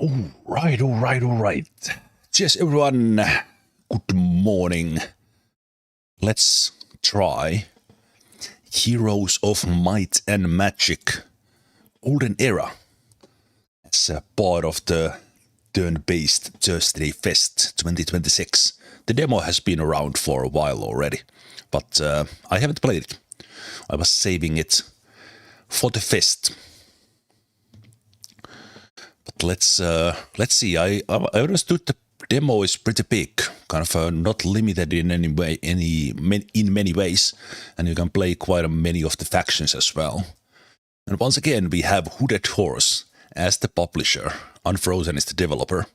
All right. Cheers, everyone. Good morning. Let's try Heroes of Might and Magic Olden Era as a part of the turn-based Thursday Fest 2026. The demo has been around for a while already, but I haven't played it. I was saving it for the fest. But let's see. I understood the demo is pretty big, kind of not limited in any way, in many ways, and you can play quite many of the factions as well. And once again, we have Hooded Horse as the publisher. Unfrozen is the developer.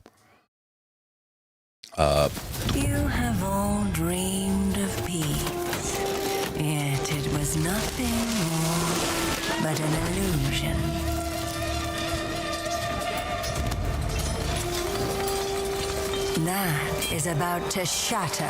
You have all dreamed of peace, yet it was nothing more but an illusion. That is about to shatter.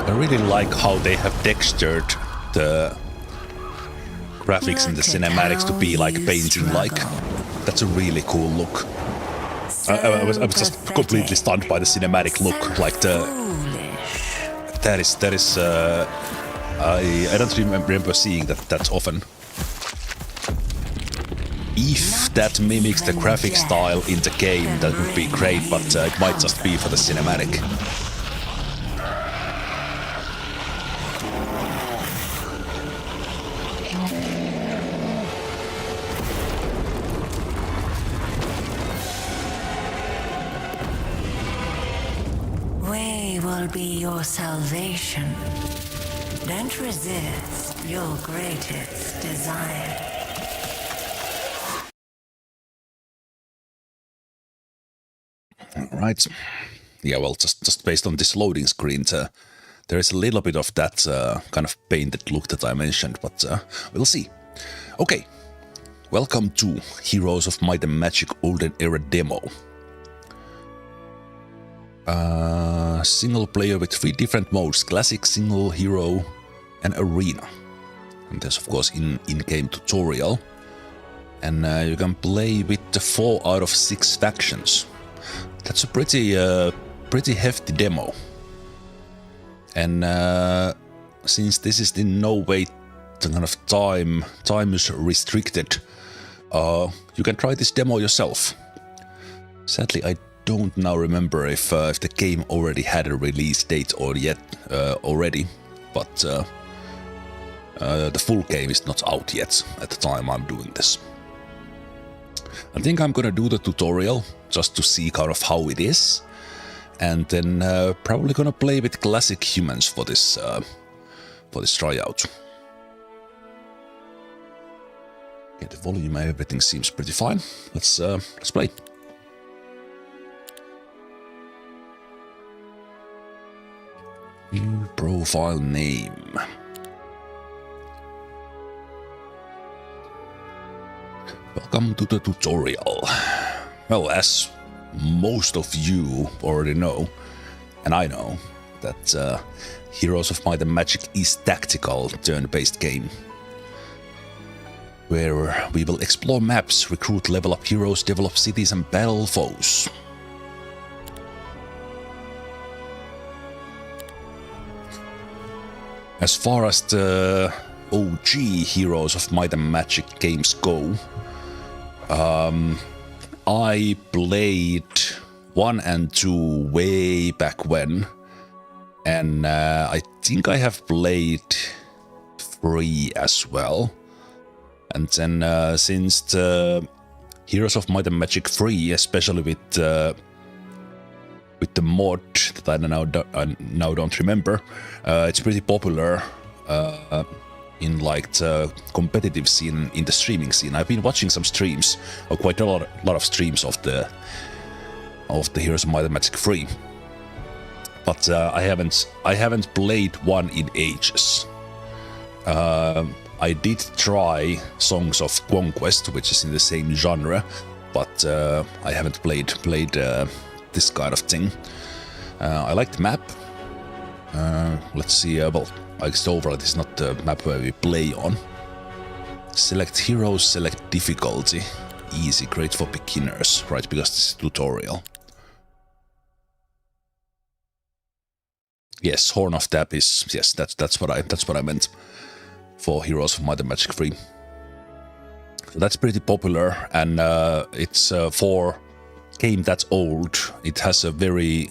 I really like how they have textured the graphics in the cinematics to be like painting-like. That's a really cool look. I was just completely stunned by the cinematic look. Like that is. I don't remember seeing that often. If that mimics the graphic style in the game, that would be great. But it might just be for the cinematic. Will be your salvation. Don't resist your greatest desire. All right. Yeah, well, just based on this loading screen, there is a little bit of that kind of painted look that I mentioned, but we'll see. Okay. Welcome to Heroes of Might and Magic Olden Era demo. Single player with 3 different modes: classic, single, hero, and arena. And there's of course in-game tutorial. And you can play with the 4 out of 6 factions. That's a pretty hefty demo. And since this is in no way the kind of time is restricted, you can try this demo yourself. Sadly, I don't now remember if the game already had a release date or yet already, but the full game is not out yet at the time I'm doing this. I think I'm gonna do the tutorial just to see kind of how it is, and then probably gonna play with classic humans for this tryout. Okay, the volume and everything seems pretty fine. Let's play. New profile name. Welcome to the tutorial. Well, as most of you already know, and I know, that Heroes of Might and Magic is tactical turn-based game, where we will explore maps, recruit, level up heroes, develop cities and battle foes. As far as the OG Heroes of Might and Magic games go, I played 1 and 2 way back when, and I think I have played 3 as well. And then since the Heroes of Might and Magic 3, especially with the mod that I now don't remember, it's pretty popular in like the competitive scene, in the streaming scene. I've been watching some streams, or quite a lot of streams of the Heroes of Might and Magic 3. but I haven't played one in ages. I did try Songs of Conquest, which is in the same genre, but I haven't played this kind of thing. I like the map. Let's see. Well, I guess overall this is not the map where we play on. Select heroes, select difficulty. Easy, great for beginners, right? Because this is tutorial. Yes, Horn of Tap is, yes, that's what I meant for Heroes of Might and Magic 3. So that's pretty popular, and it's for game that's old. It has a very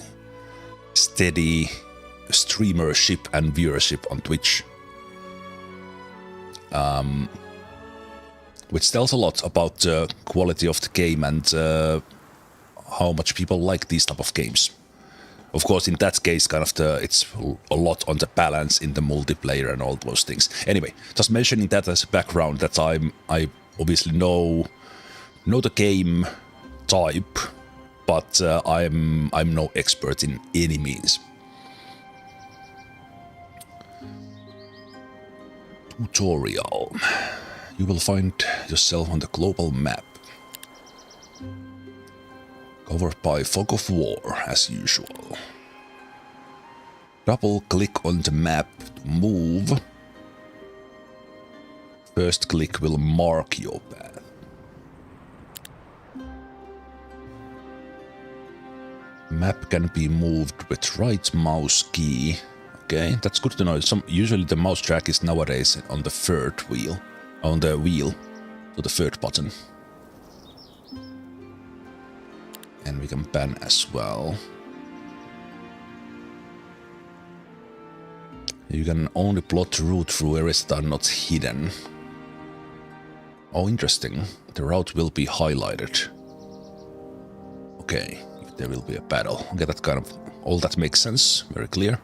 steady streamership and viewership on Twitch, which tells a lot about the quality of the game and how much people like these type of games. Of course, in that case, kind of it's a lot on the balance in the multiplayer and all those things. Anyway, just mentioning that as a background, that I obviously know the game type, but I'm no expert in any means. Tutorial. You will find yourself on the global map, covered by fog of war as usual. Double click on the map to move. First click will mark your path. Map can be moved with right mouse key. Okay, that's good to know. Usually the mouse track is nowadays on the third wheel. On the wheel, so the third button. And we can ban as well. You can only plot route through areas that are not hidden. Oh, interesting. The route will be highlighted. Okay, if there will be a battle. Okay, that kind of... all that makes sense. Very clear.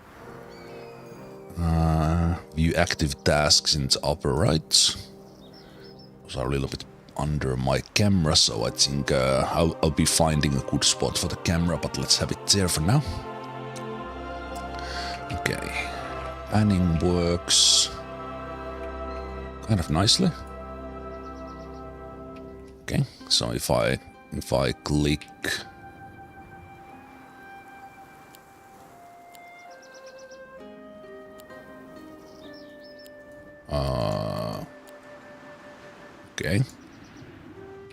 View active tasks in the upper right. Those are a little bit under my camera, so I think I'll be finding a good spot for the camera, but let's have it there for now. Okay. Panning works kind of nicely. Okay, so if I click okay.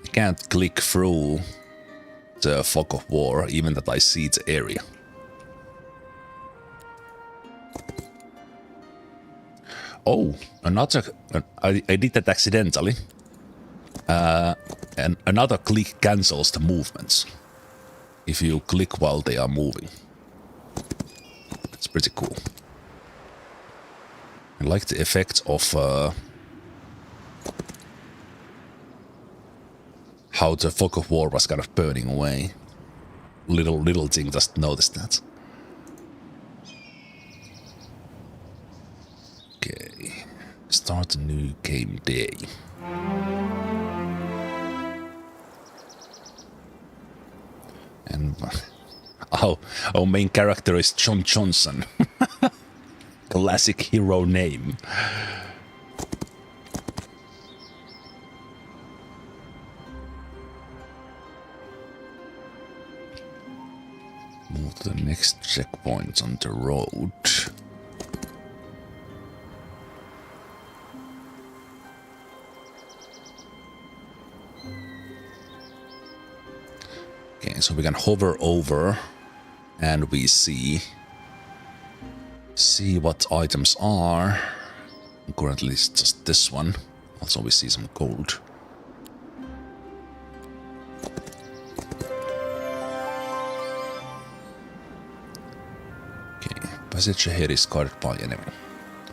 I can't click through the fog of war, even that I see the area. Oh, another... I did that accidentally. And another click cancels the movements. If you click while they are moving. It's pretty cool. I like the effect of how the fog of war was kind of burning away. Little thing, just noticed that. Okay, start a new game day. And our main character is John Johnson. Classic hero name. Move to the next checkpoint on the road. Okay, so we can hover over and we see what items are. Currently it's just this one. Also we see some gold. Okay, passage ahead is guarded by enemy.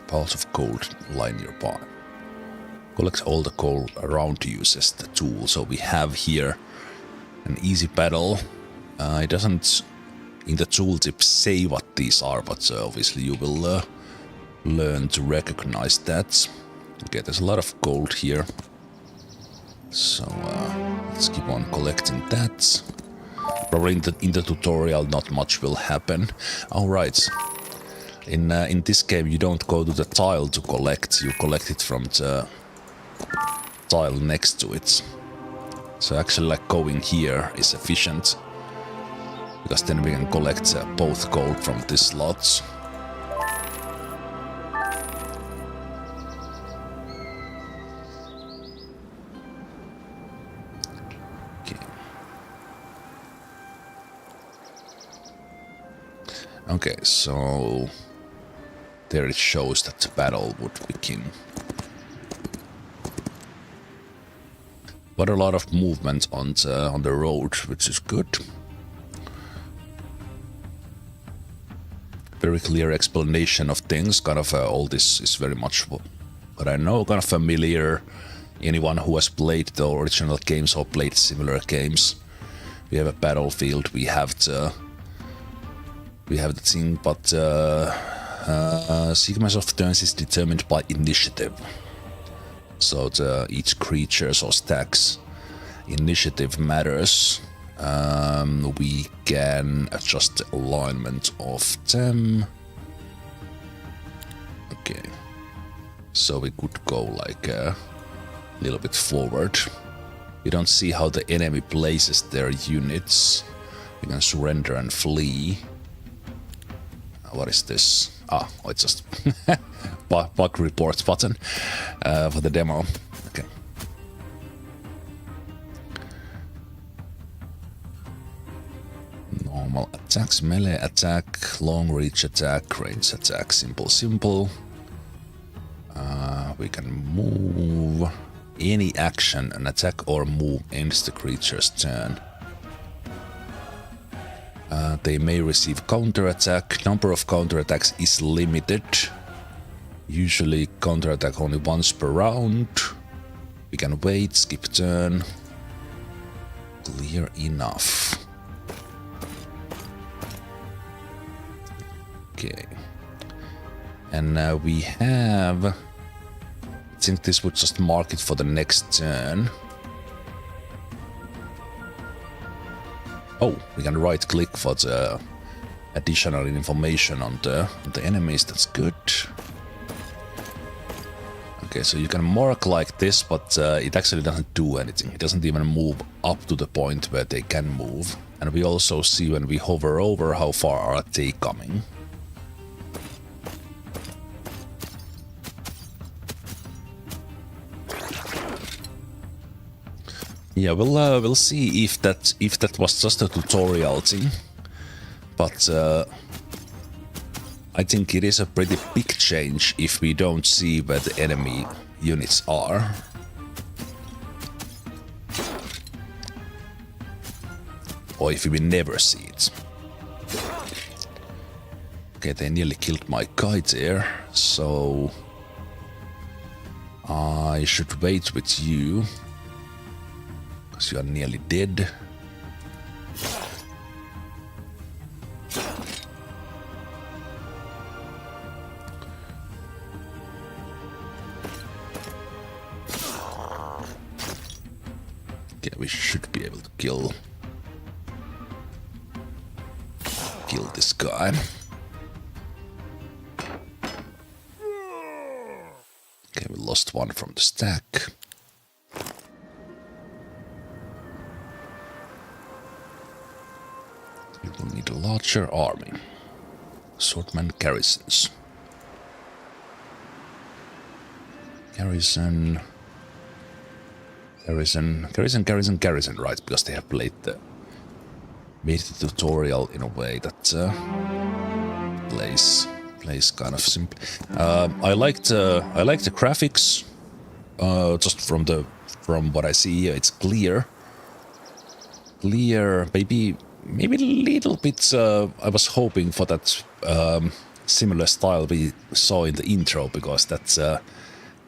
Piles of gold lie nearby. Collect all the gold around you, says the tool. So we have here an easy battle. It doesn't in the tooltip say what these are, but obviously you will learn to recognize that. Okay, there's a lot of gold here. So let's keep on collecting that. Probably in the tutorial not much will happen. Alright. In this game you don't go to the tile to collect, you collect it from the tile next to it. So actually like going here is efficient, because then we can collect both gold from these slots. Okay, so there it shows that the battle would begin. But a lot of movement on the road, which is good. Very clear explanation of things. Kind of all this is very much what I know, kind of familiar. Anyone who has played the original games or played similar games. We have a battlefield. We have the thing, but sequence of turns is determined by initiative. So each creature's or stack's initiative matters. We can adjust the alignment of them. Okay. So we could go like a little bit forward. We don't see how the enemy places their units. We can surrender and flee. What is this? Oh, it's just bug reports button for the demo. Okay. Normal attacks, melee attack, long reach attack, range attack, simple. We can move. Any action, an attack or move ends the creature's turn. They may receive counterattack. Number of counterattacks is limited. Usually counterattack only once per round. We can wait, skip turn. Clear enough. Okay. And now we have... I think this would just mark it for the next turn. Oh, we can right click for the additional information on the enemies. That's good. Okay, so you can mark like this, but it actually doesn't do anything. It doesn't even move up to the point where they can move. And we also see when we hover over how far are they coming. Yeah, we'll see if that was just a tutorial thing, but I think it is a pretty big change if we don't see where the enemy units are. Or if we never see it. Okay, they nearly killed my guy there, so I should wait with you. You are nearly dead. Okay, we should be able to kill this guy. Okay, we lost one from the stack. You will need a larger army. Swordman garrisons. Garrison, right? Because they have made the tutorial in a way that plays kind of simple. I like the graphics. Just from what I see, it's clear. Maybe a little bit. I was hoping for that similar style we saw in the intro, because that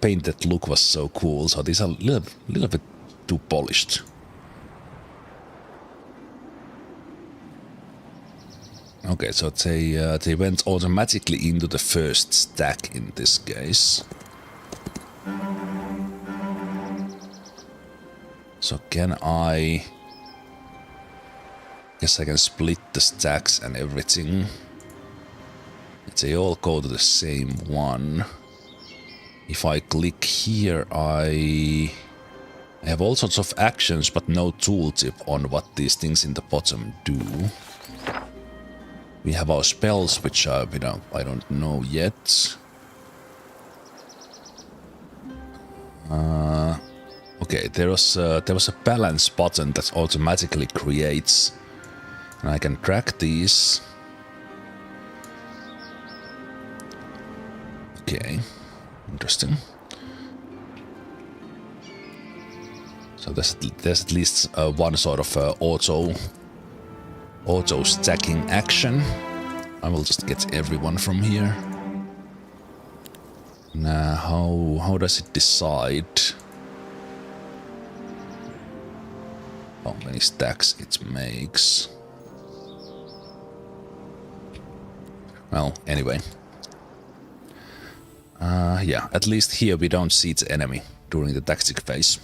painted look was so cool. So these are a little bit too polished. Okay, so they went automatically into the first stack in this case. So can guess I can split the stacks and everything. They all go to the same one. If I click here, I have all sorts of actions, but no tooltip on what these things in the bottom do. We have our spells, which I don't know yet. Okay, there was a balance button that automatically creates, and I can track these. Okay, interesting. So there's at least one sort of auto stacking action. I will just get everyone from here. Now, how does it decide how many stacks it makes? Well, anyway. Yeah, at least here we don't see the enemy during the tactic phase.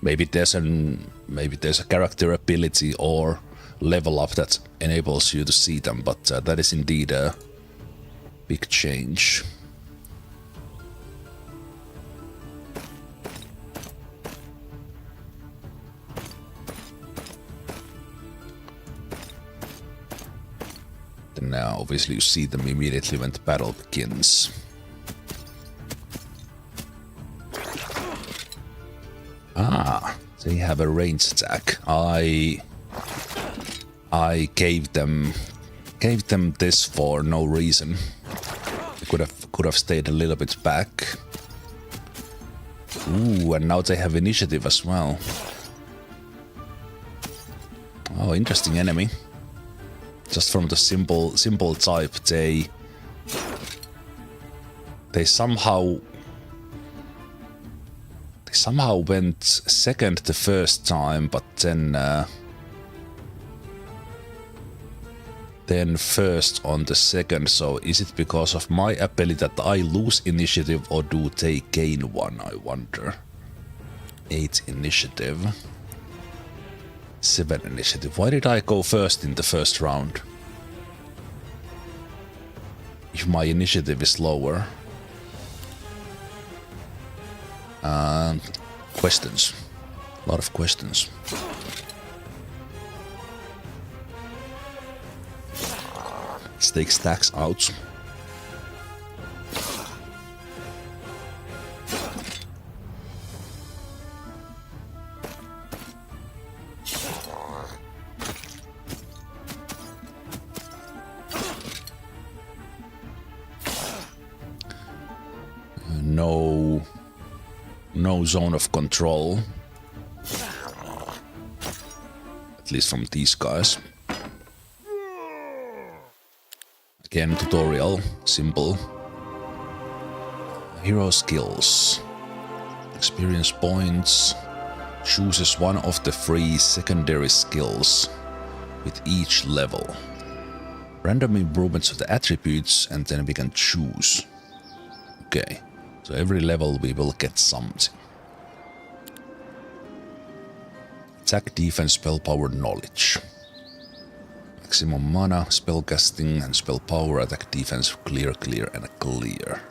Maybe there's a character ability or level up that enables you to see them, but that is indeed a big change. Then now, obviously, you see them immediately when the battle begins. Ah, they have a ranged attack. I gave them this for no reason. They could have stayed a little bit back. Ooh, and now they have initiative as well. Oh, interesting enemy. Just from the simple type, they somehow went second the first time, but then first on the second. So is it because of my ability that I lose initiative, or do they gain one, I wonder? 8 initiative. 7 initiative. Why did I go first in the first round? If my initiative is lower. Questions. A lot of questions. Let's take stacks out. No zone of control. At least from these guys. Again, tutorial, simple. Hero skills. Experience points. Chooses one of the 3 secondary skills with each level. Random improvements of the attributes, and then we can choose. Okay, so every level we will get something. Attack, defense, spell power, knowledge. Maximum mana, spellcasting and spell power, attack, defense, clear, clear, and clear.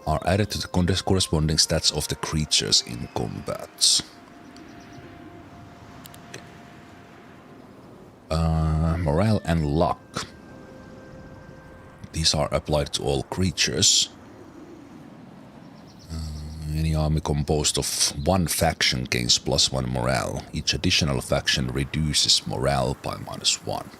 Are added to the corresponding stats of the creatures in combat. Morale and luck. These are applied to all creatures. Any army composed of one faction gains +1 morale. Each additional faction reduces morale by -1.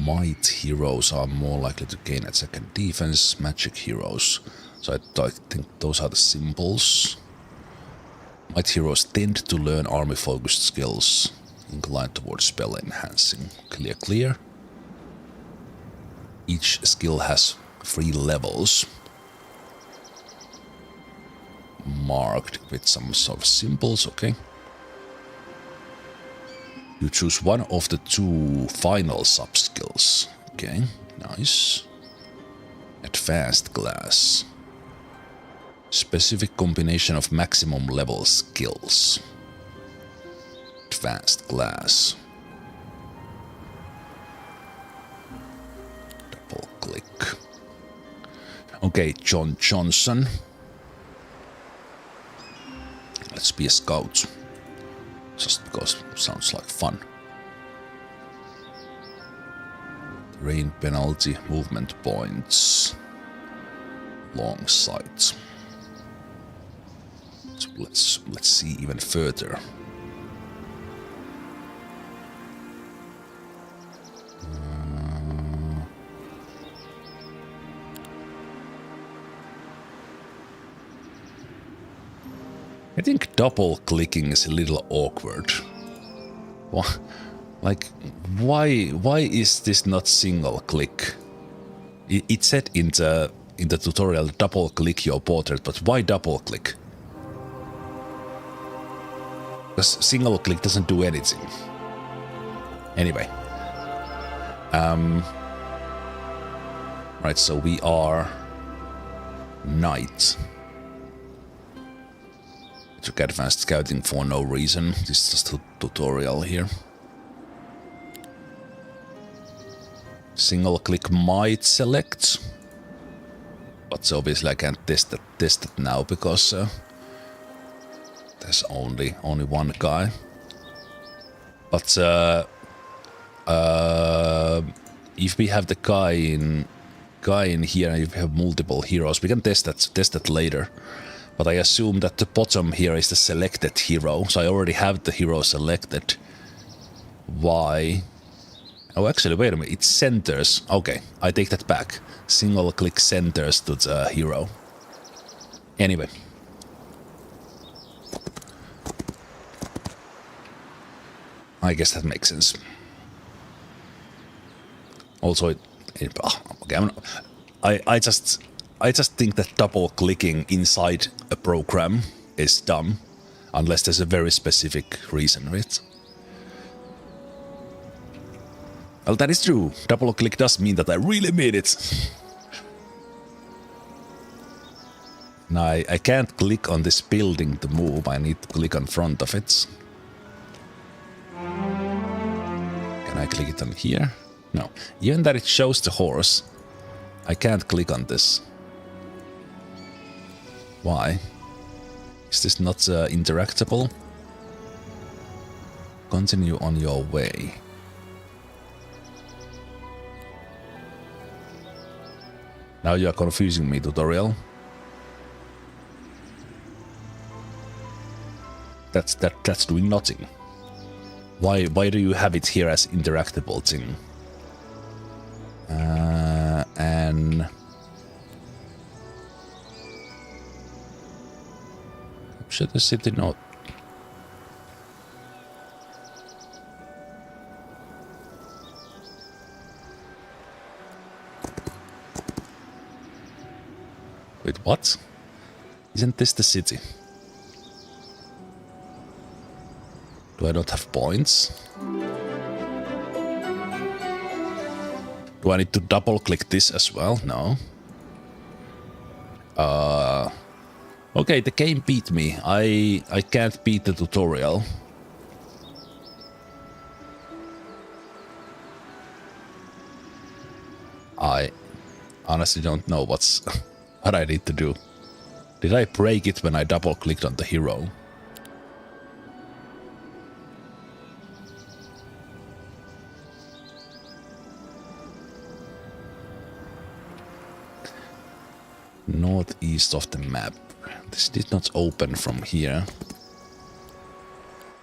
Might heroes are more likely to gain attack and defense. Magic heroes. So I think those are the symbols. Might heroes tend to learn army-focused skills, inclined towards spell enhancing. Clear, clear. Each skill has 3 levels, marked with some sort of symbols, okay. You choose one of the 2 final sub-skills, okay, nice. Advanced class. Specific combination of maximum level skills. Advanced class. Double click. Okay, John Johnson. Let's be a scout. Just because it sounds like fun. Terrain penalty, movement points. Long sight. So let's see even further. I think double clicking is a little awkward. Like, why is this not single click? It said in the tutorial double click your portrait, but why double click? Because single click doesn't do anything. Anyway. Right, so we are knight. Took advanced scouting for no reason. This is just a tutorial here. Single click might select, but obviously I can't test it now because there's only one guy. But if we have the guy in here, and if we have multiple heroes, we can test that later. But I assume that the bottom here is the selected hero, so I already have the hero selected. Why? Oh, actually, wait a minute. It centers. Okay, I take that back. Single click centers to the hero. Anyway. I guess that makes sense. Also, okay, I just think that double clicking inside a program is dumb, unless there's a very specific reason for it. Well, that is true. Double click does mean that I really mean it. Now, I can't click on this building to move. I need to click on front of it. Can I click it on here? No. Even that it shows the horse, I can't click on this. Why? Is this not interactable? Continue on your way. Now you are confusing me, tutorial. That's doing nothing. Why do you have it here as interactable thing? And capture the city note. Wait, what? Isn't this the city? Do I not have points? Do I need to double click this as well? No. Okay, the game beat me. I can't beat the tutorial. I honestly don't know what I need to do. Did I break it when I double clicked on the hero? Northeast of the map. This did not open from here.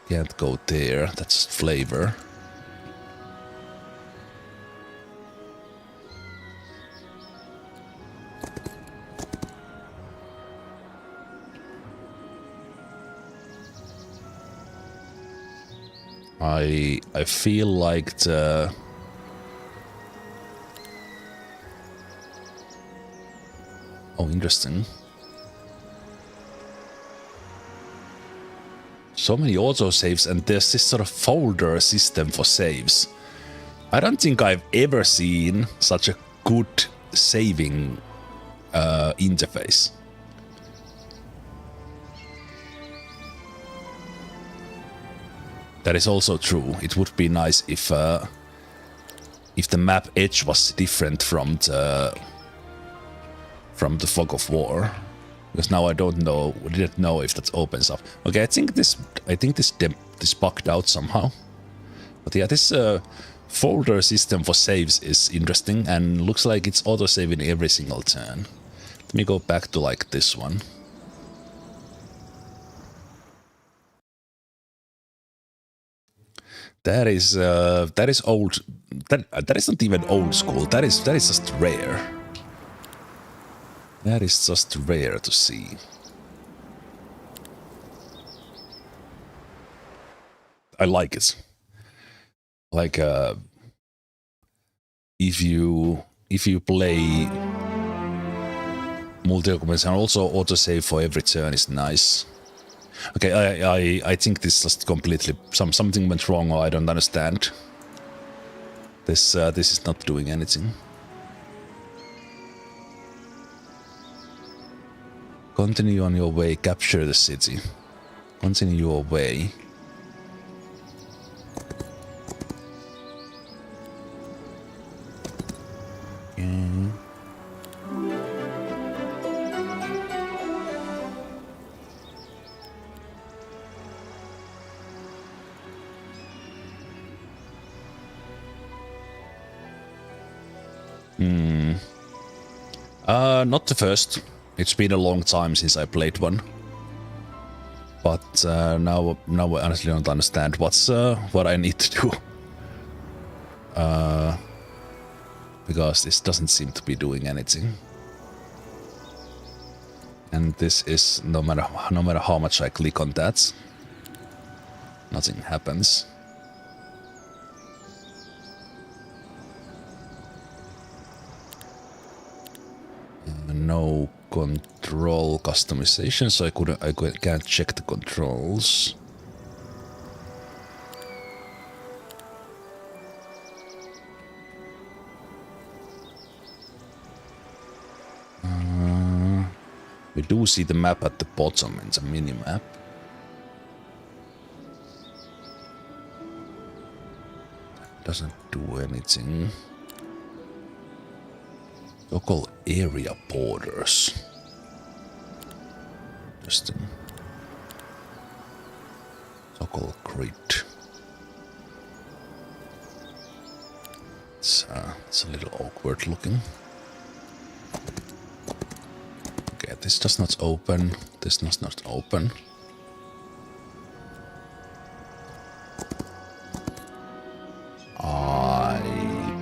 Can't go there. That's flavor. I feel like the oh, interesting. So many autosaves, and there's this sort of folder system for saves. I don't think I've ever seen such a good saving interface. That is also true. It would be nice if the map edge was different from the Fog of War. Because now I didn't know if that opens up. Okay, I think this bugged out somehow. But yeah, this folder system for saves is interesting and looks like it's auto-saving every single turn. Let me go back to like this one. That is old. That is not even old school. That is just rare. That is just rare to see. I like it. Like if you play multi-occupants and also autosave for every turn is nice. Okay, I think this just completely something went wrong or I don't understand. This is not doing anything. Continue on your way, capture the city. Continue your way. Okay. Not the first. It's been a long time since I played one. But now I honestly don't understand what I need to do. Because this doesn't seem to be doing anything. And this is no matter how much I click on that, nothing happens. No control customization, so I can't check the controls. We do see the map at the bottom in the mini-map. Doesn't do anything. Local area borders. Interesting. Local grid. It's a little awkward looking. Okay, this does not open. This does not open. I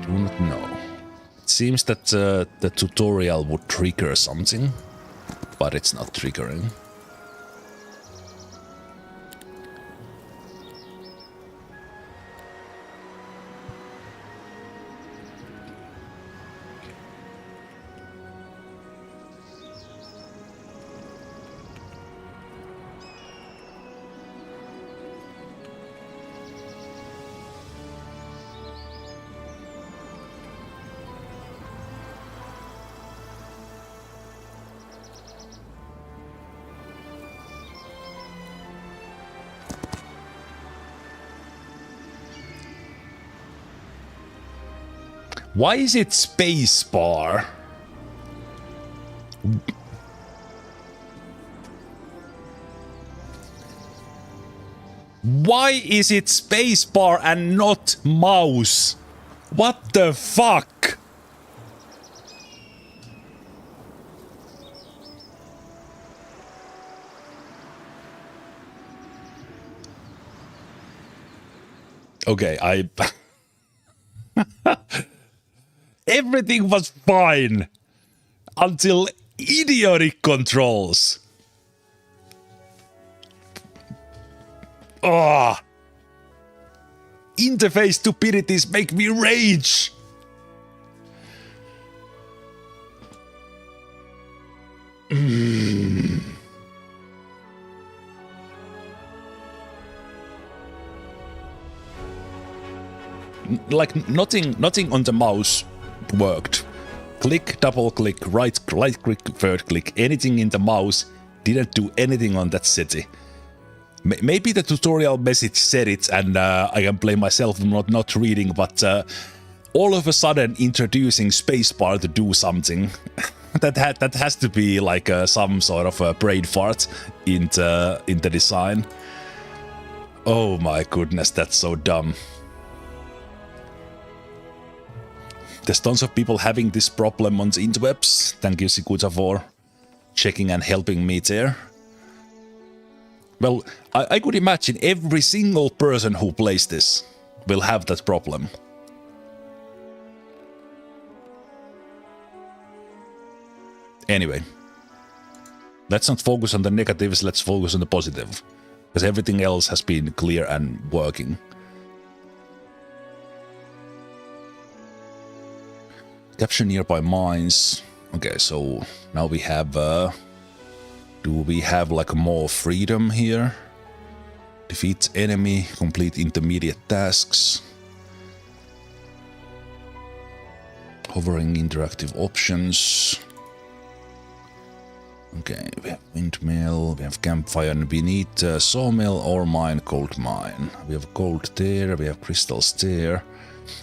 do not know. It seems that the tutorial would trigger something, but it's not triggering. Why is it spacebar? Why is it spacebar and not mouse? What the fuck? Okay, everything was fine until idiotic controls. Ah, interface stupidities make me rage. Like nothing on the mouse worked. Click, double click, right click, third click, anything in the mouse didn't do anything on that city. Maybe the tutorial message said it, and I can blame myself for not reading, but all of a sudden introducing spacebar to do something, that has to be like some sort of a brain fart in the design. Oh my goodness, that's so dumb. There's tons of people having this problem on the interwebs. Thank you, Sikuta, for checking and helping me there. Well, I could imagine every single person who plays this will have that problem. Anyway, let's not focus on the negatives, let's focus on the positive. Because everything else has been clear and working. Capture nearby mines. Okay, so now we have... do we have like more freedom here? Defeat enemy, complete intermediate tasks. Hovering interactive options. Okay, we have windmill, we have campfire, and we need sawmill, ore mine, gold mine. We have gold there, we have crystals there.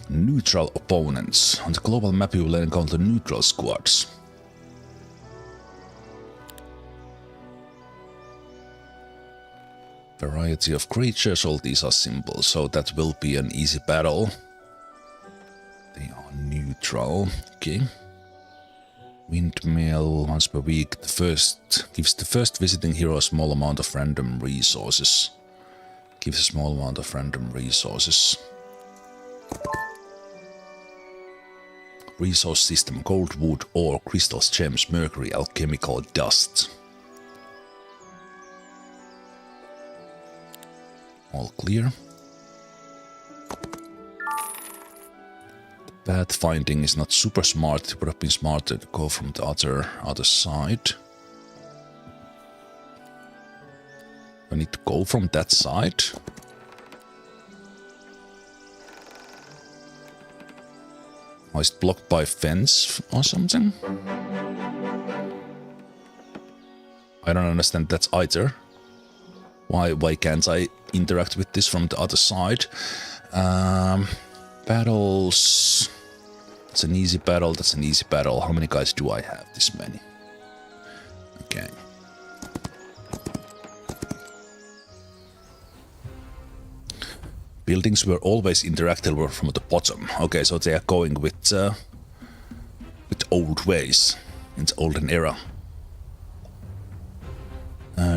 Neutral opponents. On the global map you will encounter neutral squads. Variety of creatures, all these are simple, so that will be an easy battle. They are neutral, okay. Windmill, once per week, gives the first visiting hero a small amount of random resources. Gives a small amount of random resources. Resource system, gold, wood, ore, crystals, gems, mercury, alchemical dust. All clear. Pathfinding is not super smart. It would have been smarter to go from the other side. I need to go from that side. Or is it blocked by a fence or something? I don't understand that either. Why can't I interact with this from the other side? Battles. That's an easy battle. That's an easy battle. How many guys do I have? This many. Okay. Buildings were always interactable from the bottom. Okay, so they are going with old ways in the Olden Era.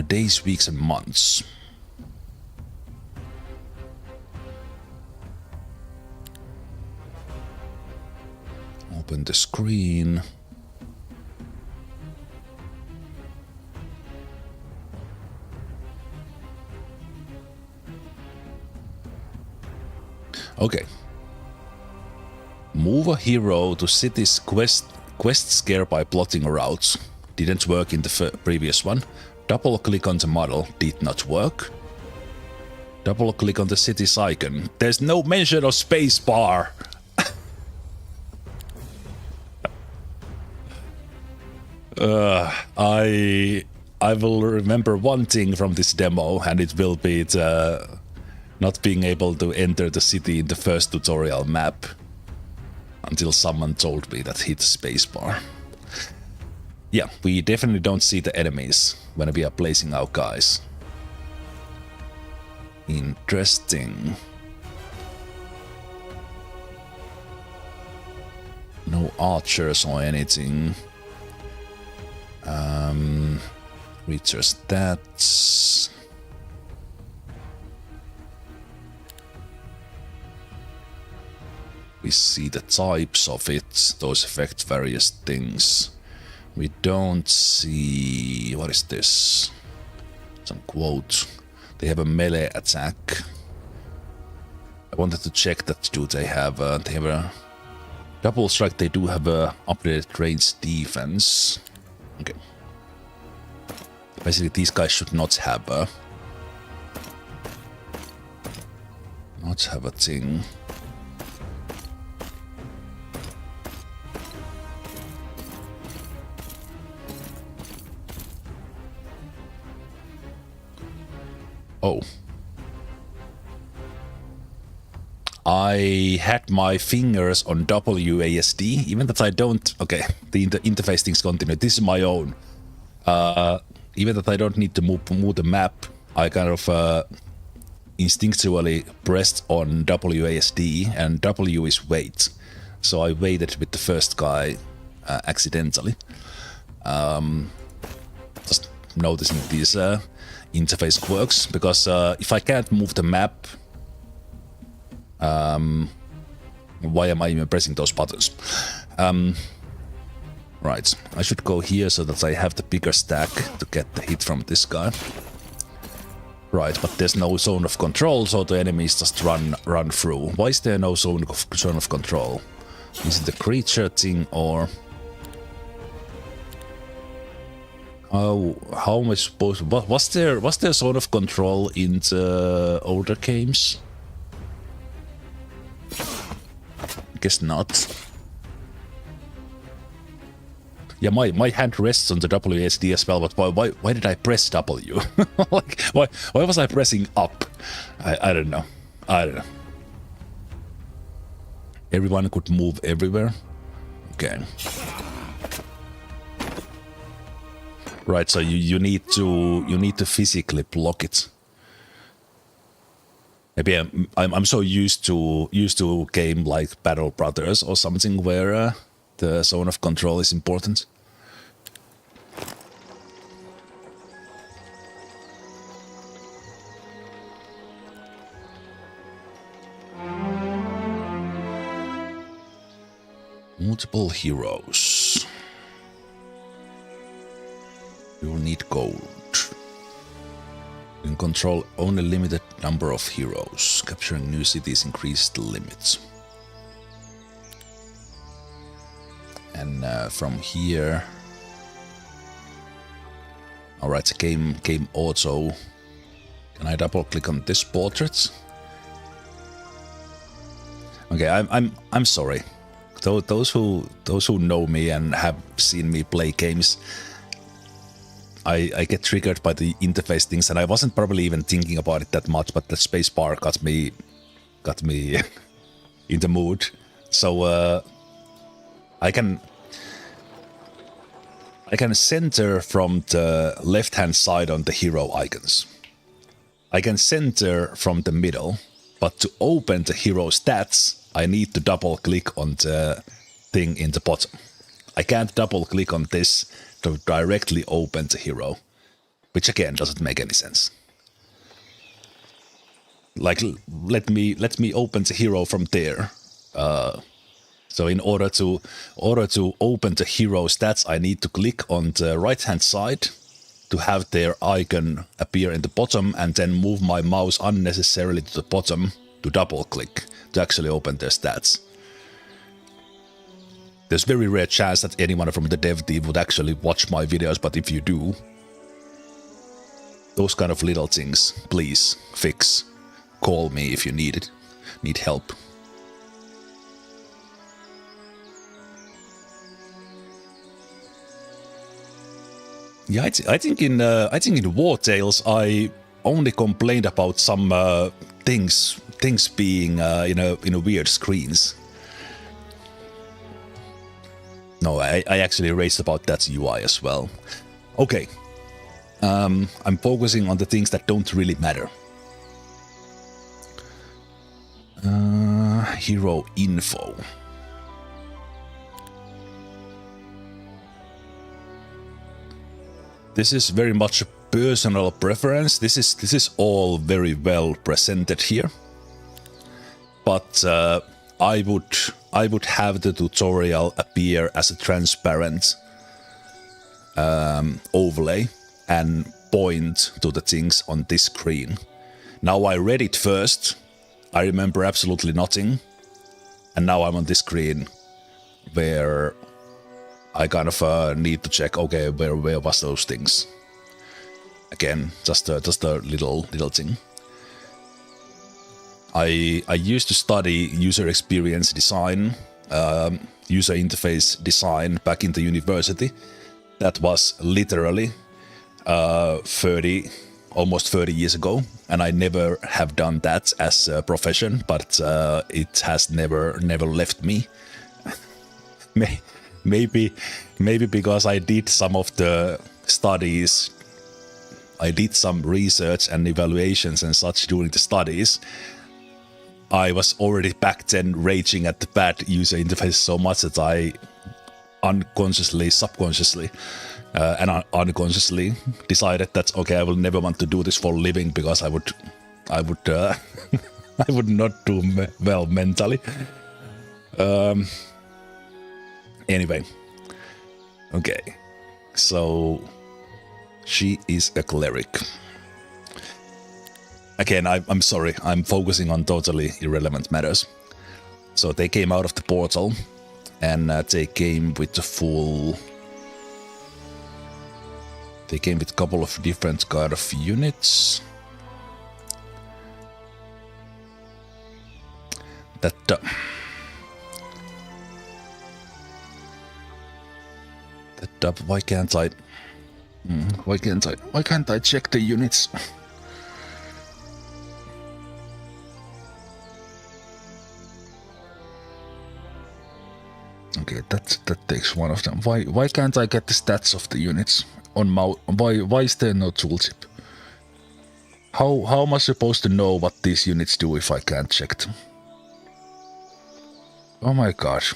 Days, weeks, and months. Open the screen. Okay. Move a hero to city's quest scare by plotting routes. Didn't work in the previous one. Double click on the model. Did not work. Double click on the city's icon. There's no mention of spacebar. I will remember one thing from this demo, and it will be not being able to enter the city in the first tutorial map until someone told me that hit spacebar. Yeah, we definitely don't see the enemies when we are placing our guys. Interesting. No archers or anything. Creature stats. We see the types of it. Those affect various things. We don't see... What is this? Some quote. They have a melee attack. I wanted to check that. Do they have a double strike? They do have a updated range defense. Okay. Basically, these guys should not have a thing. Oh. I had my fingers on WASD, even that I don't... Okay, the interface things continue. This is my own. Even that I don't need to move the map, I kind of instinctually pressed on WASD, and W is wait. So I waited with the first guy accidentally. Just noticing these interface quirks, because if I can't move the map, why am I even pressing those buttons? Right, I should go here so that I have the bigger stack to get the hit from this guy. Right, but there's no zone of control, so the enemies just run through. Why is there no zone of control? Is it the creature thing, or... how am I supposed to... Was there zone of control in the older games? Guess not. Yeah, my hand rests on the WASD as well, but why did I press W? Like, why was I pressing up? I don't know. I don't know. Everyone could move everywhere. Okay. Right, so you need to physically block it. Maybe I'm so used to game like Battle Brothers or something where the zone of control is important. Multiple heroes. You will need gold. You can control only a limited number of heroes. Capturing new cities increases the limits. And from here... Alright, game auto. Can I double click on this portrait? Okay, I'm sorry. Those who know me and have seen me play games, I get triggered by the interface things, and I wasn't probably even thinking about it that much, but the spacebar got me in the mood. So I can center from the left-hand side on the hero icons. I can center from the middle, but to open the hero stats, I need to double-click on the thing in the bottom. I can't double-click on this to directly open the hero, which again doesn't make any sense. Like, let me open the hero from there. So in order to open the hero stats, I need to click on the right-hand side to have their icon appear in the bottom, and then move my mouse unnecessarily to the bottom to double-click to actually open their stats. There's very rare chance that anyone from the dev team would actually watch my videos, but if you do, those kind of little things, please fix. Call me if you need it. Need help. Yeah, I think in War Tales I only complained about some things being in a weird screens. No, I actually raised about that UI as well. Okay, I'm focusing on the things that don't really matter. Hero info. This is very much a personal preference. This is all very well presented here, but I would have the tutorial appear as a transparent overlay and point to the things on this screen. Now I read it first, I remember absolutely nothing, and now I'm on this screen where I kind of need to check, okay, where was those things? Again, just a little thing. I used to study user experience design, user interface design back in the university. That was literally 30 almost 30 years ago, and I never have done that as a profession, but it has never left me. Maybe because I did some of the studies, I did some research and evaluations and such during the studies. I was already back then raging at the bad user interface so much that I unconsciously, subconsciously, and unconsciously decided that okay, I will never want to do this for a living because I would I would not do well mentally. Anyway, okay, so she is a cleric. Again, I'm sorry, I'm focusing on totally irrelevant matters. So they came out of the portal, and they came with the full... They came with a couple of different kind of units. That... why can't I... Why can't I check the units? Okay, that takes one of them. Why can't I get the stats of the units on mouse? Why is there no tooltip? How am I supposed to know what these units do if I can't check them? Oh my gosh.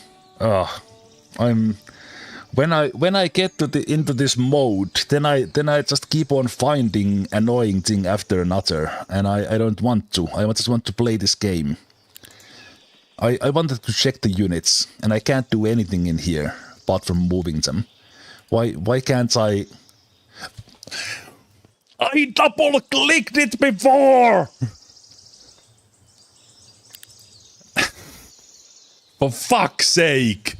When I get into this mode, then I just keep on finding annoying thing after another, and I don't want to. I just want to play this game. I wanted to check the units, and I can't do anything in here apart from moving them. Why can't I? I double clicked it before. For fuck's sake.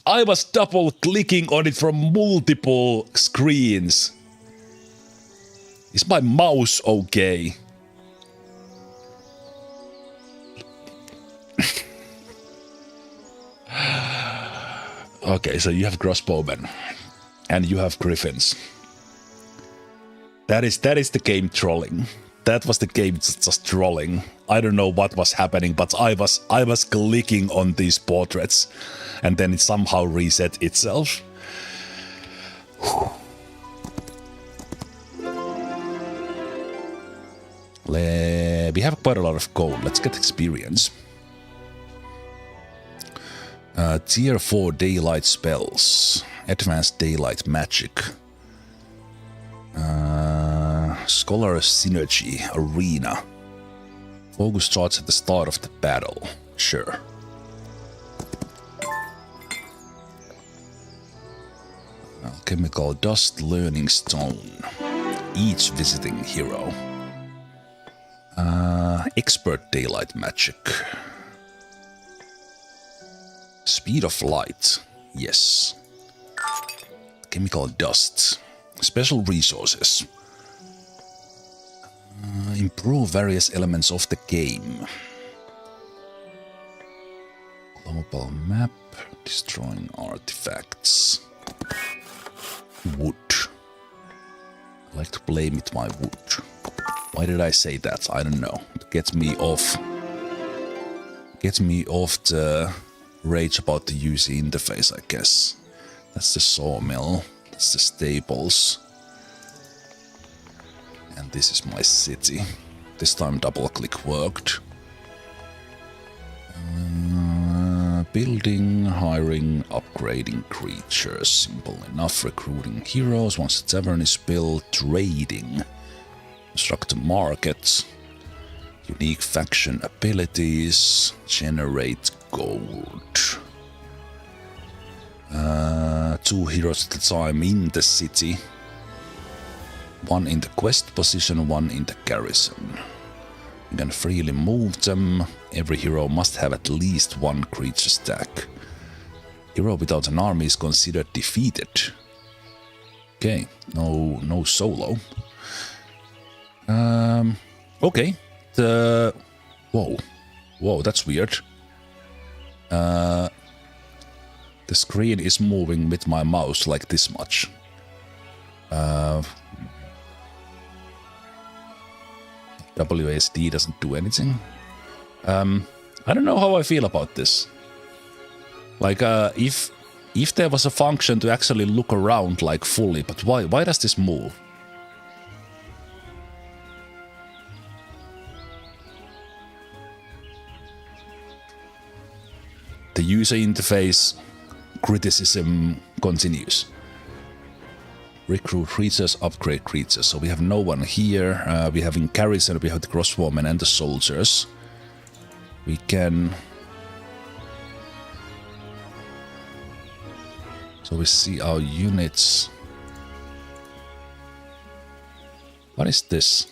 I was double clicking on it from multiple screens. Is my mouse okay? Okay, so you have crossbowmen. And you have griffins. That is the game trolling. That was the game just trolling. I don't know what was happening, but I was clicking on these portraits, and then it somehow reset itself. We have quite a lot of gold. Let's get experience. Tier 4 daylight spells. Advanced daylight magic. Scholar Synergy Arena. Focus starts at the start of the battle. Sure. Alchemical Dust Learning Stone. Each visiting hero. Expert Daylight Magic. Speed of Light. Yes. Chemical Dust. Special resources. Improve various elements of the game. Global map. Destroying artifacts. Wood. I like to play with my wood. Why did I say that? I don't know. It gets me off. Gets me off the rage about the user interface, I guess. That's the sawmill. That's the stables. And this is my city. This time double click worked. Building, hiring, upgrading creatures. Simple enough. Recruiting heroes once the tavern is built. Trading. Construct a market. Unique faction abilities. Generate gold. 2 heroes at a time in the city. 1 in the quest position, 1 in the garrison. You can freely move them. Every hero must have at least 1 creature stack. Hero without an army is considered defeated. Okay, no solo. Okay. Whoa, that's weird. The screen is moving with my mouse like this much. WASD doesn't do anything. I don't know how I feel about this. Like, if there was a function to actually look around like fully, but why does this move? The user interface criticism continues. Recruit creatures, upgrade creatures. So we have no one here. We have in garrison, we have the crossbowmen and the soldiers. We can... So we see our units. What is this?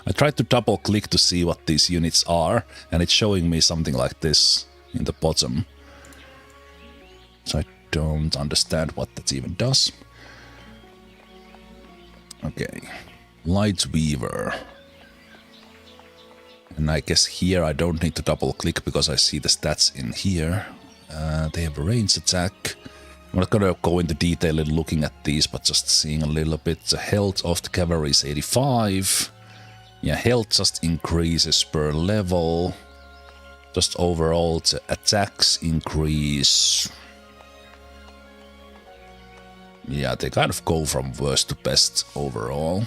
I tried to double click to see what these units are, and it's showing me something like this in the bottom. So I don't understand what that even does. Okay, Light Weaver. And I guess here I don't need to double click because I see the stats in here. They have a range attack. I'm not gonna go into detail in looking at these, but just seeing a little bit. The health of the cavalry is 85. Yeah, health just increases per level. Just overall the attacks increase. Yeah, they kind of go from worst to best overall,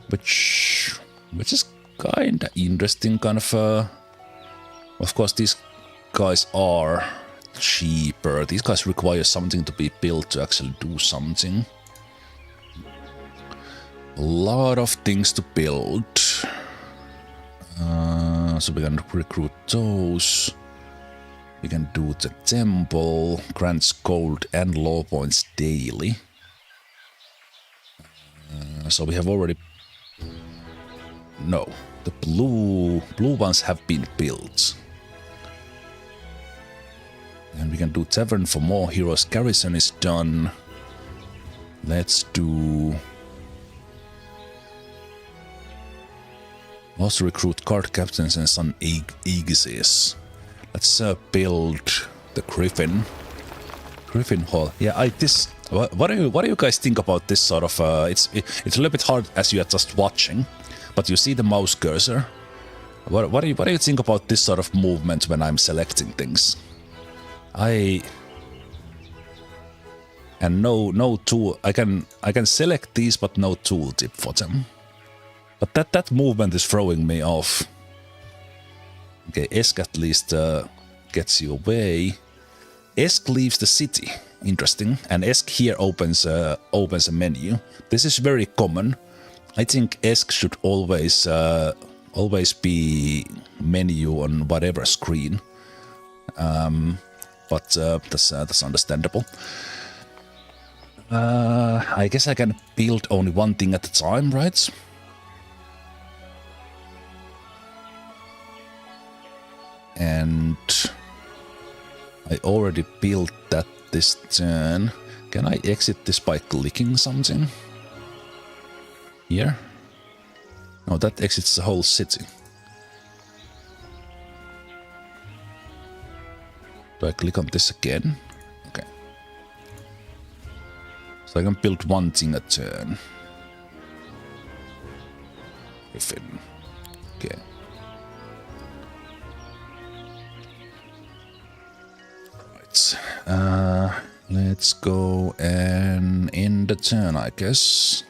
which is kind of interesting. Kind of course, these guys are cheaper. These guys require something to be built to actually do something. A lot of things to build. So we can recruit those. We can do the temple, grants gold and law points daily. So we have already... No, the blue ones have been built. And we can do tavern for more heroes. Garrison is done. Let's do... Also recruit card captains and some aegis. Let's build the Griffin Hall. Yeah, what do you guys think about this sort of? It's a little bit hard as you are just watching, but you see the mouse cursor. What do you think about this sort of movement when I'm selecting things? No tool. I can select these, but no tooltip for them. But that movement is throwing me off. Okay, Esk at least gets you away. Esk leaves the city. Interesting. And Esk here opens a menu. This is very common. I think Esk should always be menu on whatever screen. But that's understandable. I guess I can build only one thing at a time, right? And I already built that this turn. Can I exit this by clicking something? Here? No, that exits the whole city. Do I click on this again? Okay. So I can build one thing a turn. Griffin. Okay. Let's go and end the turn, I guess.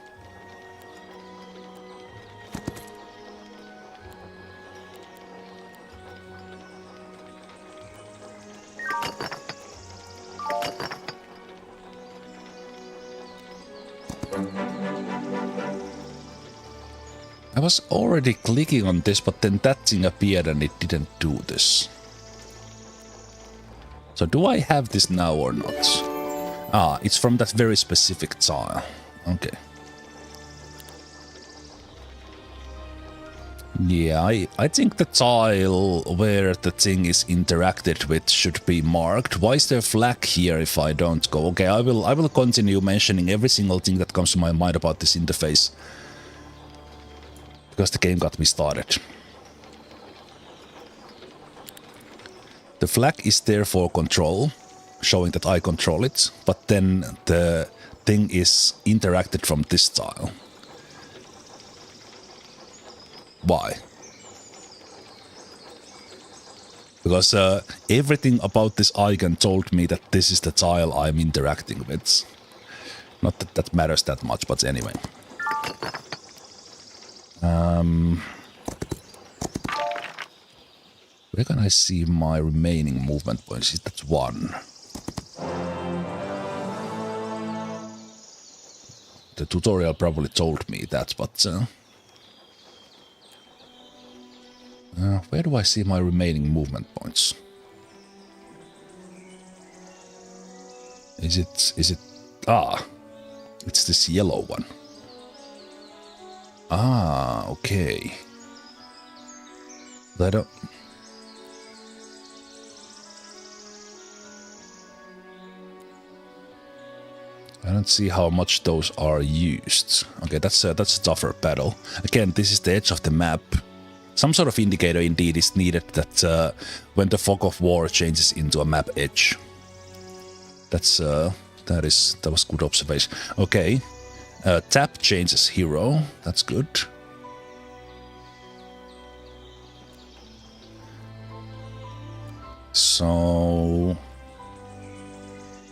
I was already clicking on this, but then that thing appeared and it didn't do this. So do I have this now or not? Ah, it's from that very specific tile. Okay. Yeah, I think the tile where the thing is interacted with should be marked. Why is there a flag here if I don't go? Okay, I will continue mentioning every single thing that comes to my mind about this interface. Because the game got me started. The flag is there for control. showing that I control it, but then the thing is interacted from this tile. Why? Because everything about this icon told me that this is the tile I'm interacting with. Not that that matters that much, but anyway. Where can I see my remaining movement points? Is that 1? The tutorial probably told me that, but... where do I see my remaining movement points? Is it... Ah! It's this yellow one. Ah, okay. But I don't see how much those are used. Okay, that's a tougher battle. Again, this is the edge of the map. Some sort of indicator indeed is needed that when the fog of war changes into a map edge. That was good observation. Okay, tap changes hero. That's good. So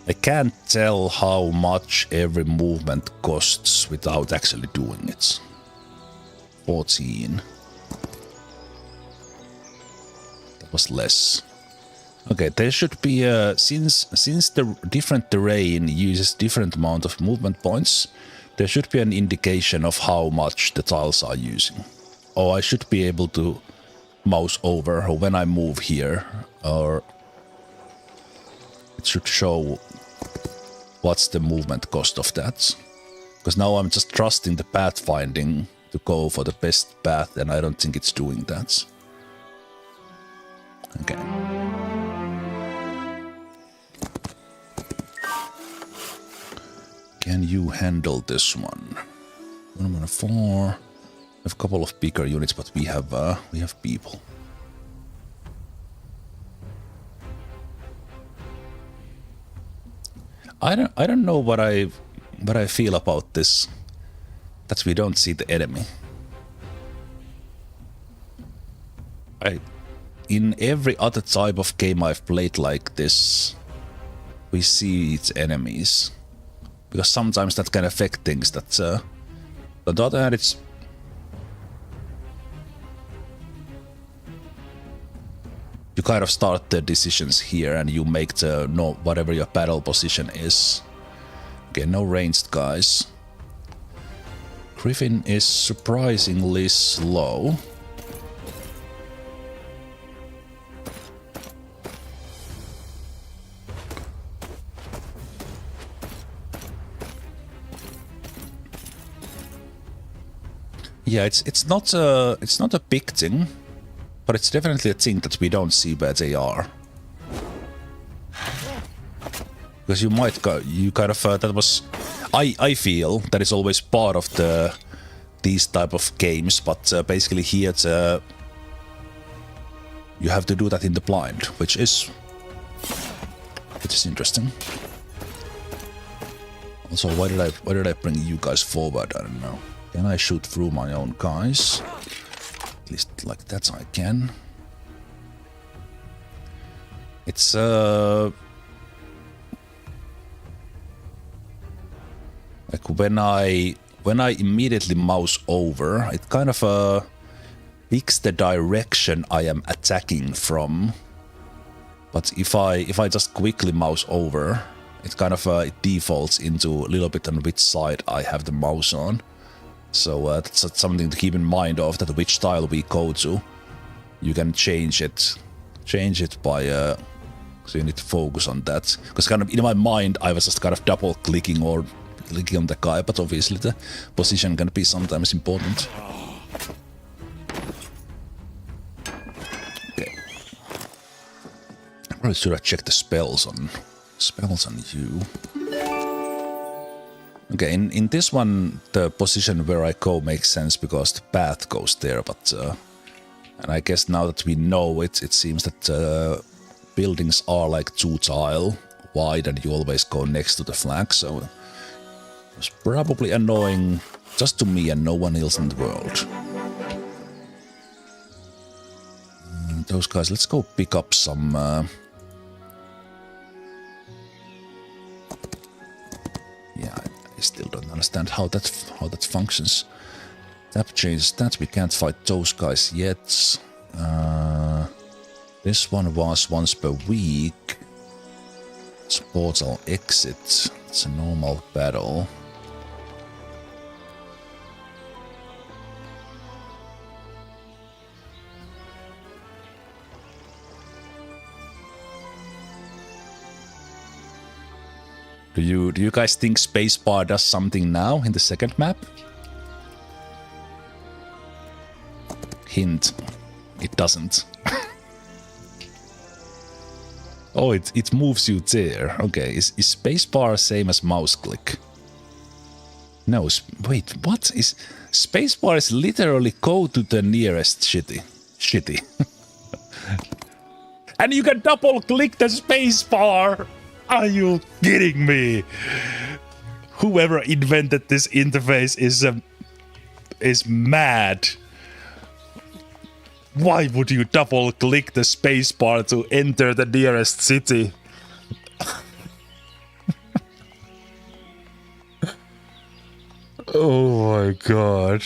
I can't tell how much every movement costs without actually doing it. 14. That was less. Okay, there should be since the different terrain uses different amount of movement points, there should be an indication of how much the tiles are using. Or I should be able to mouse over when I move here, or it should show what's the movement cost of that. Because now I'm just trusting the pathfinding to go for the best path, and I don't think it's doing that. Okay. Can you handle this one? 1-4. We have a couple of bigger units, but we have people. I don't know what I feel about this. That we don't see the enemy. In every other type of game I've played like this, we see its enemies. Because sometimes that can affect things that... on the other hand, it's... You kind of start the decisions here and you make the... whatever your battle position is. Okay, no ranged guys. Griffin is surprisingly slow. Yeah, it's not a big thing, but it's definitely a thing that we don't see where they are. Because you might go, you kind of that was, I feel that is always part of these type of games, but basically here it's you have to do that in the blind, which is interesting. Also, why did I bring you guys forward? I don't know. Can I shoot through my own guys? At least like that I can. It's like when I immediately mouse over, it kind of picks the direction I am attacking from. But if I just quickly mouse over, it kind of it defaults into a little bit on which side I have the mouse on. So that's something to keep in mind of, that which tile we go to. You can change it by so you need to focus on that. Because kind of in my mind I was just kind of double clicking or clicking on the guy, but obviously the position can be sometimes important. Okay. Probably should I check the spells on you. Okay, in this one, the position where I go makes sense because the path goes there, but... and I guess now that we know it, it seems that buildings are like 2 tile wide and you always go next to the flag, so it was probably annoying just to me and no one else in the world. Those guys, let's go pick up some... yeah, I still don't understand how that functions. Tap changes that, we can't fight those guys yet. This one was once per week. It's portal exit. It's a normal battle. Do you guys think spacebar does something now in the second map? Hint, it doesn't. Oh, it moves you there. Okay, is spacebar same as mouse click? No, wait, what? Is spacebar is literally go to the nearest shitty. And you can double click the spacebar! Are you kidding me? Whoever invented this interface is mad. Why would you double click the spacebar to enter the nearest city? Oh my god.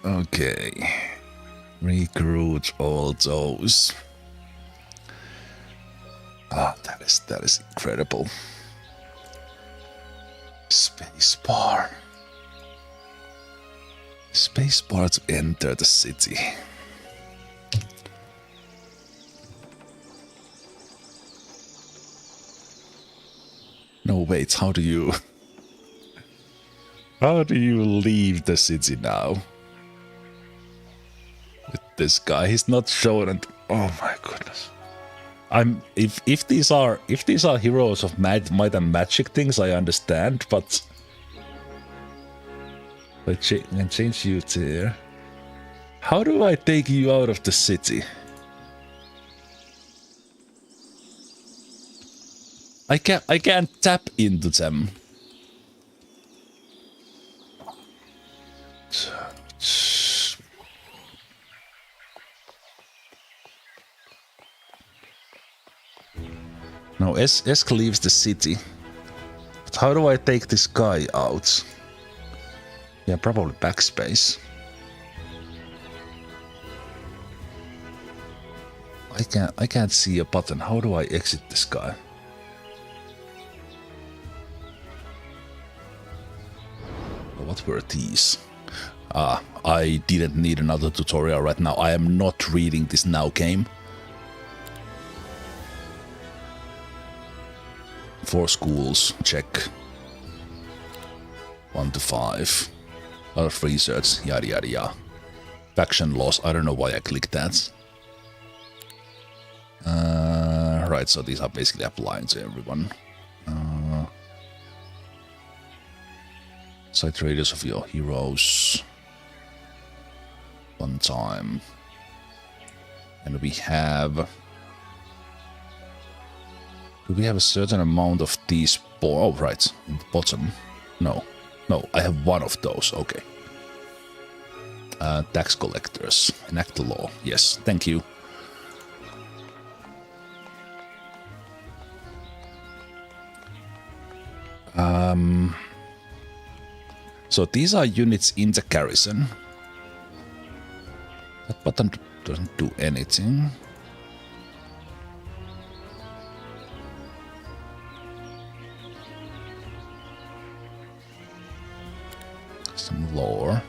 Okay. Recruit all those. Ah, that is incredible. Spacebar. Spacebar to enter the city. No, wait, how do you leave the city now? With this guy, he's not shown, and oh my goodness. If these are heroes of might and magic things, I understand, but I can change you there. How do I take you out of the city? I can't tap into them. No, Esk leaves the city. But how do I take this guy out? Yeah, probably backspace. I can't see a button. How do I exit this guy? What were these? I didn't need another tutorial right now. I am not reading this now game. 4 schools, check. 1 to 5. A lot of research, yada yada yada. Faction loss, I don't know why I clicked that. Right, so these are basically applying to everyone. Site radius of your heroes. 1 time. And we have... Do we have a certain amount of these? Oh, right, in the bottom. No, I have 1 of those. Okay. Tax collectors. Enact the law. Yes, thank you. So these are units in the garrison. That button doesn't do anything. Some lore.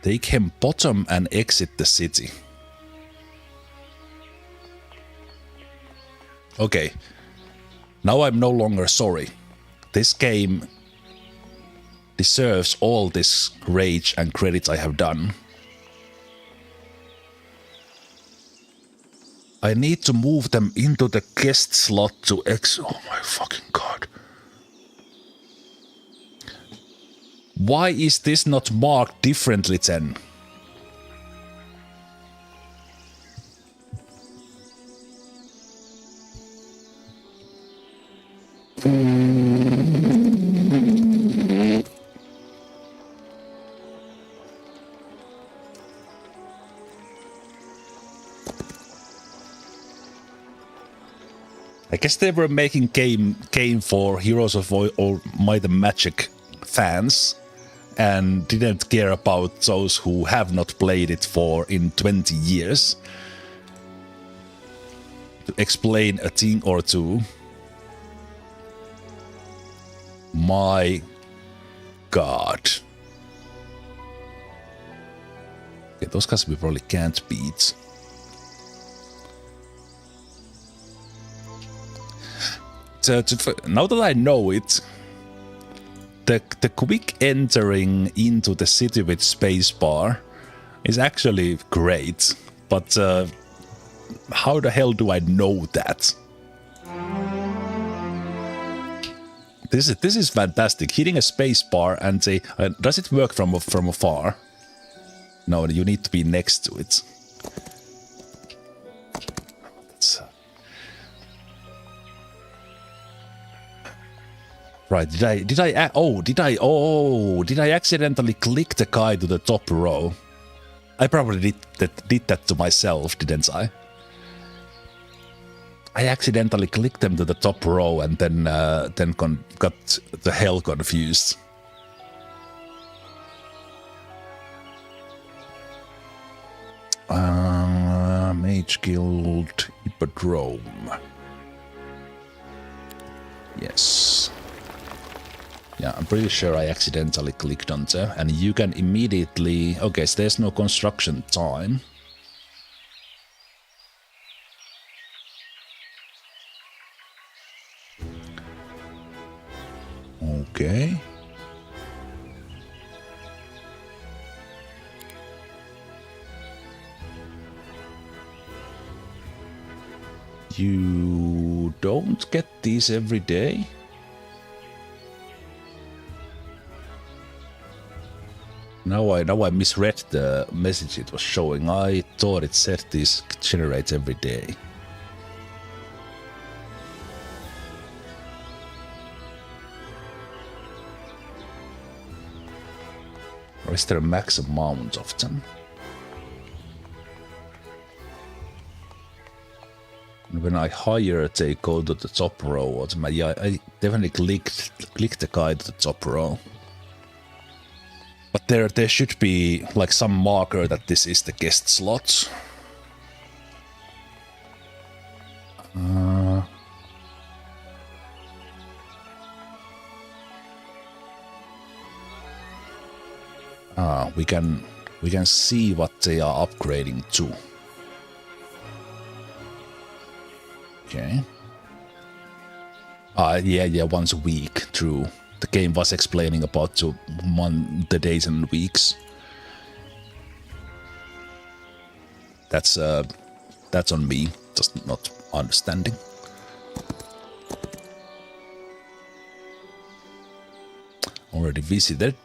Take him bottom and exit the city. Okay. Now I'm no longer sorry. This game deserves all this rage and credit I have done. I need to move them into the guest slot to oh my fucking god. Why is this not marked differently then? I guess they were making game for Heroes of Might and Magic fans and didn't care about those who have not played it in 20 years. To explain a thing or two. My God. Okay, those guys we probably can't beat. Now that I know it, the quick entering into the city with spacebar is actually great, but how the hell do I know that? This is fantastic. Hitting a spacebar and say, does it work from afar? No, you need to be next to it. That's, right, did I accidentally click the guy to the top row? I probably did that to myself, didn't I? I accidentally clicked them to the top row and then got the hell confused. Mage Guild Hippodrome. Yes. Yeah, I'm pretty sure I accidentally clicked on there, and you can immediately... Okay, so there's no construction time. Okay. You don't get these every day? Now I misread the message it was showing. I thought it said this generates every day. Or is there a max amount of them? When I hire, they go to the top row. Yeah, I definitely click the guy to the top row. But there should be like some marker that this is the guest slot. We can see what they are upgrading to. Okay. Yeah, once a week, true. The game was explaining about the days and weeks. That's on me, just not understanding. Already visited.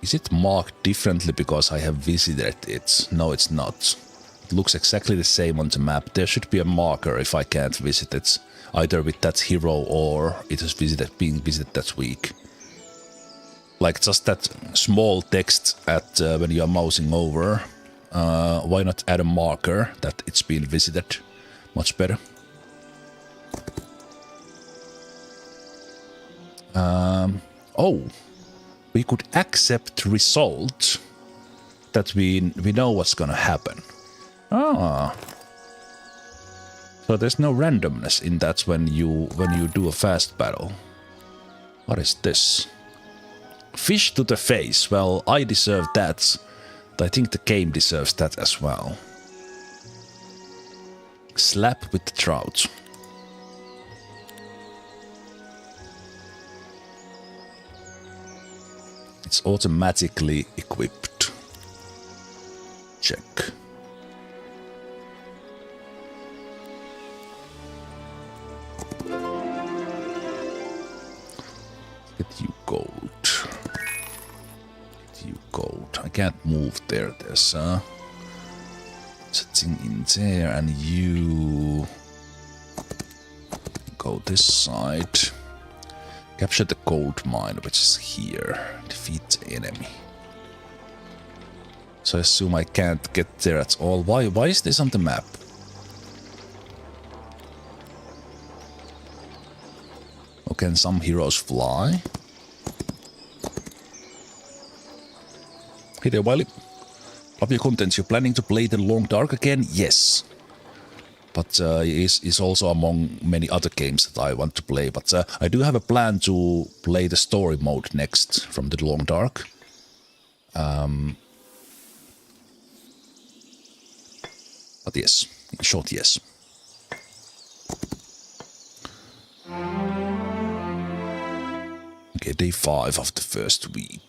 Is it marked differently because I have visited it? No, it's not. It looks exactly the same on the map. There should be a marker if I can't visit it, either with that hero or it is being visited that week. Like just that small text at when you are mousing over. Why not add a marker that it's been visited? Much better. Oh, we could accept result that we know what's gonna happen. Ah. So there's no randomness in that when you do a fast battle. What is this? Fish to the face. Well, I deserve that. But I think the game deserves that as well. Slap with the trout. It's automatically equipped. Check. Get you gold. can't move there. There's a thing in there, and you go this side. Capture the gold mine, which is here. Defeat the enemy. So I assume I can't get there at all. Why is this on the map? Oh, can some heroes fly? Hey there, Wiley. Love your content. You're planning to play the Long Dark again? Yes. But is also among many other games that I want to play. But I do have a plan to play the story mode next from the Long Dark. But yes, in short, yes. Okay, day 5 of the first week.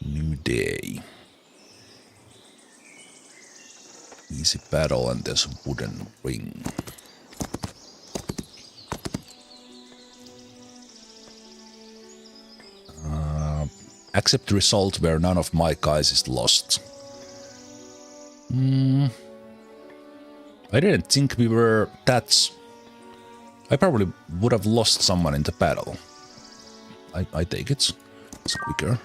New day. Easy battle, and there's a wooden ring. Accept result where none of my guys is lost. I didn't think we were that... I probably would have lost someone in the battle. I take it. It's quicker.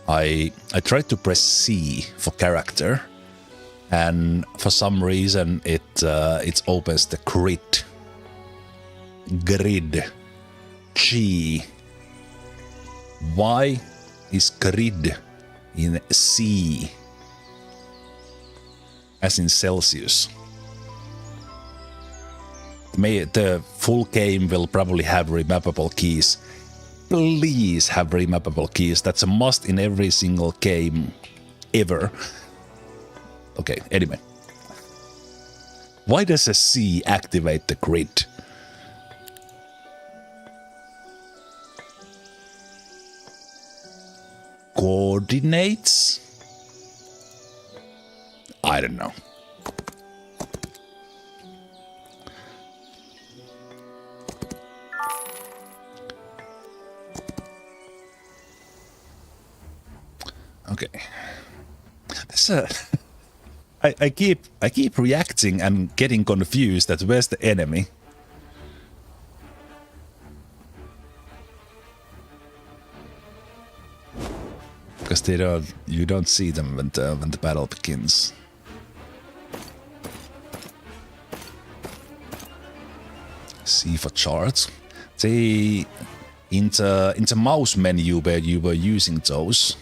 I tried to press C for character, and for some reason it opens the grid. G. Why is grid in C? As in Celsius. The full game will probably have remappable keys. Please have remappable keys. That's a must in every single game ever. Okay, anyway. Why does a C activate the grid? Coordinates? I don't know. Okay. This I keep reacting and getting confused that where's the enemy. Because you don't see them when the battle begins. C for charts. In the mouse menu where you were using those,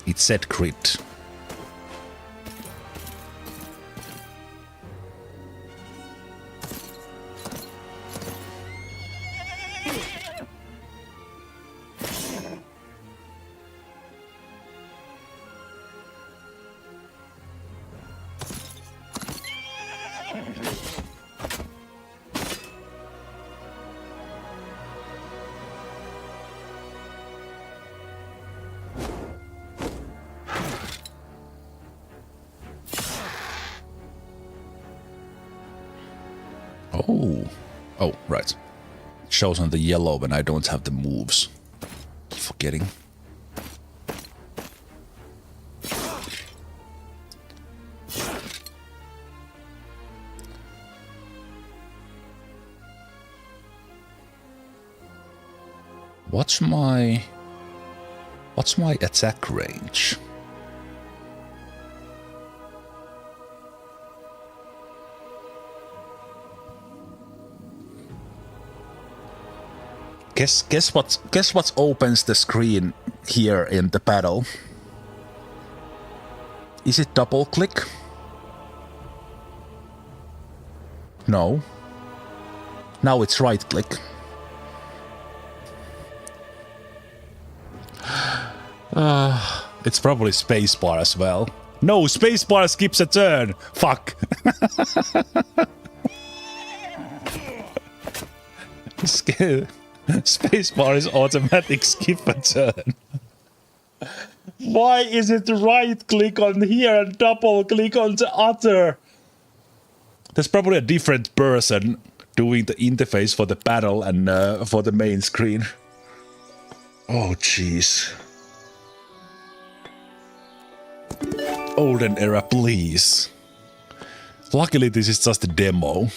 it said crit. Oh, right. It shows on the yellow when I don't have the moves. Keep forgetting. What's my attack range? Guess what opens the screen here in the battle? Is it double click? No. Now it's right click. It's probably spacebar as well. No, spacebar skips a turn. Fuck. Spacebar is automatic skip a turn. Why is it right click on here and double click on the other? There's probably a different person doing the interface for the battle and for the main screen. Oh, jeez. Olden Era, please. Luckily, this is just a demo.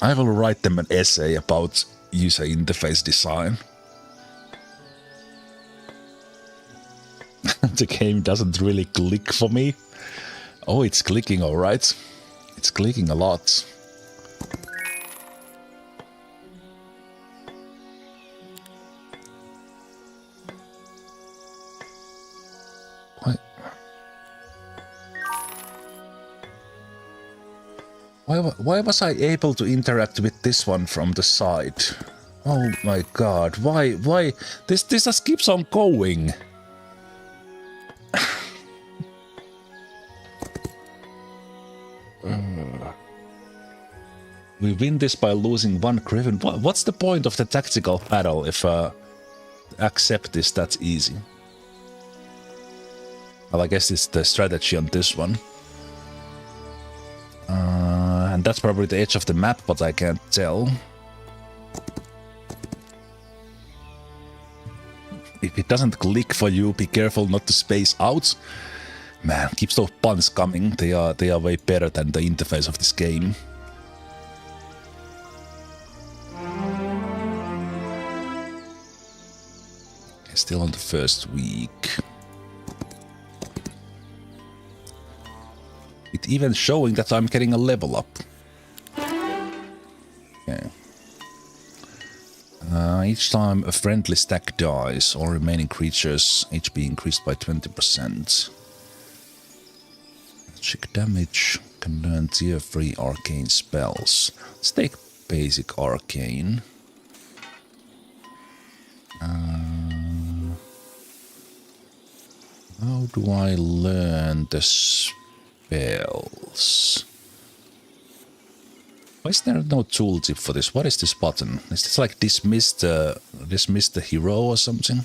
I will write them an essay about user interface design. The game doesn't really click for me. Oh, it's clicking alright. It's clicking a lot. Why was I able to interact with this one from the side? Oh my god, why? This just keeps on going. We win this by losing one griffin. What's the point of the tactical battle if accept this that easy? Well, I guess it's the strategy on this one. And that's probably the edge of the map, but I can't tell. If it doesn't click for you, be careful not to space out. Man, keeps those puns coming. They are way better than the interface of this game. Still on the first week. It even showing that I'm getting a level up. Okay. Each time a friendly stack dies, all remaining creatures HP increased by 20%. Magic damage. Can learn tier 3 arcane spells. Let's take basic arcane. How do I learn the spells? Why is there no tooltip for this? What is this button? Is this like dismiss the hero or something?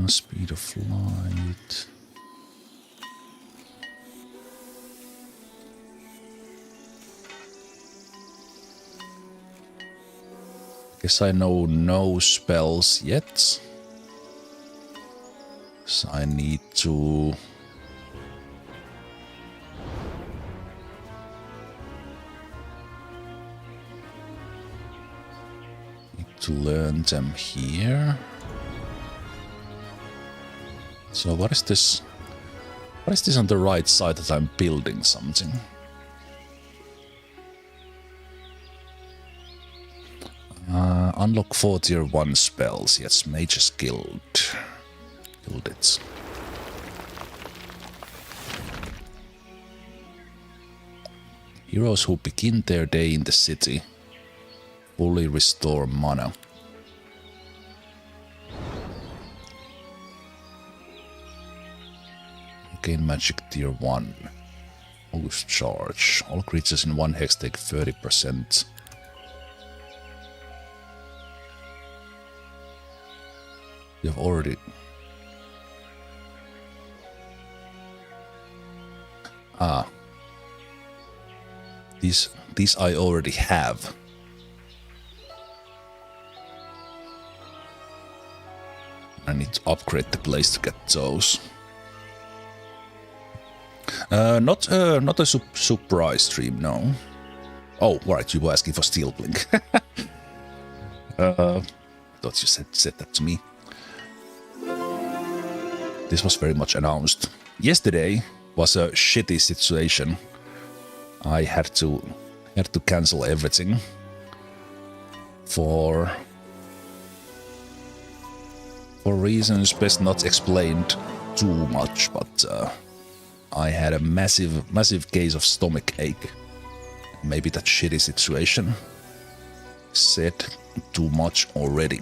Speed of light. Guess I know no spells yet. So I need to... learn them here. So what is this? What is this on the right side that I'm building something? Unlock 4 tier 1 spells. Yes, Mage's Guild. Build it. Heroes who begin their day in the city fully restore mana. Gain magic tier 1. Boost charge. All creatures in 1 hex take 30%. You have already... These I already have. I need to upgrade the place to get those. Not a surprise stream, no. Oh, right, you were asking for Steel Blink. Thought you said that to me. This was very much announced. Yesterday was a shitty situation. I had to cancel everything for reasons best not explained too much, but I had a massive case of stomach ache. Maybe that shitty situation said too much already.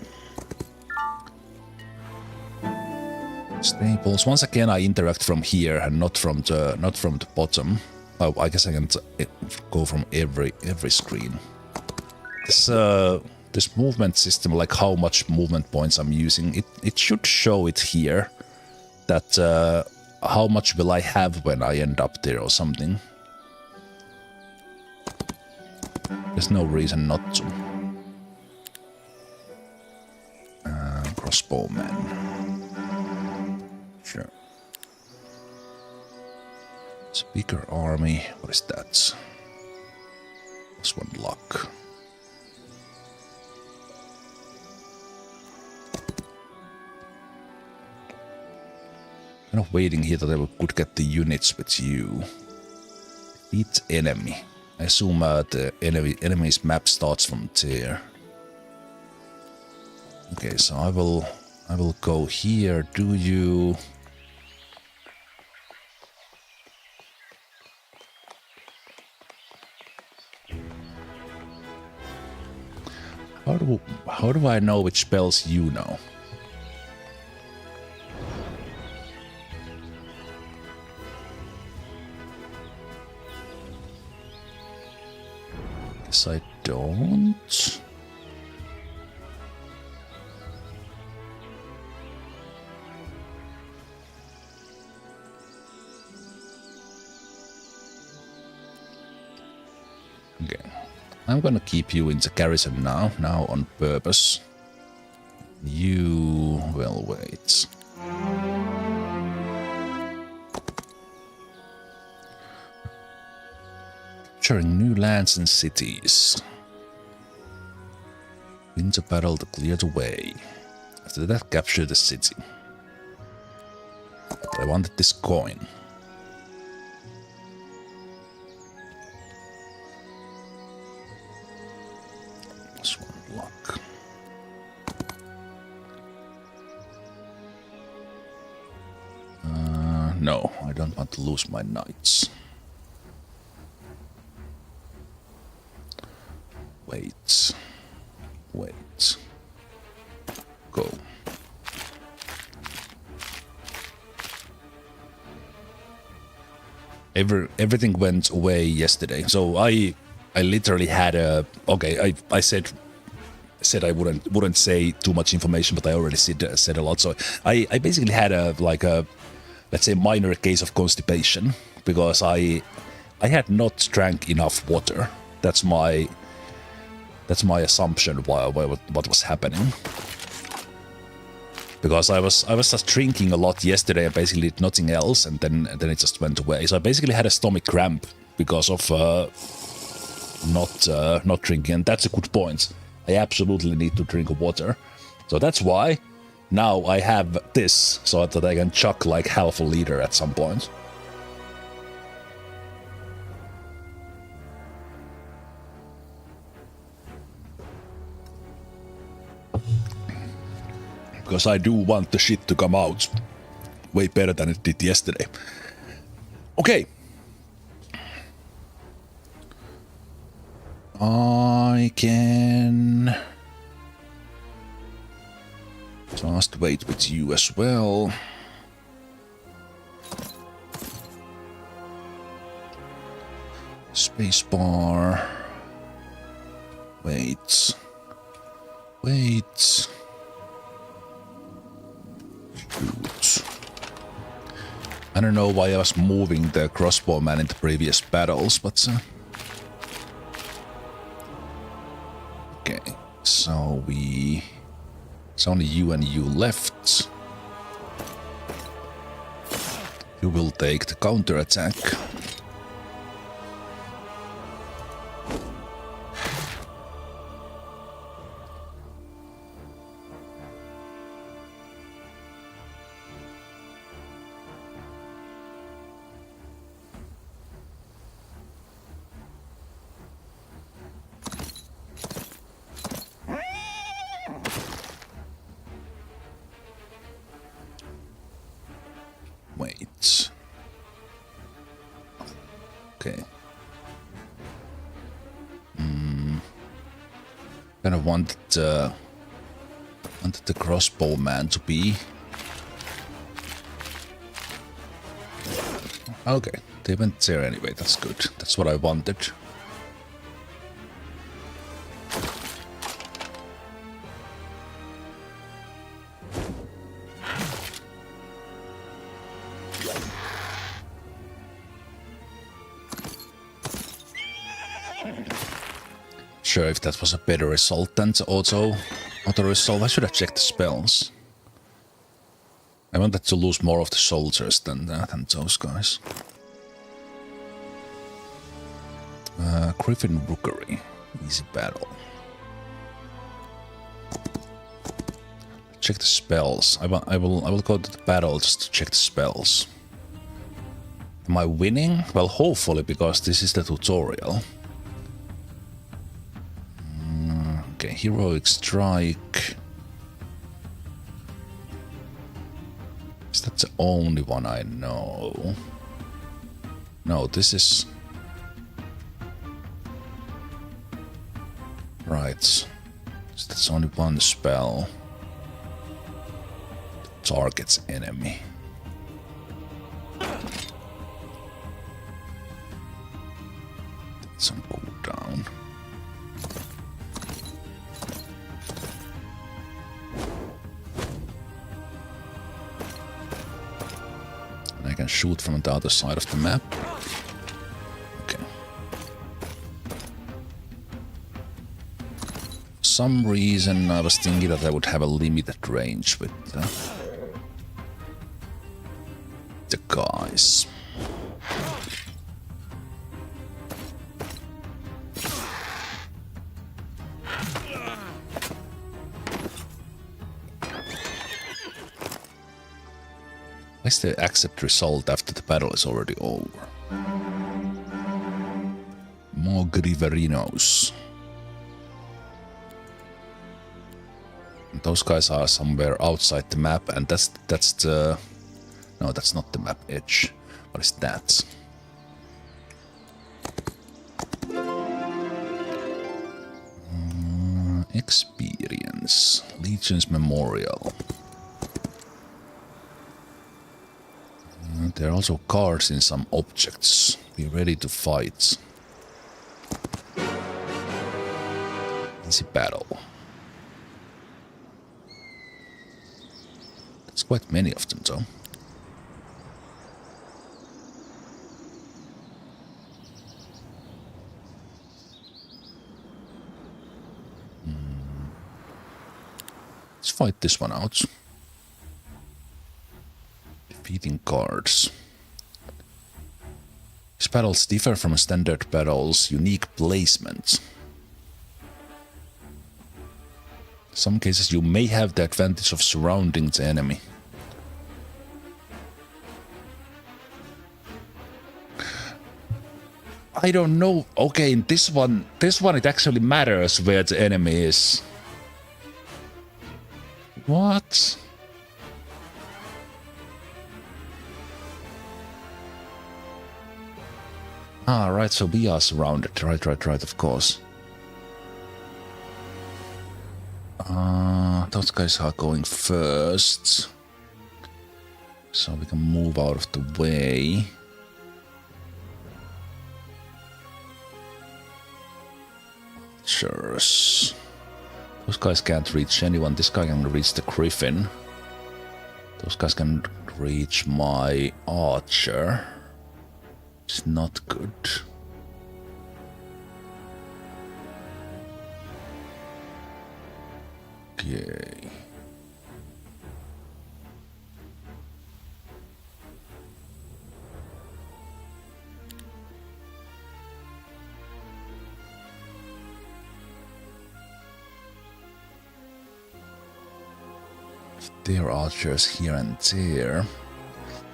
Staples. Once again, I interact from here and not from the bottom. Oh, I guess I can go from every screen. this movement system, like how much movement points I'm using, it should show it here. That how much will I have when I end up there or something. There's no reason not to. Crossbowman. Sure. Speaker army. What is that? This one luck. Kind of waiting here that I could get the units with you. Defeat enemy. I assume the enemy's map starts from there. Okay, so I will go here. Do you? How do I know which spells you know? Guess I don't. Okay. I'm gonna keep you in the garrison now on purpose. You will wait. Capturing new lands and cities. Win the battle to clear the way. After that, capture the city. But I wanted this coin. This one luck. No, I don't want to lose my knights. Wait. Go. Everything went away yesterday. So I literally had a I said I wouldn't say too much information, but I already said a lot. So I basically had a let's say minor case of constipation because I had not drank enough water. That's my assumption what was happening. Because I was just drinking a lot yesterday and basically did nothing else, and then it just went away. So I basically had a stomach cramp because of not drinking, and that's a good point. I absolutely need to drink water. So that's why now I have this, so that I can chuck like half a liter at some point. Because I do want the shit to come out way better than it did yesterday. Okay. I can just wait with you as well. Spacebar. Wait. Shoot. I don't know why I was moving the crossbowman in the previous battles, but okay, so it's only you and you left. You will take the counterattack. Wait. Okay. Kind of wanted the crossbowman to be. Okay, they went there anyway. That's good. That's what I wanted. sure if that was a better result than the auto resolve. I should have checked the spells. I wanted to lose more of the soldiers than those guys. Griffin Rookery. Easy battle. Check the spells. I will go to the battle just to check the spells. Am I winning? Well, hopefully, because this is the tutorial. Okay, heroic strike. Is that the only one I know? No, this is... Right. So that's only one spell. Targets enemy. Some cooldown. And I can shoot from the other side of the map. Okay. For some reason I was thinking that I would have a limited range with the guys. At least they accept result after the battle is already over. More Griverinos. And those guys are somewhere outside the map, and that's the... No, that's not the map edge. What is that? Experience. Legion's Memorial. There are also cards in some objects. Be ready to fight. Easy battle. There's quite many of them, though. Let's fight this one out. Defeating cards. These battles differ from standard battles' unique placement. In some cases you may have the advantage of surrounding the enemy. I don't know. Okay, in this one it actually matters where the enemy is. What? Ah, right, so we are surrounded. Right, of course. Those guys are going first. So we can move out of the way. Sure. Those guys can't reach anyone. This guy can reach the Griffin. Those guys can reach my archer. It's not good. Okay. Their archers here and there.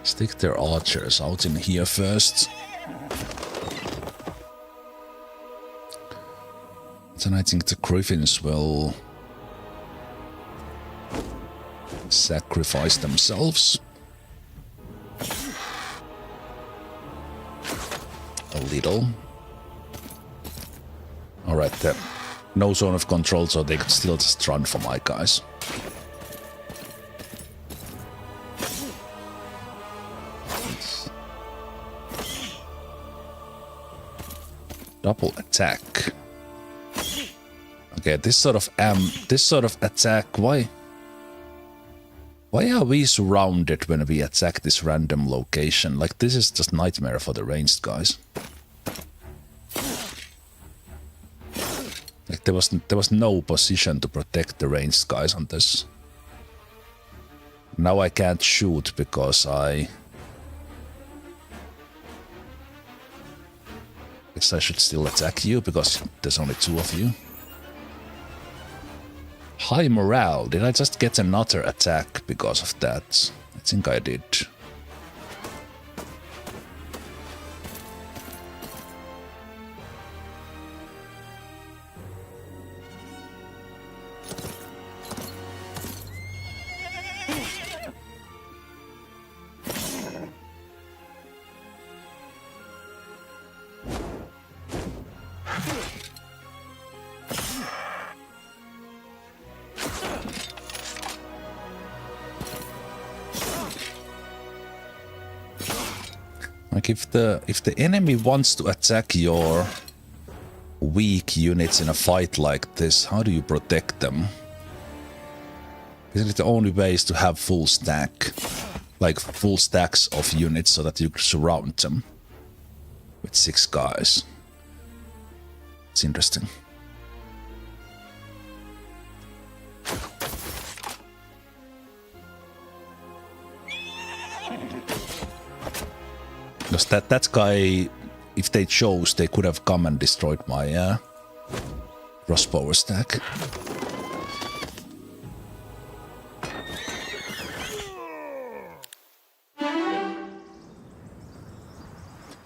Stick their archers out in here first. Then I think the Griffins will sacrifice themselves. A little. Alright then. No zone of control, so they could still just run for my guys. Double attack. Okay, this sort of attack, why are we surrounded when we attack this random location? Like, this is just nightmare for the ranged guys. Like, there was no position to protect the ranged guys on this. Now I can't shoot because I guess I should still attack you because there's only 2 of you. High morale. Did I just get another attack because of that? I think I did. Like if the enemy wants to attack your weak units in a fight like this, how do you protect them? Isn't it the only way is to have full stack? Like full stacks of units so that you surround them with 6 guys. It's interesting. Because that guy, if they chose, they could have come and destroyed my crossbow stack.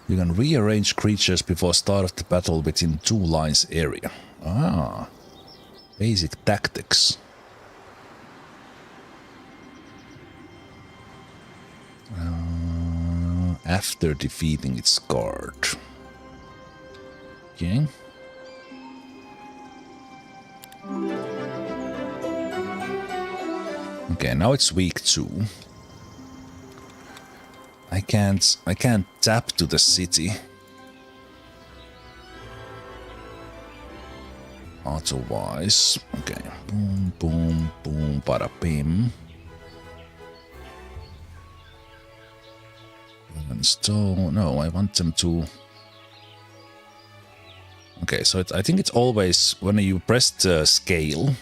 You can rearrange creatures before start of the battle within 2 lines area. Ah, basic tactics. After defeating its guard. Okay. Okay, now it's weak 2. I can't tap to the city. Auto-wise. Okay. Boom, boom, boom, bada bim. Stone. No, I want them to. Okay, so I think it's always when you press the scale,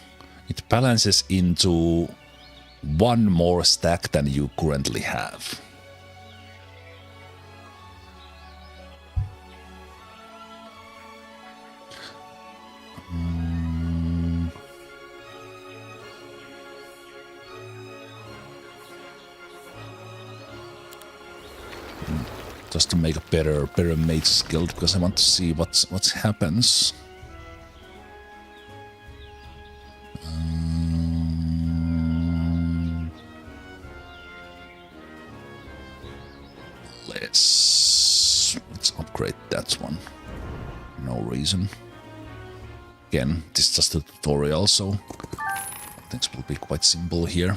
it balances into 1 more stack than you currently have. Just to make a better mage skill, because I want to see what happens. Let's upgrade that one. No reason. Again, this is just a tutorial, so things will be quite simple here.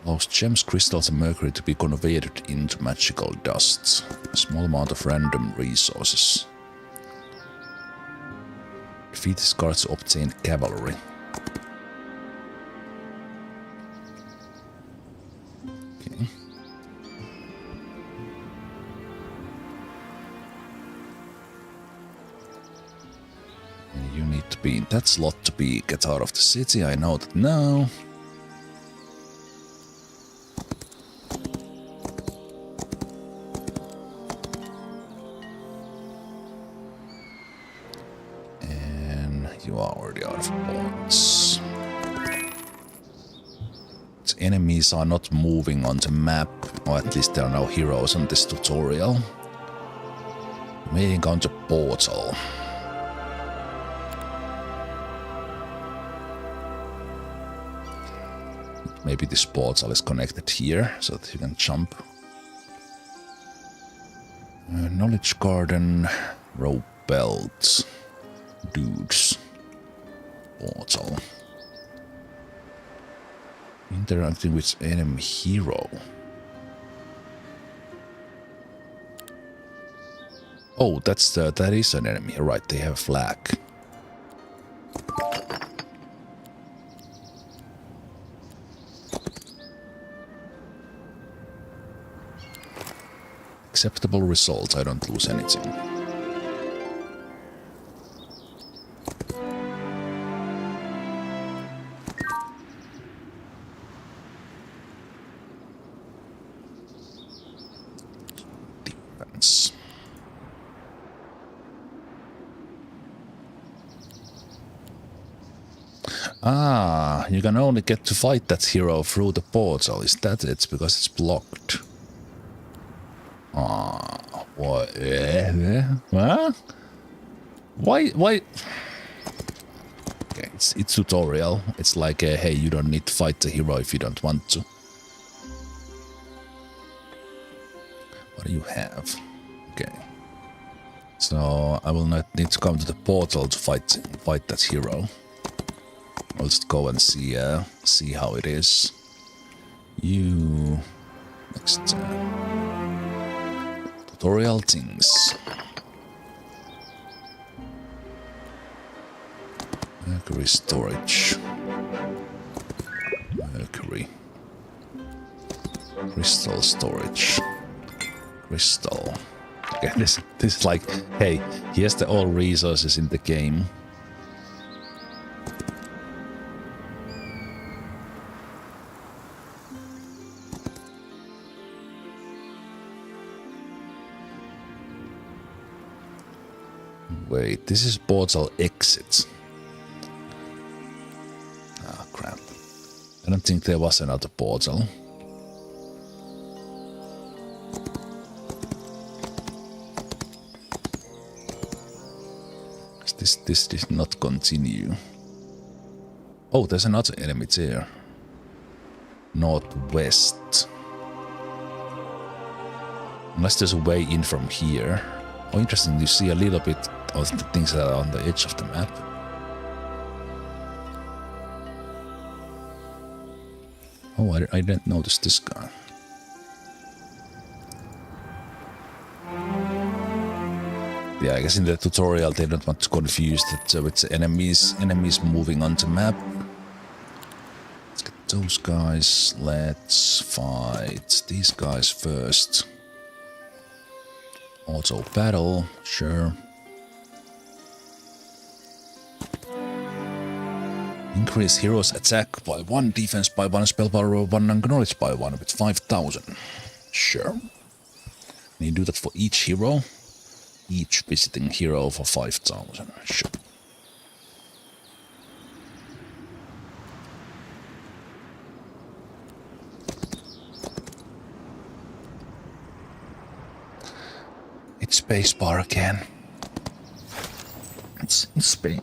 Allows gems, crystals and mercury to be converted into magical dust. A small amount of random resources. Defeat these cards to obtain cavalry. Okay. And you need to be in that slot to get out of the city. I know that now. You are already out of points. The enemies are not moving on the map, or at least there are no heroes on this tutorial. You may encounter portal. Maybe this portal is connected here, so that you can jump. Knowledge garden, rope belt, dudes. Portal. Interacting with enemy hero. Oh, that is an enemy. Right, they have a flag. Acceptable results. I don't lose anything. Defense. Ah, you can only get to fight that hero through the portal. Is that it? Because it's blocked. Ah, what? Huh? Why? Okay, it's tutorial. It's like, hey, you don't need to fight the hero if you don't want to. What do you have? Okay. So I will not need to come to the portal to fight that hero. I'll just go and see how it is. You next tutorial things. Mercury storage. Mercury. Crystal storage. Crystal. Okay, this is like, hey, here's the all resources in the game. Wait, this is portal exit. Ah, crap. I don't think there was another portal. This did not continue. Oh, there's another enemy there. Northwest. Unless there's a way in from here. Oh, interesting, you see a little bit of the things that are on the edge of the map. Oh, I didn't notice this guy. Yeah, I guess in the tutorial they don't want to confuse that with the enemies moving on the map. Let's get those guys. Let's fight these guys first. Auto battle, sure. Increase heroes attack by 1, defense by 1, spell power by 1, and knowledge by 1 with 5,000. Sure. And you do that for each hero. Each visiting hero for 5,000. Sure. It's spacebar again. It's space.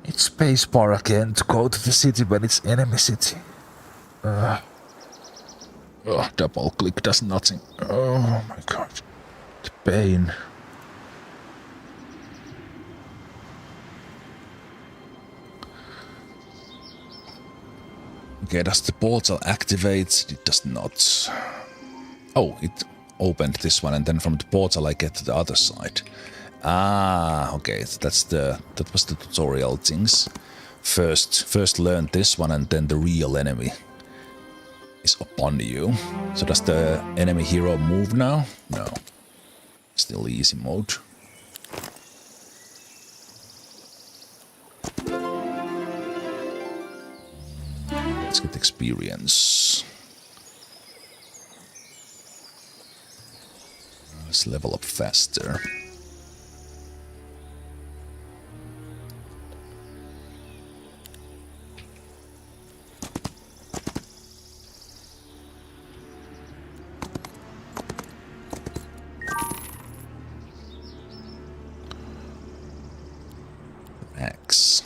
It's spacebar again to go to the city when it's enemy city. Double click does nothing. Oh my god. The pain. Okay, does the portal activate? It does not. Oh, it opened this one and then from the portal I get to the other side. Ah, okay, that was the tutorial things. First learn this one and then the real enemy is upon you. So does the enemy hero move now? No. Still easy mode. Let's get experience. Let's level up faster. X.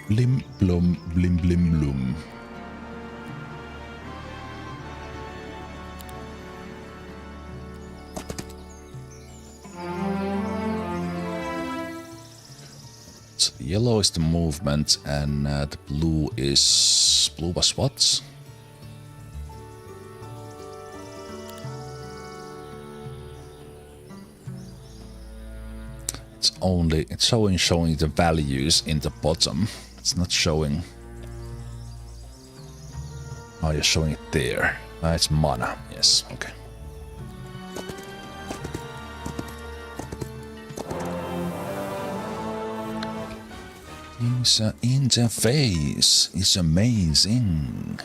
Blim blum blim blim blum. So the yellow is the movement and the blue was what? it's showing the values in the bottom. It's not showing. Oh, you're showing it there. It's mana. Yes. Okay. User interface is amazing.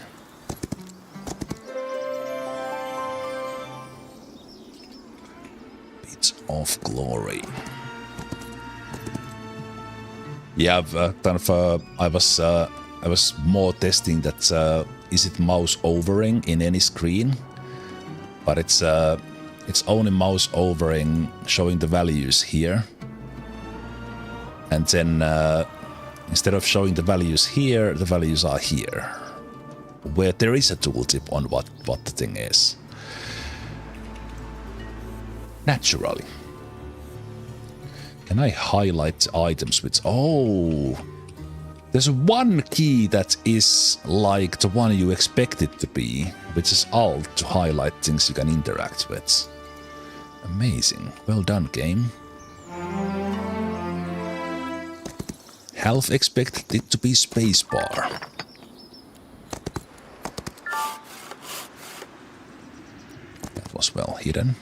Bit of glory. Yeah, I was more testing that is it mouse overing in any screen, but it's only mouse overing showing the values here, and then instead of showing the values here, the values are here, where there is a tooltip on what the thing is. Naturally. Can I highlight items with... Oh! There's one key that is like the one you expect it to be, which is Alt to highlight things you can interact with. Amazing. Well done, game. Half expected it to be spacebar. That was well hidden.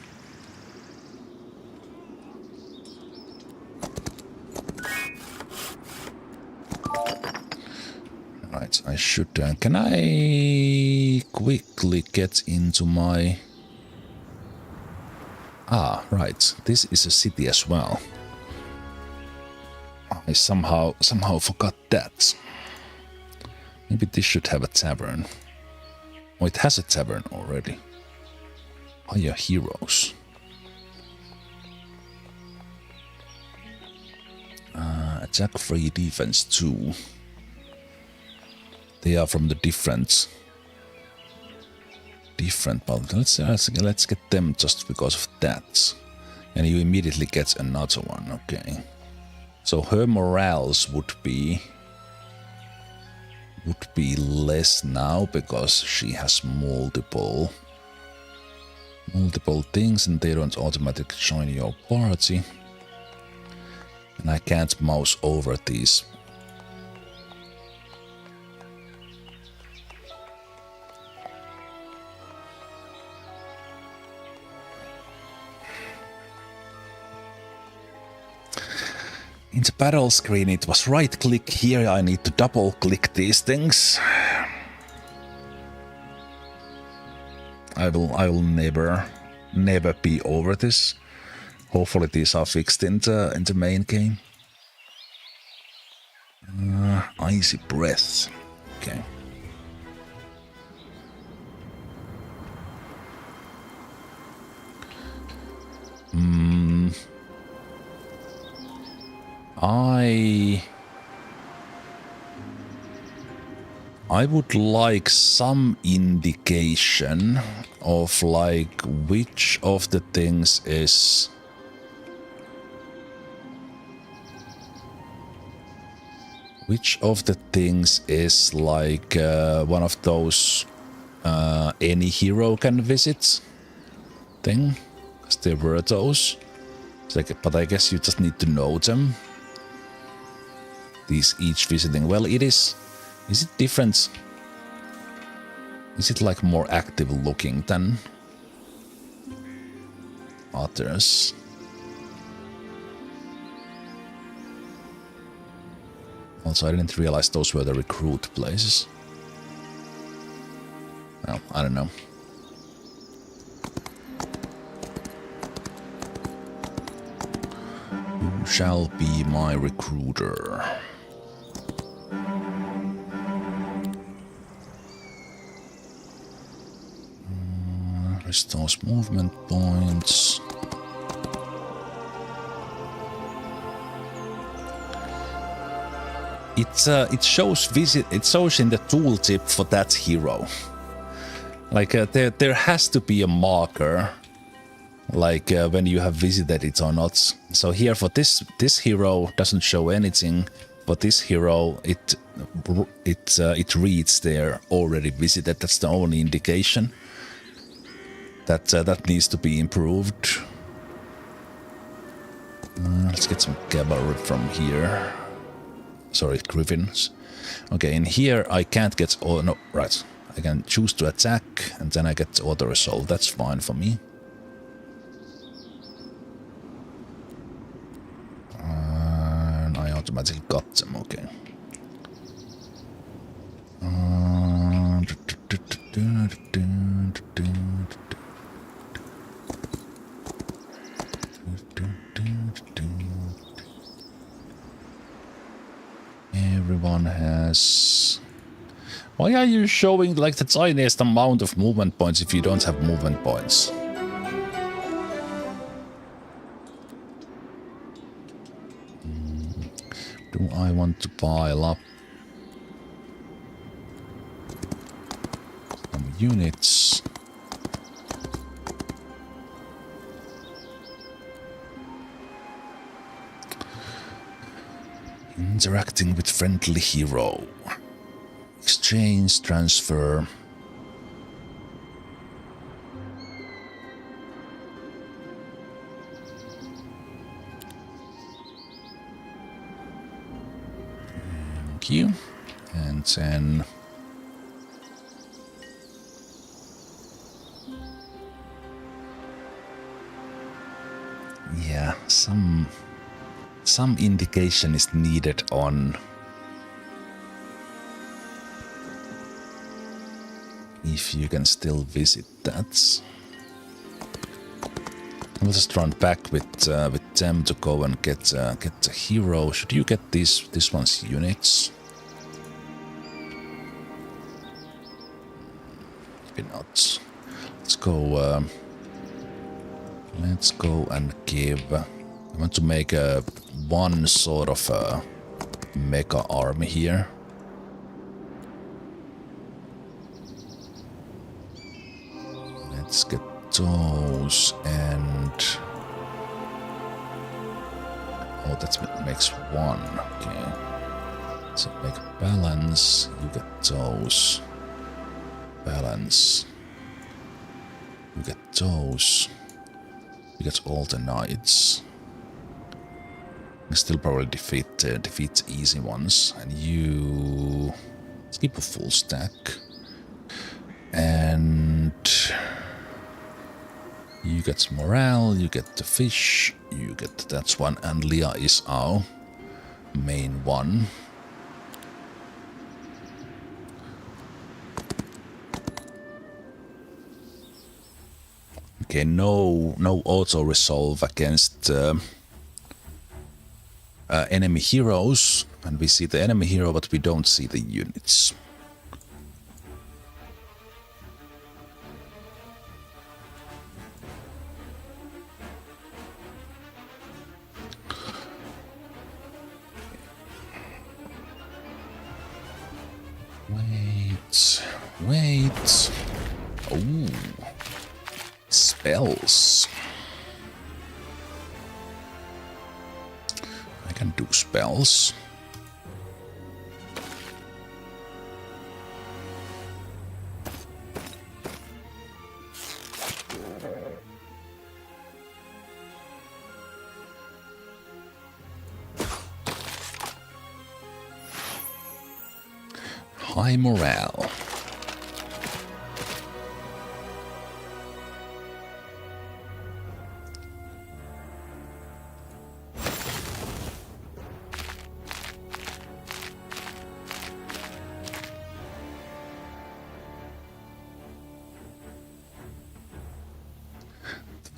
Right, I should... can I quickly get into my... Ah, right. This is a city as well. I somehow forgot that. Maybe this should have a tavern. Oh, it has a tavern already. Hire heroes. Attack 3, defense 2. They are from the different, but let's get them just because of that. And you immediately get another one, okay. So her morals would be less now because she has multiple things and they don't automatically join your party. And I can't mouse over these. In the battle screen it was right click, here I need to double click these things. I will never be over this. Hopefully these are fixed in the main game. Icy breath. Okay. I would like some indication of like which of the things is like one of those any hero can visit thing, because there were those. But I guess you just need to know them. These each visiting. Well, it is. Is it different? Is it like more active looking than others? Also, I didn't realize those were the recruit places. Well, I don't know. Who shall be my recruiter? Restores movement points. It shows in the tooltip for that hero. Like there has to be a marker, like when you have visited it or not. So here for this hero doesn't show anything. For this hero, it reads there already visited. That's the only indication. That needs to be improved. Let's get some cavalry from here. Sorry, griffins. Okay, in here I can't get... Oh, no, right. I can choose to attack, and then I get auto-resolve. That's fine for me. And I automatically got them, okay. Everyone has... Why are you showing like the tiniest amount of movement points if you don't have movement points? Do I want to pile up some units? Interacting with friendly hero. Exchange, transfer. Thank you. And then... Yeah, some indication is needed on if you can still visit that. We'll just run back with them to go and get the hero. Should you get this one's units? Maybe not. Let's go. Let's go and give. I want to make one sort of a mega army here. Let's get those and... Oh, that makes one. Okay. So make a balance. You get those. Balance. You get those. You get all the knights. You still probably defeat easy ones. And you... Let's keep a full stack. And... You get morale, you get the fish, you get that one, and Leah is our main one. Okay, no auto resolve against enemy heroes, and we see the enemy hero, but we don't see the units. Wait. Oh. Spells. I can do spells. High morale.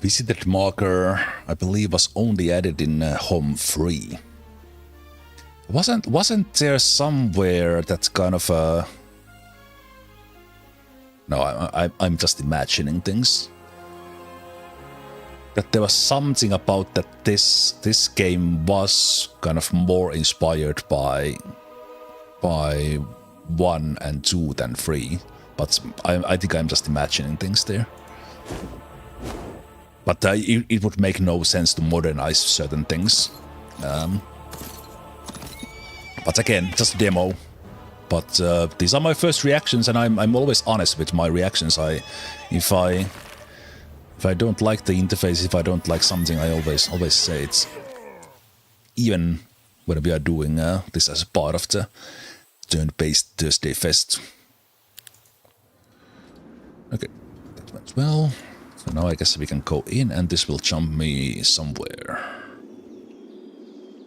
Visited marker, I believe, was only added in Home 3. Wasn't there somewhere that's kind of a... No, I'm just imagining things. That there was something about that this game was kind of more inspired by 1 and 2 than 3. But I think I'm just imagining things there. But it would make no sense to modernize certain things. But again, just a demo. But these are my first reactions, and I'm always honest with my reactions. If I don't like the interface, if I don't like something, I always say it. even when we are doing this as a part of the turn-based Thursday Fest. Okay, that went well. So now I guess we can go in and this will jump me somewhere.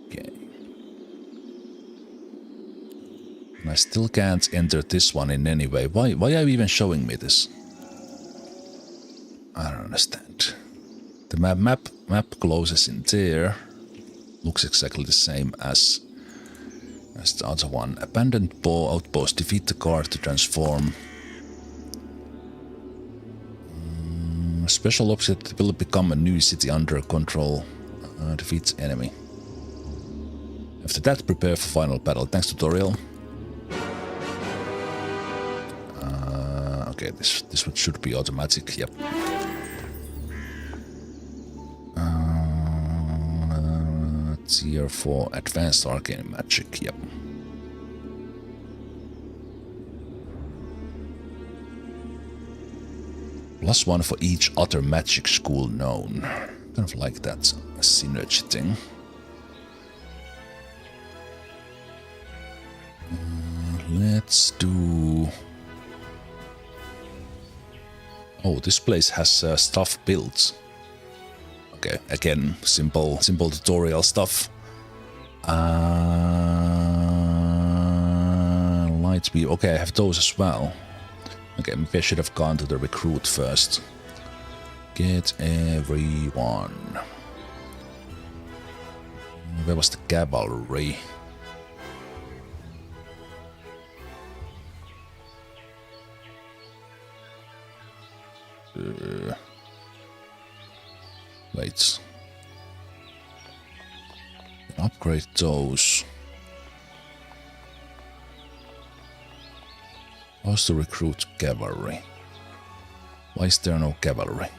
Okay. And I still can't enter this one in any way. Why are you even showing me this? I don't understand. The map closes in there. Looks exactly the same as the other one. Abandoned outpost. Defeat the guard to transform. Special object will become a new city under control. Defeats enemy. After that, prepare for final battle. Thanks, tutorial. Okay, this should be automatic. Yep. Tier 4 Advanced Arcane Magic. Yep. +1 for each other magic school known. Kind of like that synergy thing. Let's do... Oh, this place has stuff built. Okay, again, simple tutorial stuff. Light beam. Okay, I have those as well. Okay, maybe I should have gone to the recruit first. Get everyone. Where was the cavalry? Wait. Upgrade those. How's to recruit cavalry? Why is there no cavalry?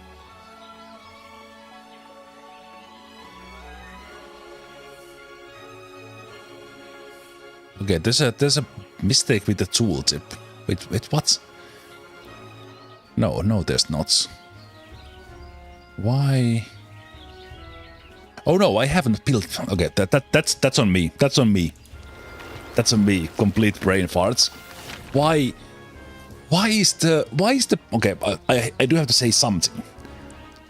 Okay, there's a mistake with the tooltip. Wait, what? No, there's not. Why? Oh no, I haven't built. Okay, that's on me. That's on me. That's on me. Complete brain farts. Why is the okay? I do have to say something.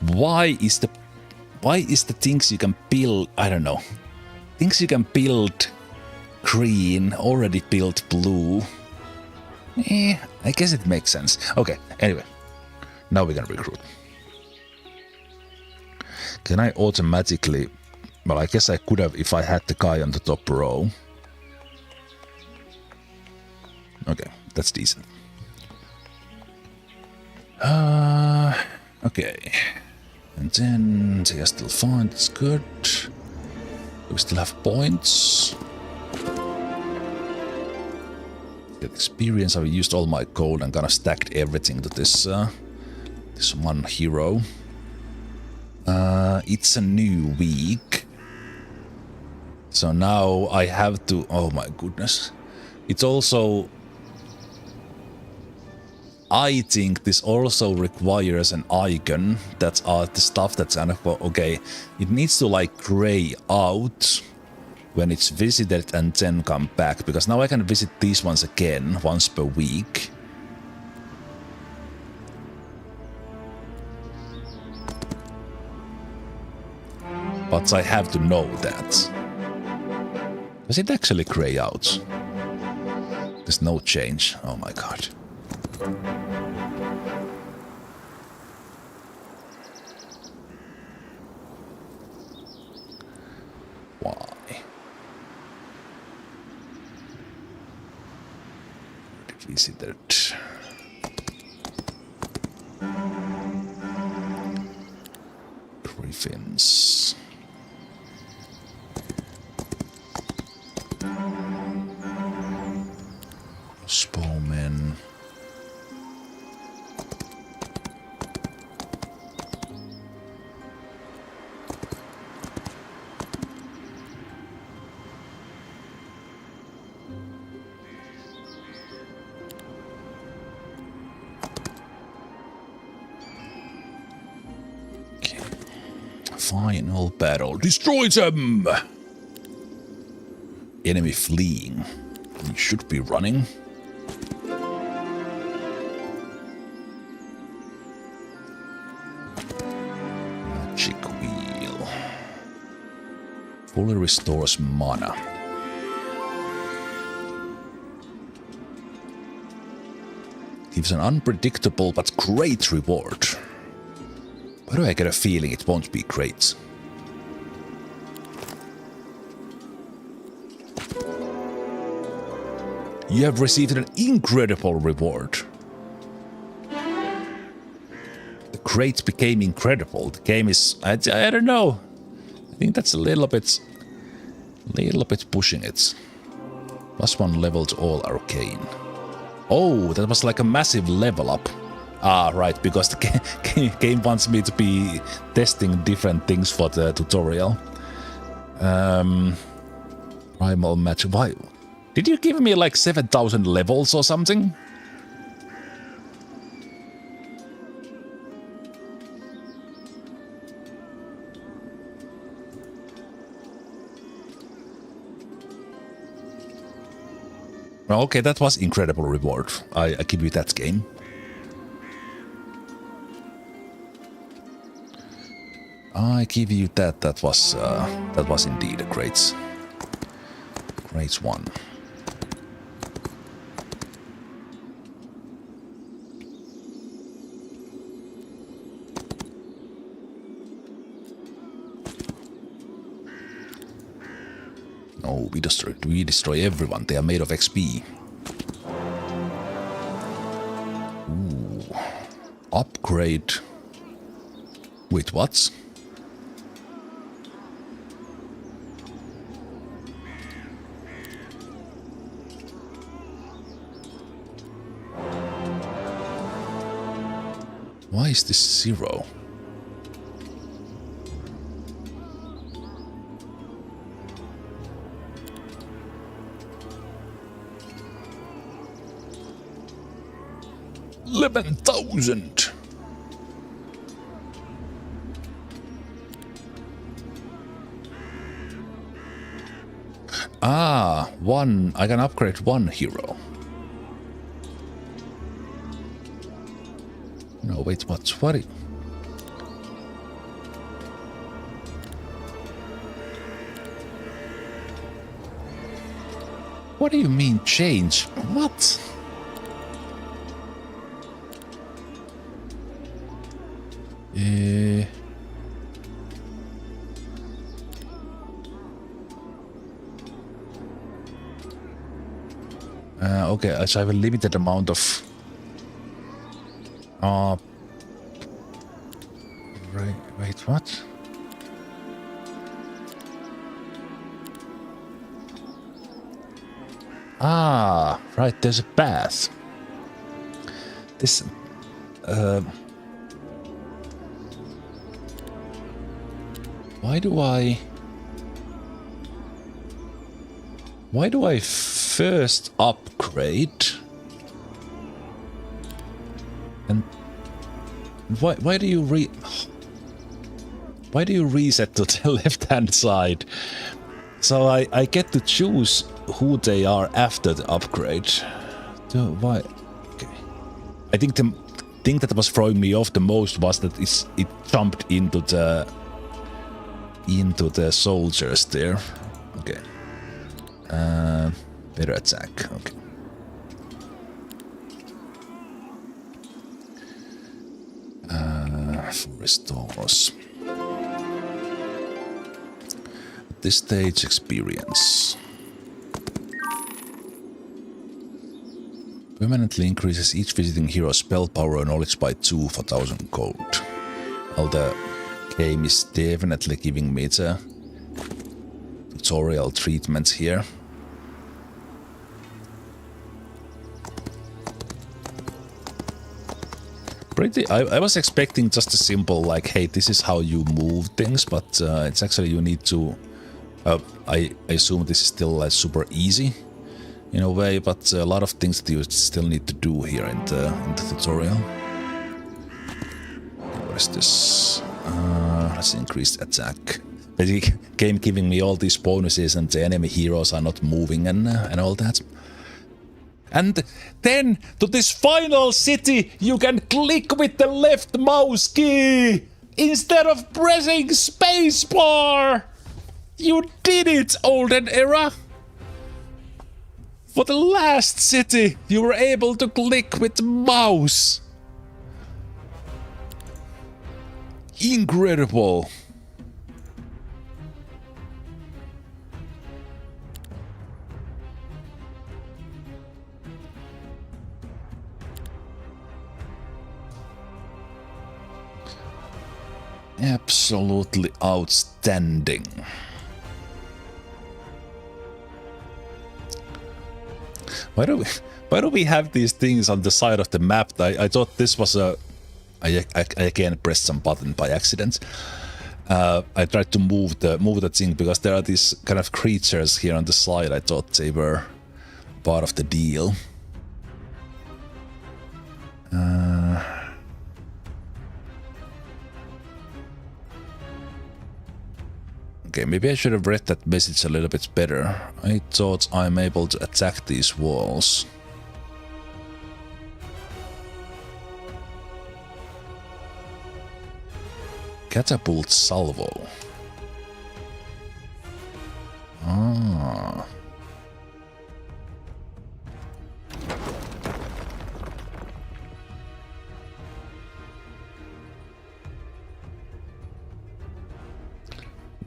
Why is the things you can build? I don't know. Things you can build green already built blue. I guess it makes sense. Okay. Anyway, now we can recruit. Can I automatically... Well, I guess I could have if I had the guy on the top row. Okay, that's decent. Okay. And then they are still fine, that's good. Do we still have points? Get experience. I've used all my gold and kind of stacked everything to this one hero. It's a new week. So now I have to... Oh my goodness. It's also... I think this also requires an icon that are the stuff that's kind of... Okay, it needs to like gray out when it's visited and then come back. Because now I can visit these ones again once per week. But I have to know that. Does it actually gray out? There's no change. Oh my god. Why? Visited. Griffins. Spowmen. Okay. Final battle. Destroy them! enemy fleeing. He should be running. Magic wheel. Fully restores mana. Gives an unpredictable but great reward. Why do I get a feeling it won't be great? You have received an incredible reward. The great became incredible. The game is... I don't know. I think that's a little bit pushing it. +1 level to all arcane. Oh, that was like a massive level up. Ah, right, because the game wants me to be testing different things for the tutorial. Primal match. Why? Did you give me like 7,000 levels or something? Okay, that was incredible reward. I give you that game. I give you that. That was indeed a great one. No, we destroy everyone. They are made of XP. Ooh. Upgrade. Wait, what? Why is this 0? $11,000. Ah, one. I can upgrade one hero. No, wait, what? What do you mean change? What? Okay, so I have a limited amount of... Wait, what? Ah, right, there's a path. This... Why do I first upgrade? And why do you reset to the left-hand side? So I get to choose who they are after the upgrade. Why? Okay. I think the thing that was throwing me off the most was that it jumped into the soldiers there. Okay. Better attack. Okay. Restores. At this stage, experience. Permanently increases each visiting hero's spell power and knowledge by 2 for 1,000 gold. Well, the game is definitely giving me the tutorial treatment here. I was expecting just a simple like, hey, this is how you move things, but it's actually you need to. I assume this is still super easy in a way, but a lot of things that you still need to do here in the tutorial. What is this? Let's increase attack. The game giving me all these bonuses and the enemy heroes are not moving and all that. And then to this final city you can click with the left mouse key instead of pressing spacebar. You did it, Olden Era. For the last city you were able to click with the mouse. Incredible. Absolutely outstanding. Why do we have these things on the side of the map? I thought this was a... I again pressed some button by accident. I tried to move the thing because there are these kind of creatures here on the side. I thought they were part of the deal. Okay, maybe I should have read that message a little bit better. I thought I'm able to attack these walls. Catapult salvo. Ah.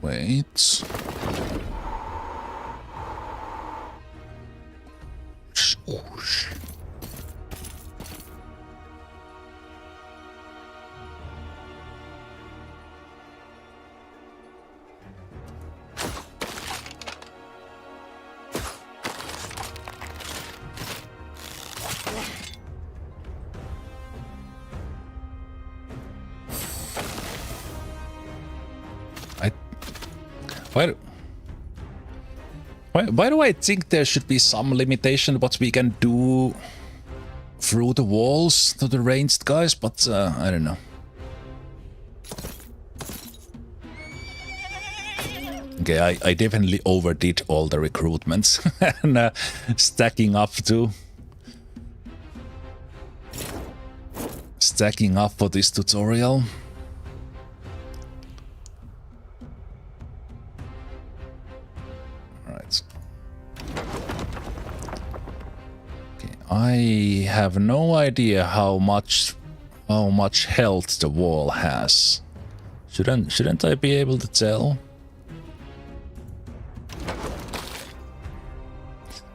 Wait. Why do I think there should be some limitation what we can do through the walls to the ranged guys, but I don't know. Okay, I definitely overdid all the recruitments and stacking up for this tutorial. I have no idea how much health the wall has. Shouldn't I be able to tell?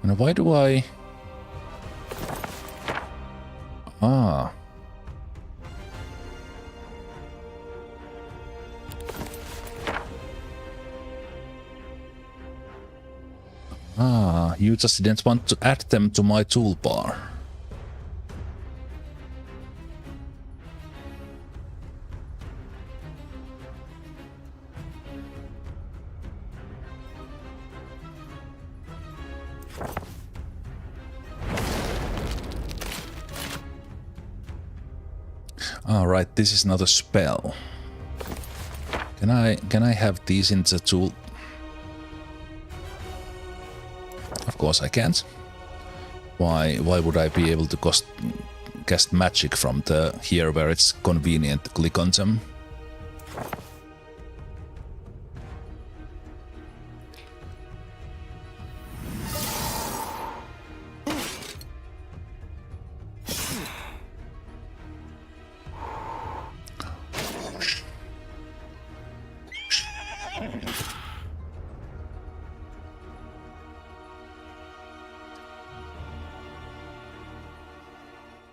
And why do I... Ah. Ah, you just didn't want to add them to my toolbar. All right, this is not a spell. Can I have these in the tool? Of course I can't. Why would I be able to cast magic from the here where it's convenient to click on them?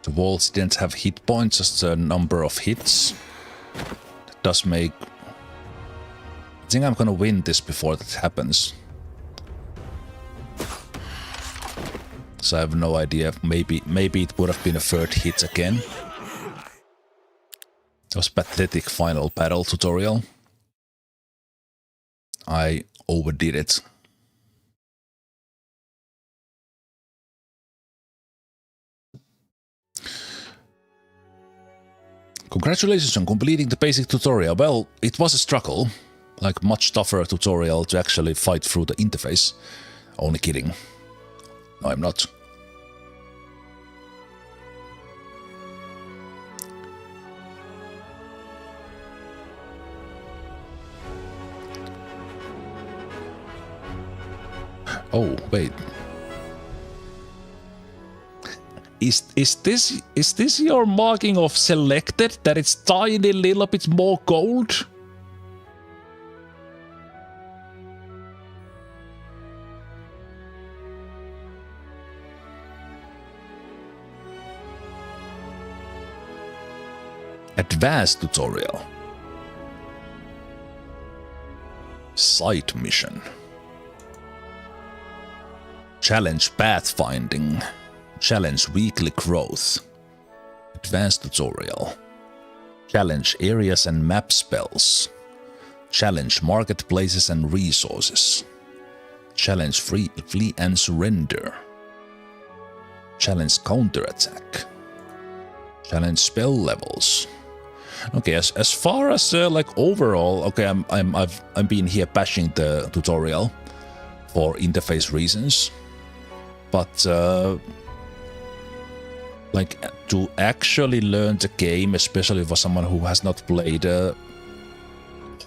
The walls didn't have hit points, just a number of hits. That does make... I think I'm gonna win this before that happens. So I have no idea. Maybe it would have been a third hit again. It was pathetic final battle tutorial. I overdid it. Congratulations on completing the basic tutorial. Well, it was a struggle. like much tougher tutorial to actually fight through the interface. Only kidding. No, I'm not. Oh, wait. Is this your marking of selected, that it's tiny little bit more gold? Advanced tutorial. Side mission. Challenge pathfinding. Challenge weekly growth. Advanced tutorial. Challenge areas and map spells. Challenge marketplaces and resources. Challenge flee and surrender. Challenge counterattack. Challenge spell levels. Okay, as far as like overall, okay, I'm been here bashing the tutorial for interface reasons, but like to actually learn the game, especially for someone who has not played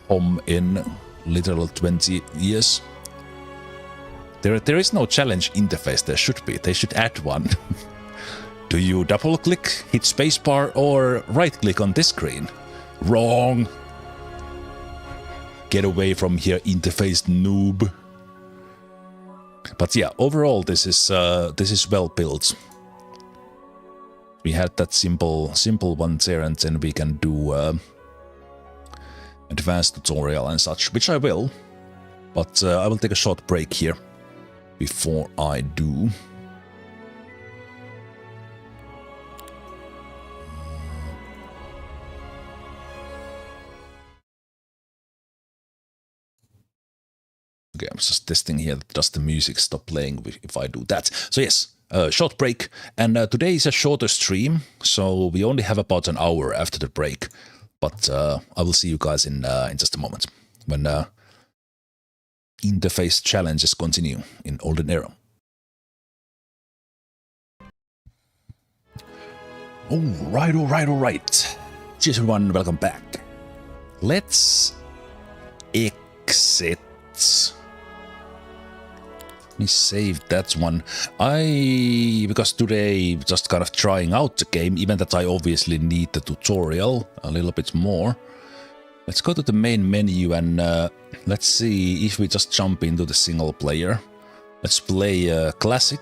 home in literal 20 years, there is no challenge interface. There should be. They should add one. Do you double click, hit spacebar, or right click on this screen? Wrong. Get away from here, interface noob. But yeah, overall this is well built. We had that simple one there, and then we can do advanced tutorial and such, which I will. But I will take a short break here before I do. Okay, I'm just testing here. Does the music stop playing if I do that? So yes, short break. And today is a shorter stream, so we only have about an hour after the break. But I will see you guys in just a moment when interface challenges continue in Olden Era. All right. Cheers everyone, welcome back. Let's exit. Let me save that one. Because today just kind of trying out the game, even that I obviously need the tutorial a little bit more. Let's go to the main menu and let's see if we just jump into the single player. Let's play classic.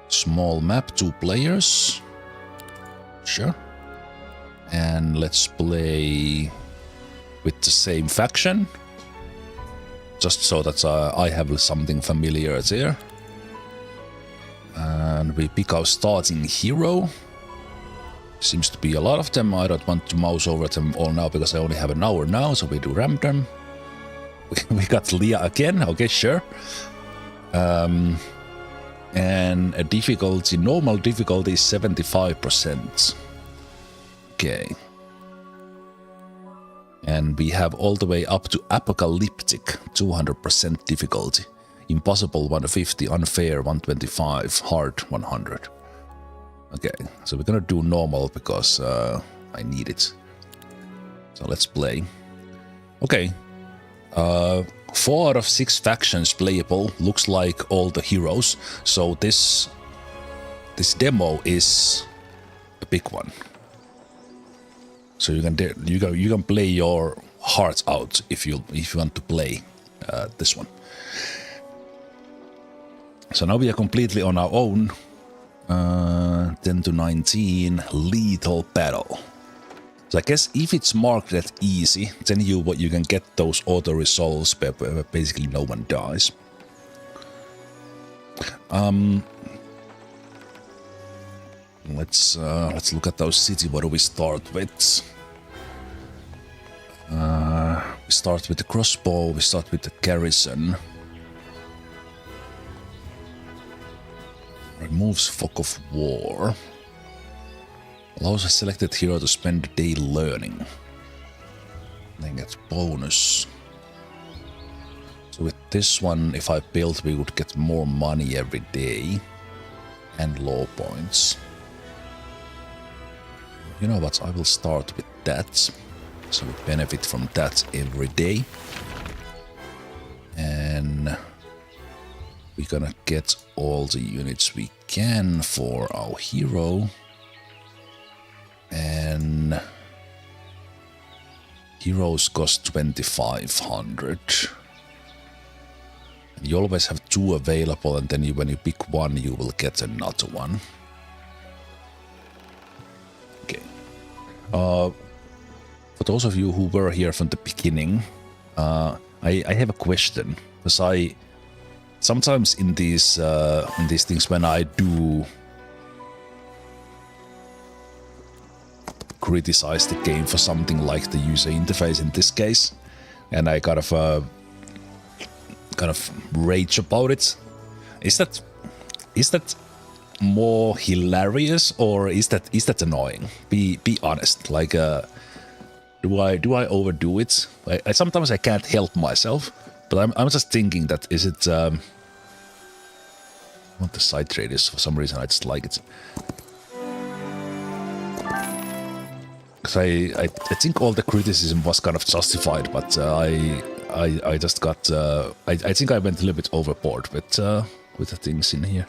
Small map, 2 players. Sure. And let's play with the same faction, just so that I have something familiar there. And we pick our starting hero. Seems to be a lot of them. I don't want to mouse over them all now because I only have an hour now, so we do random. We got Leah again, okay, sure. And a difficulty, normal difficulty is 75%. Okay. And we have all the way up to apocalyptic, 200% difficulty. Impossible 150, unfair 125, hard 100. Okay, so we're gonna do normal because I need it. So let's play. Okay. 4 out of 6 factions playable, looks like all the heroes. So this demo is a big one. So you can play your heart out if you want to play this one. So now we are completely on our own. 10 to 19, lethal battle. So I guess if it's marked at easy, then you can get those auto resolves where basically no one dies. Let's look at our city. What do we start with? We start with the crossbow. We start with the garrison. Removes fog of war. Allows a selected hero to spend a day learning. Then get bonus. So with this one, if I build, we would get more money every day. And law points. You know what, I will start with that. So we benefit from that every day. And we're gonna get all the units we can for our hero. And heroes cost 2500. And you always have 2 available, and then when you pick one, you will get another one. Okay. For those of you who were here from the beginning, I have a question, because I sometimes in these things when I do criticize the game for something like the user interface in this case, and I kind of rage about it. Is that more hilarious, or is that annoying? Be honest. Like, do I overdo it? I sometimes I can't help myself, but I'm just thinking that is it. I want the side radius for some reason. I just like it. Because I think all the criticism was kind of justified, but I just got I think I went a little bit overboard with the things in here.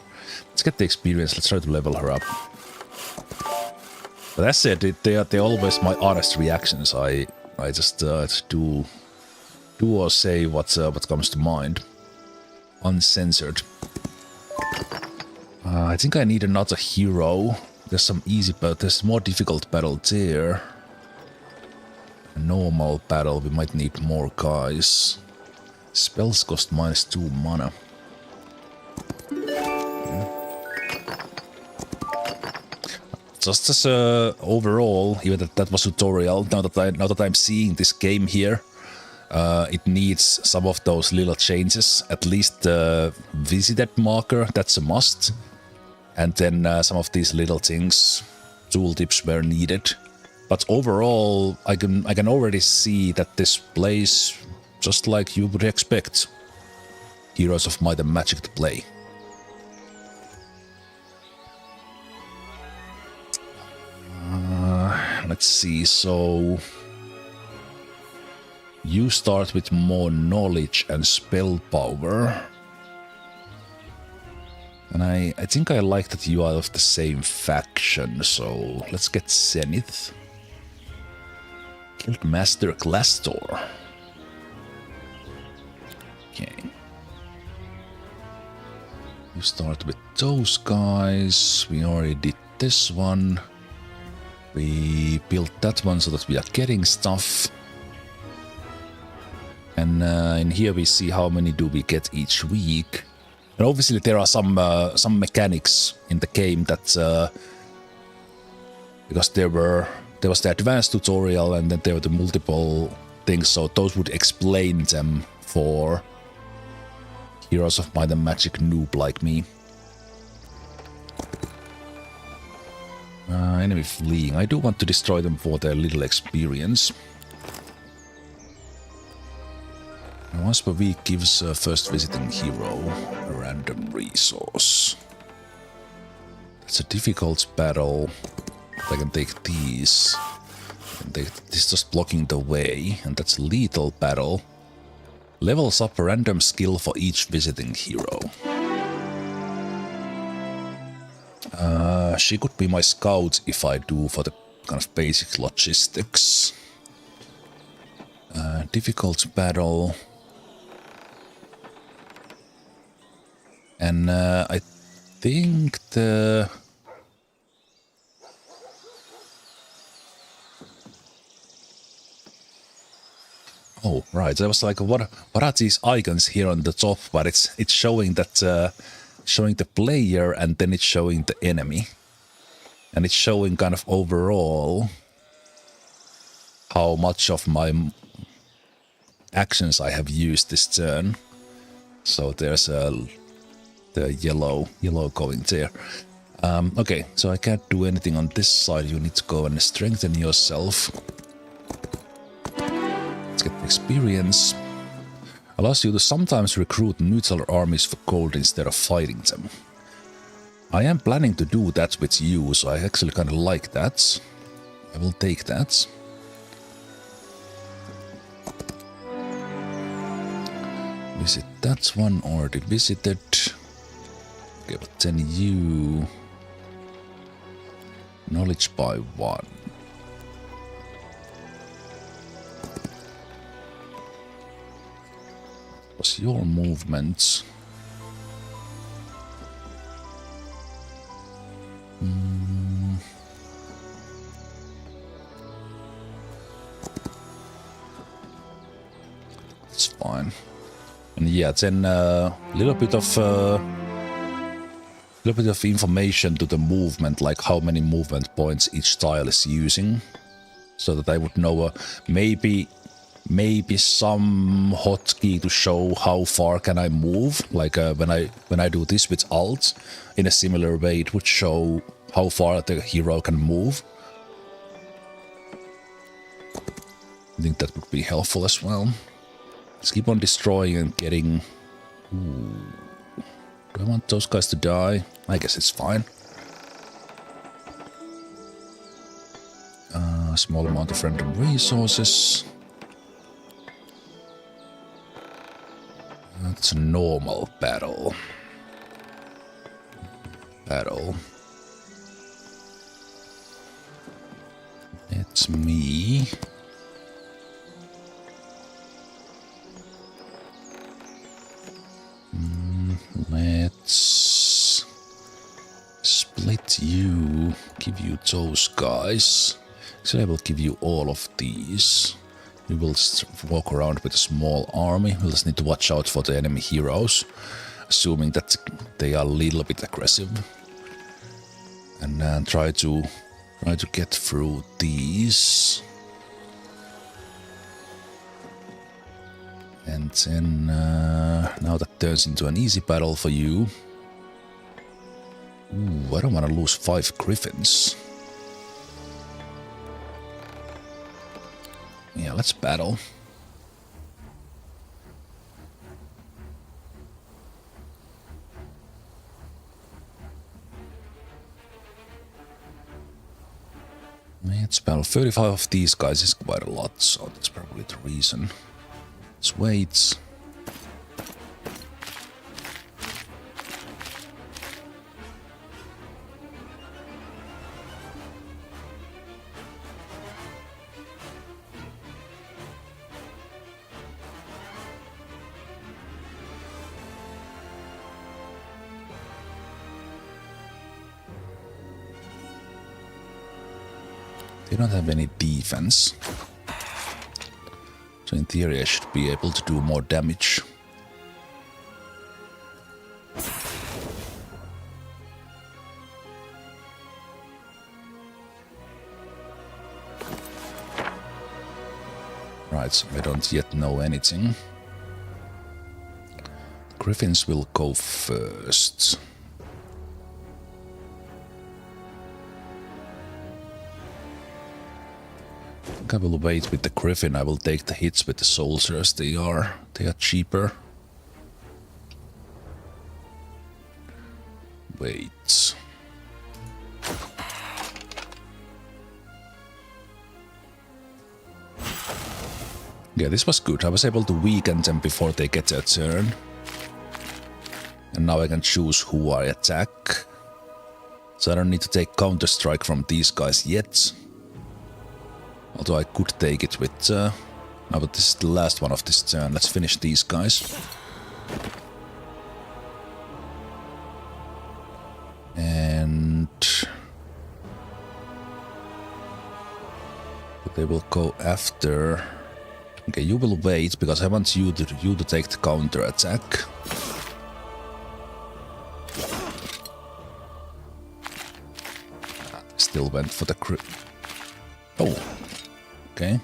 Let's get the experience. Let's try to level her up. But as said, they're always my honest reactions. I just do or say what comes to mind, uncensored. I think I need another hero. There's some easy, but there's more difficult battle there. A normal battle, we might need more guys. Spells cost -2 mana. Just as overall, even that was tutorial. Now that I'm seeing this game here, it needs some of those little changes. At least the visited marker, that's a must. And then some of these little things, tooltips were needed. But overall, I can already see that this plays just like you would expect Heroes of Might and Magic to play. Let's see, so you start with more knowledge and spell power. And I think I like that you are of the same faction, so let's get Zenith. Guildmaster Glastor. Okay. You start with those guys. We already did this one. We built that one so that we are getting stuff. And in here we see how many do we get each week. And obviously there are some mechanics in the game that because there was the advanced tutorial and then there were the multiple things, so those would explain them for Heroes of Might and Magic noob like me. Enemy fleeing. I do want to destroy them for their little experience. And once per week gives first visiting hero a random resource. It's a difficult battle. I can take these. This is just blocking the way, and that's lethal battle. Levels up a random skill for each visiting hero. She could be my scout if I do for the kind of basic logistics. Difficult battle. And I think the... Oh, right. I was like, what are these icons here on the top? But it's showing that showing the player, and then it's showing the enemy, and it's showing kind of overall how much of my actions I have used this turn. So there's the yellow going there. Okay, so I can't do anything on this side. You need to go and strengthen yourself. Let's get experience. Allows you to sometimes recruit neutral armies for gold instead of fighting them. I am planning to do that with you, so I actually kind of like that. I will take that. Visit that one, already visited. Okay, but then you... Knowledge by 1. Was your movements? That's fine. And yeah, then a little bit of information to the movement, like how many movement points each tile is using, so that I would know maybe some hotkey to show how far can I move. Like when I do this with Alt, in a similar way, it would show how far the hero can move. I think that would be helpful as well. Let's keep on destroying and getting... Ooh. Do I want those guys to die? I guess it's fine. Small amount of random resources. That's a normal battle. It's me. Let's split you, give you those guys. Actually, I will give you all of these. You will walk around with a small army. We'll just need to watch out for the enemy heroes, assuming that they are a little bit aggressive. And then try to get through these. And then now that turns into an easy battle for you. Ooh, I don't want to lose 5 griffins. Yeah, let's battle. Let's battle. 35 of these guys is quite a lot, so that's probably the reason. Let's wait. They don't have any defense. So in theory I should be able to do more damage. Right, so I don't yet know anything. The Griffins will go first. I will wait with the Griffin. I will take the hits with the soldiers. They are cheaper. Wait. Yeah, this was good. I was able to weaken them before they get their turn. And now I can choose who I attack. So I don't need to take counter-strike from these guys yet. Although I could take it with... no, but this is the last one of this turn. Let's finish these guys. And... they will go after... Okay, you will wait, because I want you to take the counter attack. Still went for the Oh. Okay.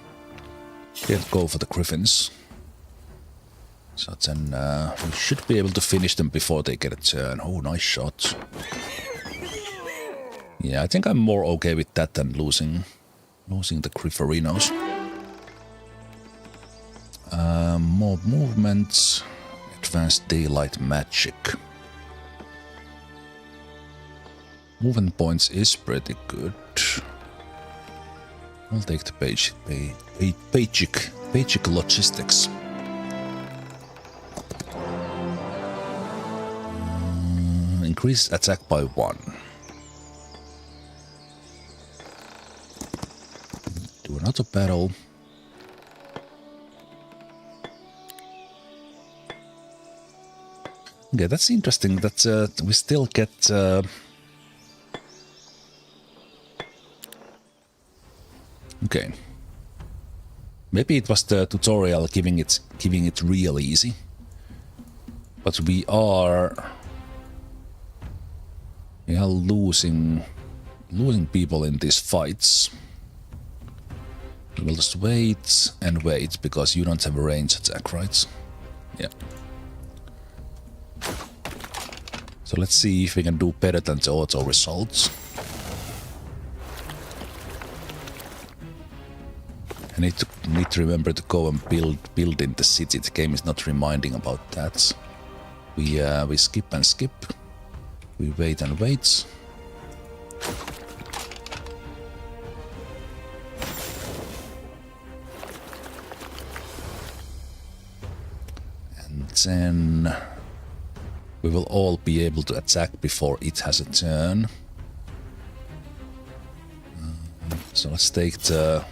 Didn't go for the Griffins. So then we should be able to finish them before they get a turn. Oh, nice shot. Yeah, I think I'm more okay with that than losing the Grifferinos. More movements, advanced daylight magic. Movement points is pretty good. I'll take the basic logistics. Increase attack by 1. Do another battle. Okay, that's interesting that we still get okay. Maybe it was the tutorial giving it real easy. But we are losing people in these fights. We'll just wait and wait because you don't have a range attack, right? Yeah. So let's see if we can do better than the auto results. I need to remember to go and build in the city. The game is not reminding about that. We skip and skip. We wait and wait. And then we will all be able to attack before it has a turn. So let's take the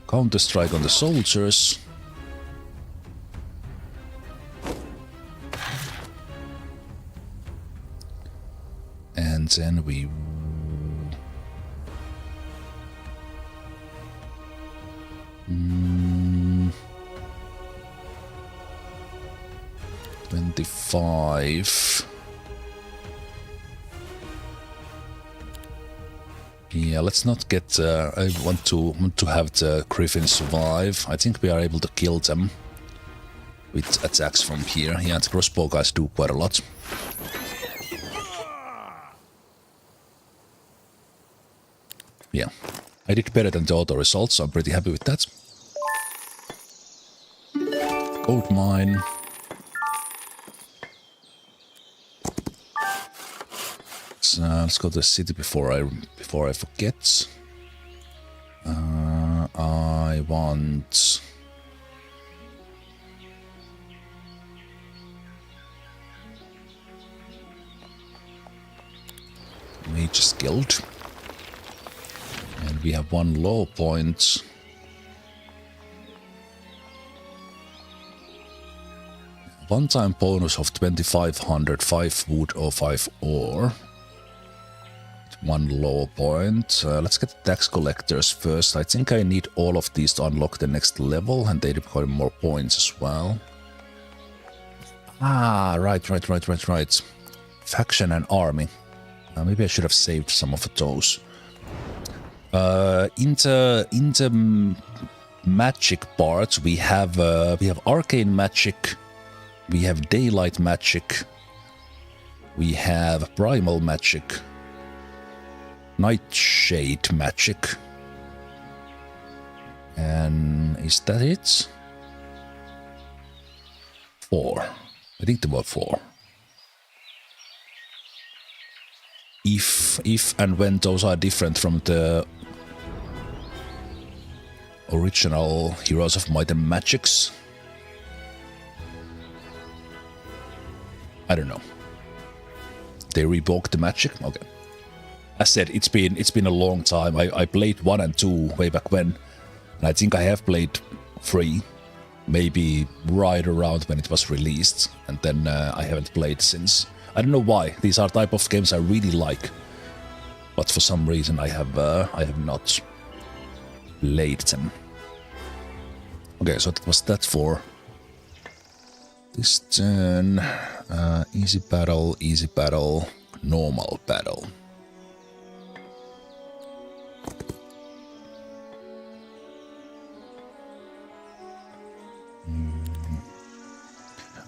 counter-strike on the soldiers. And then we... 25. Yeah, let's not get... I want to have the Griffins survive. I think we are able to kill them with attacks from here. Yeah, the crossbow guys do quite a lot. Yeah, I did better than the auto results, so I'm pretty happy with that. Gold mine. Let's go to the city before I forget. I want Mage's Guild, and we have 1 low point. One-time bonus of 2500, 5 wood or 5 ore. 1 low point. Let's get the tax collectors first. I think I need all of these to unlock the next level, and they require more points as well. Ah, right. Faction and army. Maybe I should have saved some of those. In the magic part, we have arcane magic, we have daylight magic, we have primal magic, nightshade magic, and is that it? 4. I think there were 4. If and when those are different from the original Heroes of Might and Magics, I don't know. They revoked the magic? Okay. As said, it's been a long time. I played 1 and 2 way back when, and I think I have played 3, maybe right around when it was released, and then I haven't played since. I don't know why. These are type of games I really like, but for some reason I have not played them. Okay, so that was that for this turn. Easy battle, normal battle.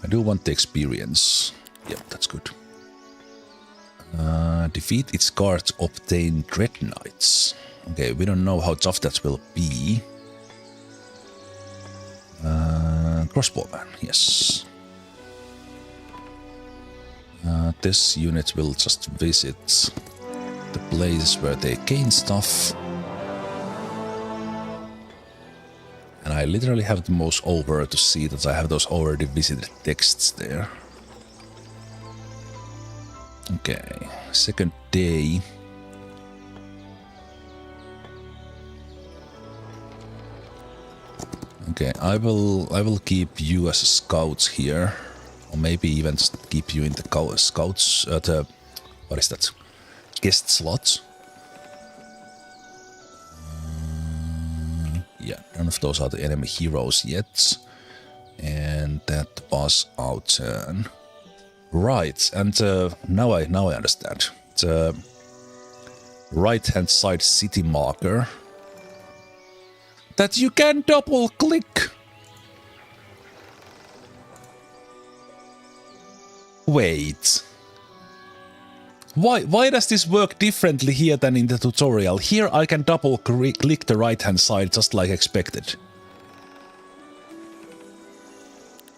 I do want the experience. Yep, that's good. Defeat its guards, obtain Dread Knights. Okay, we don't know how tough that will be. Crossbowman, yes. This unit will just visit the places where they gain stuff. And I literally have the mouse over to see that I have those already visited texts there. Okay, second day. Okay, I will keep you as scouts here, or maybe even just keep you in the scouts. What is that? Guest slots. Yeah, none of those are the enemy heroes yet, and that was our turn. Right, and now I understand. The right-hand side city marker that you can double click. Wait. Why does this work differently here than in the tutorial? Here I can double click the right hand side just like expected.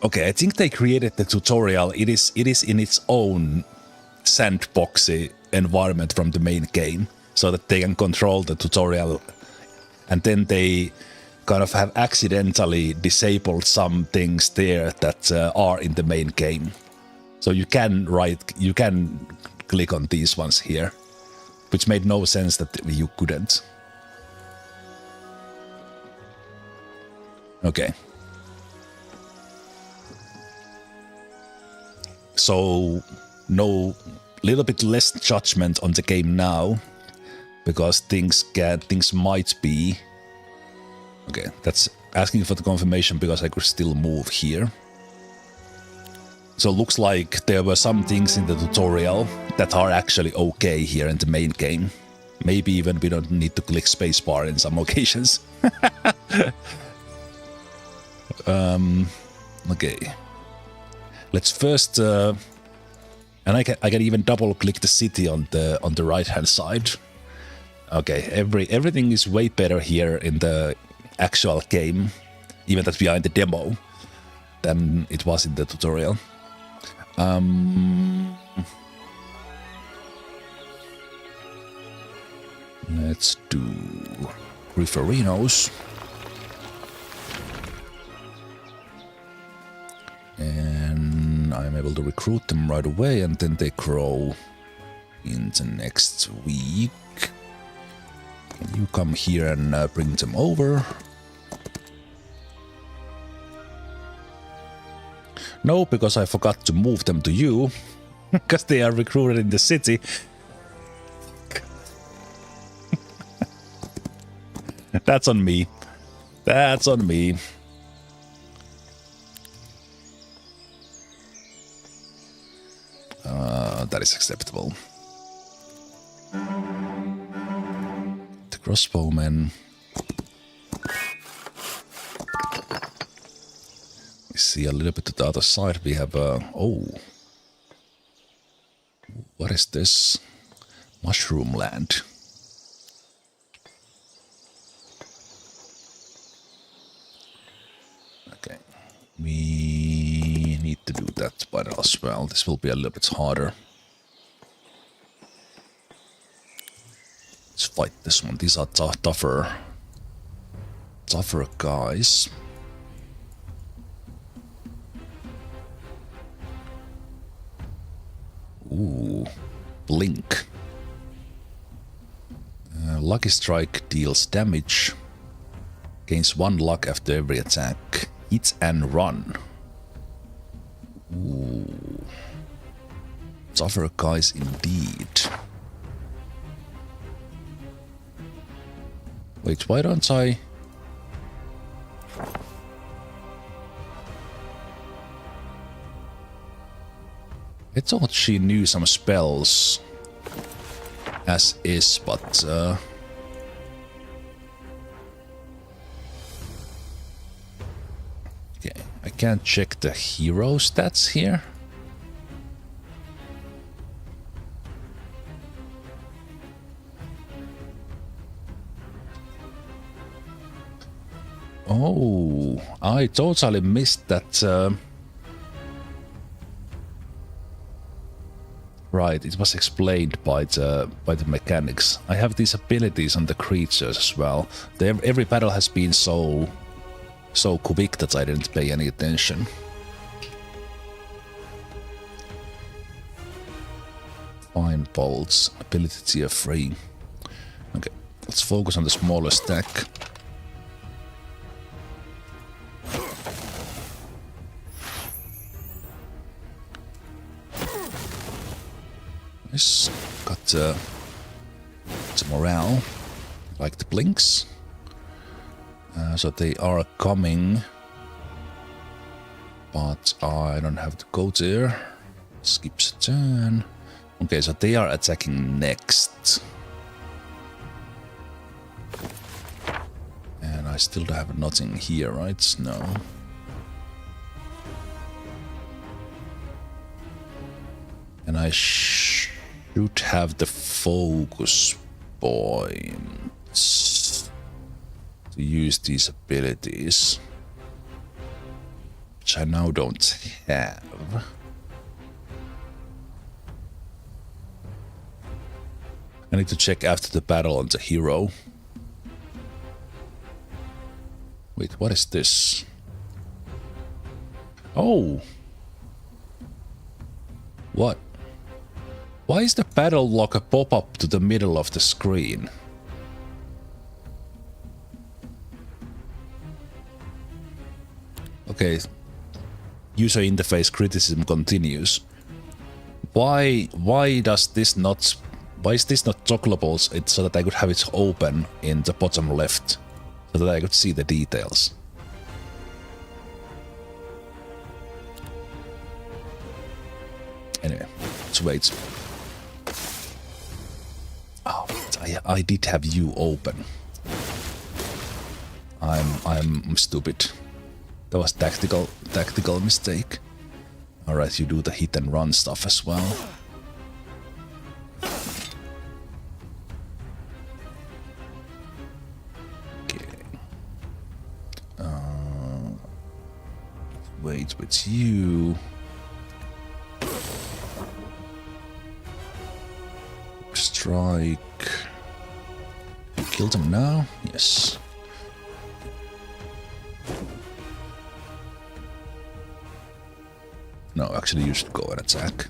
Okay, I think they created the tutorial. It is in its own sandboxy environment from the main game, so that they can control the tutorial, and then they kind of have accidentally disabled some things there that are in the main game. So you can click on these ones here, which made no sense that you couldn't. Okay. So no, little bit less judgment on the game now, because things might be. Okay, that's asking for the confirmation because I could still move here. So looks like there were some things in the tutorial that are actually okay here in the main game. Maybe even we don't need to click spacebar in some occasions. Okay. Let's first, and I can even double click the city on the right hand side. Okay, everything is way better here in the actual game, even that we are in the demo, than it was in the tutorial. Let's do Grifferinos. And I'm able to recruit them right away, and then they grow in the next week. You come here and bring them over. No, because I forgot to move them to you, because they are recruited in the city. That's on me. That's on me. That is acceptable. The crossbowmen. We see a little bit to the other side. We have oh, what is this? Mushroom land. Okay, we need to do that battle as well. This will be a little bit harder. Let's fight this one. These are tougher guys. Ooh, blink. Lucky strike deals damage. Gains 1 luck after every attack. Hit and run. Ooh. Tougher guys indeed. Wait, why don't I... I thought she knew some spells as is, but okay, I can't check the hero stats here. Oh, I totally missed that. Right, it was explained by the mechanics. I have these abilities on the creatures as well. Every battle has been so quick that I didn't pay any attention. Fine bolts, ability tier 3. Okay, let's focus on the smaller stack. Nice. Got some morale, like the blinks. So they are coming, but I don't have to go there. Skips a turn. Okay, so they are attacking next. And I still have nothing here, right? No. And I should have the focus points to use these abilities, which I now don't have. I need to check after the battle on the hero. Wait, what is this? Oh! What? Why is the battle log a pop-up to the middle of the screen? Okay. User interface criticism continues. Why does this not... Why is this not toggleable so that I could have it open in the bottom left? So that I could see the details. Anyway, let's wait. Oh, I did have you open. I'm stupid. That was tactical mistake. Alright, you do the hit and run stuff as well. Wait with you. Strike. You killed him now? Yes. No, actually you should go and attack.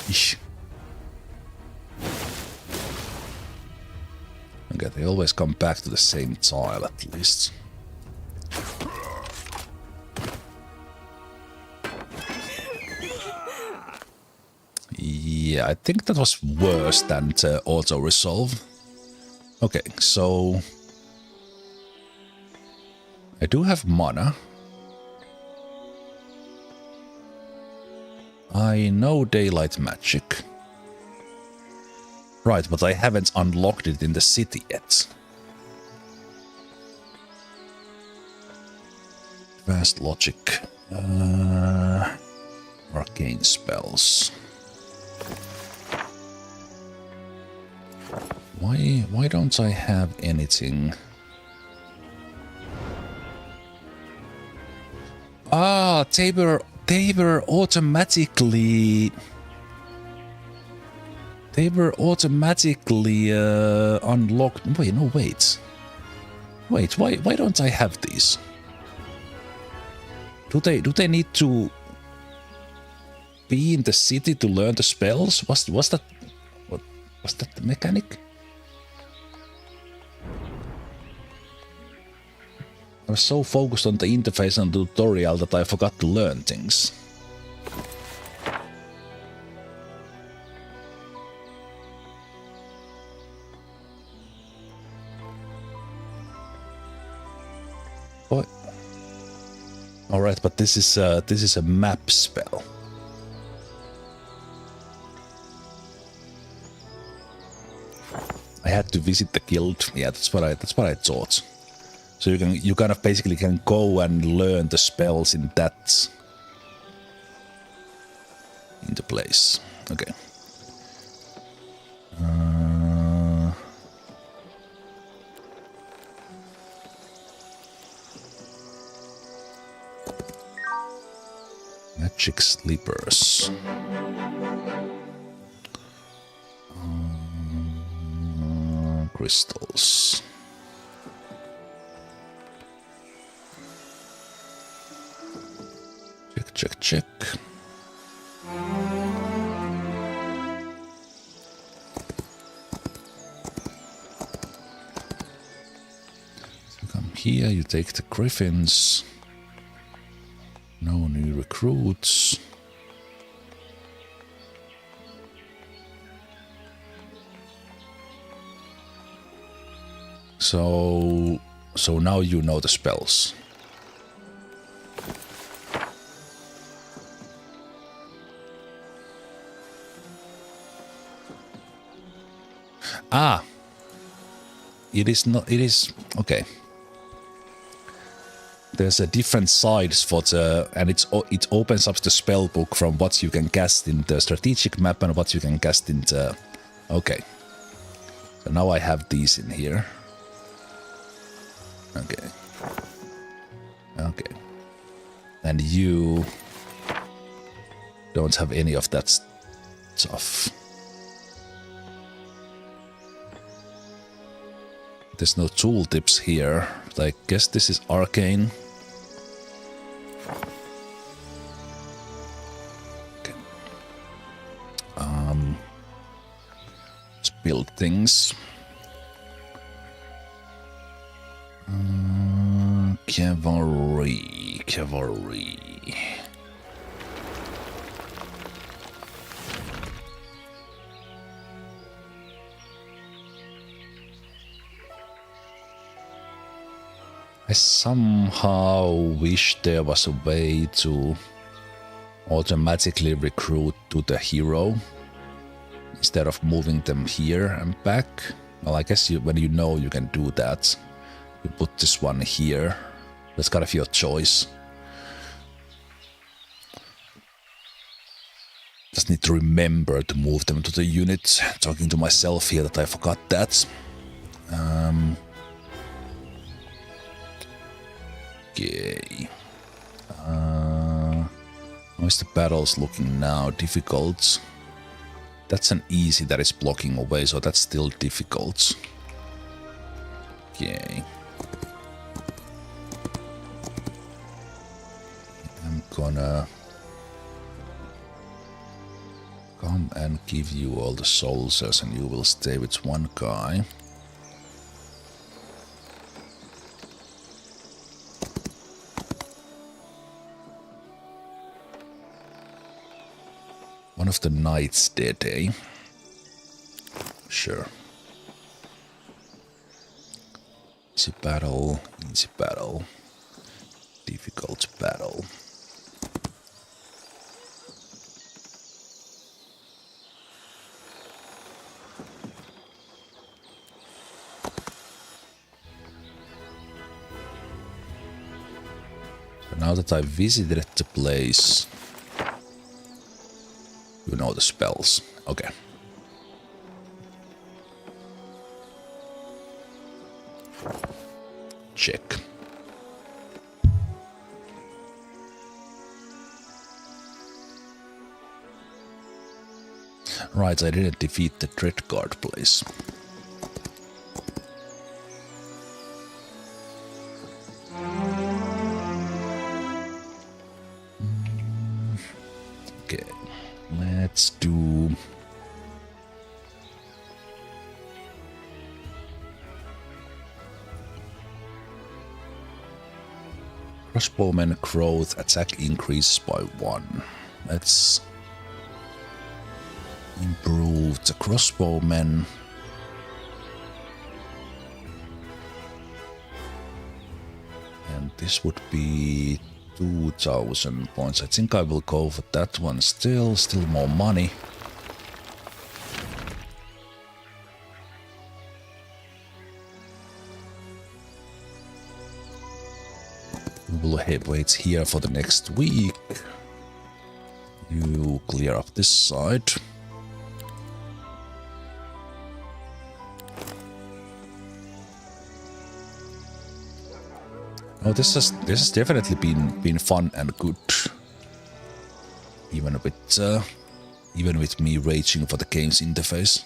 Eesh. Okay, they always come back to the same tile at least. Yeah, I think that was worse than the auto-resolve. Okay, so... I do have mana. I know daylight magic. Right, but I haven't unlocked it in the city yet. Fast logic. Arcane spells. Why don't I have anything? Ah, they were automatically... They were automatically unlocked. Wait, no, wait. Wait, why don't I have these? Do they need to be in the city to learn the spells? Was that the mechanic? I was so focused on the interface and the tutorial that I forgot to learn things. What? All right, but this is a map spell. I had to visit the guild. Yeah, that's what I thought. So you kind of basically can go and learn the spells in that into place. Okay. magic slippers. Crystals. Check. So come here, you take the griffins. No new recruits. So now you know the spells. Ah, it is okay. There's a different sides for the, and it opens up the spell book from what you can cast in the strategic map and what you can cast in the. Okay, so now I have these in here. Okay, and you don't have any of that stuff. There's no tooltips here. I guess this is arcane. Okay. Let's build things. Cavalry. I somehow wish there was a way to automatically recruit to the hero instead of moving them here and back. Well, I guess when you know you can do that, you put this one here. That's kind of your choice. Just need to remember to move them to the unit. Talking to myself here that I forgot that. Okay. How is the battles looking now? Difficult. That's an easy that is blocking away, so that's still difficult. Okay. I'm gonna come and give you all the soldiers and you will stay with one guy. One of the knights dead, eh? Sure. Easy battle, difficult battle. So now that I visited the place, you know the spells. Okay. Check. Right, I didn't defeat the Dread Guard place. Okay, let's do... Crossbowman growth attack increases by 1. Let's improve the crossbowman. And this would be 2,000 points. I think I will go for that one still more money. We will wait here for the next week. You clear up this side. Oh, this has definitely been fun and good. even with me raging for the game's interface.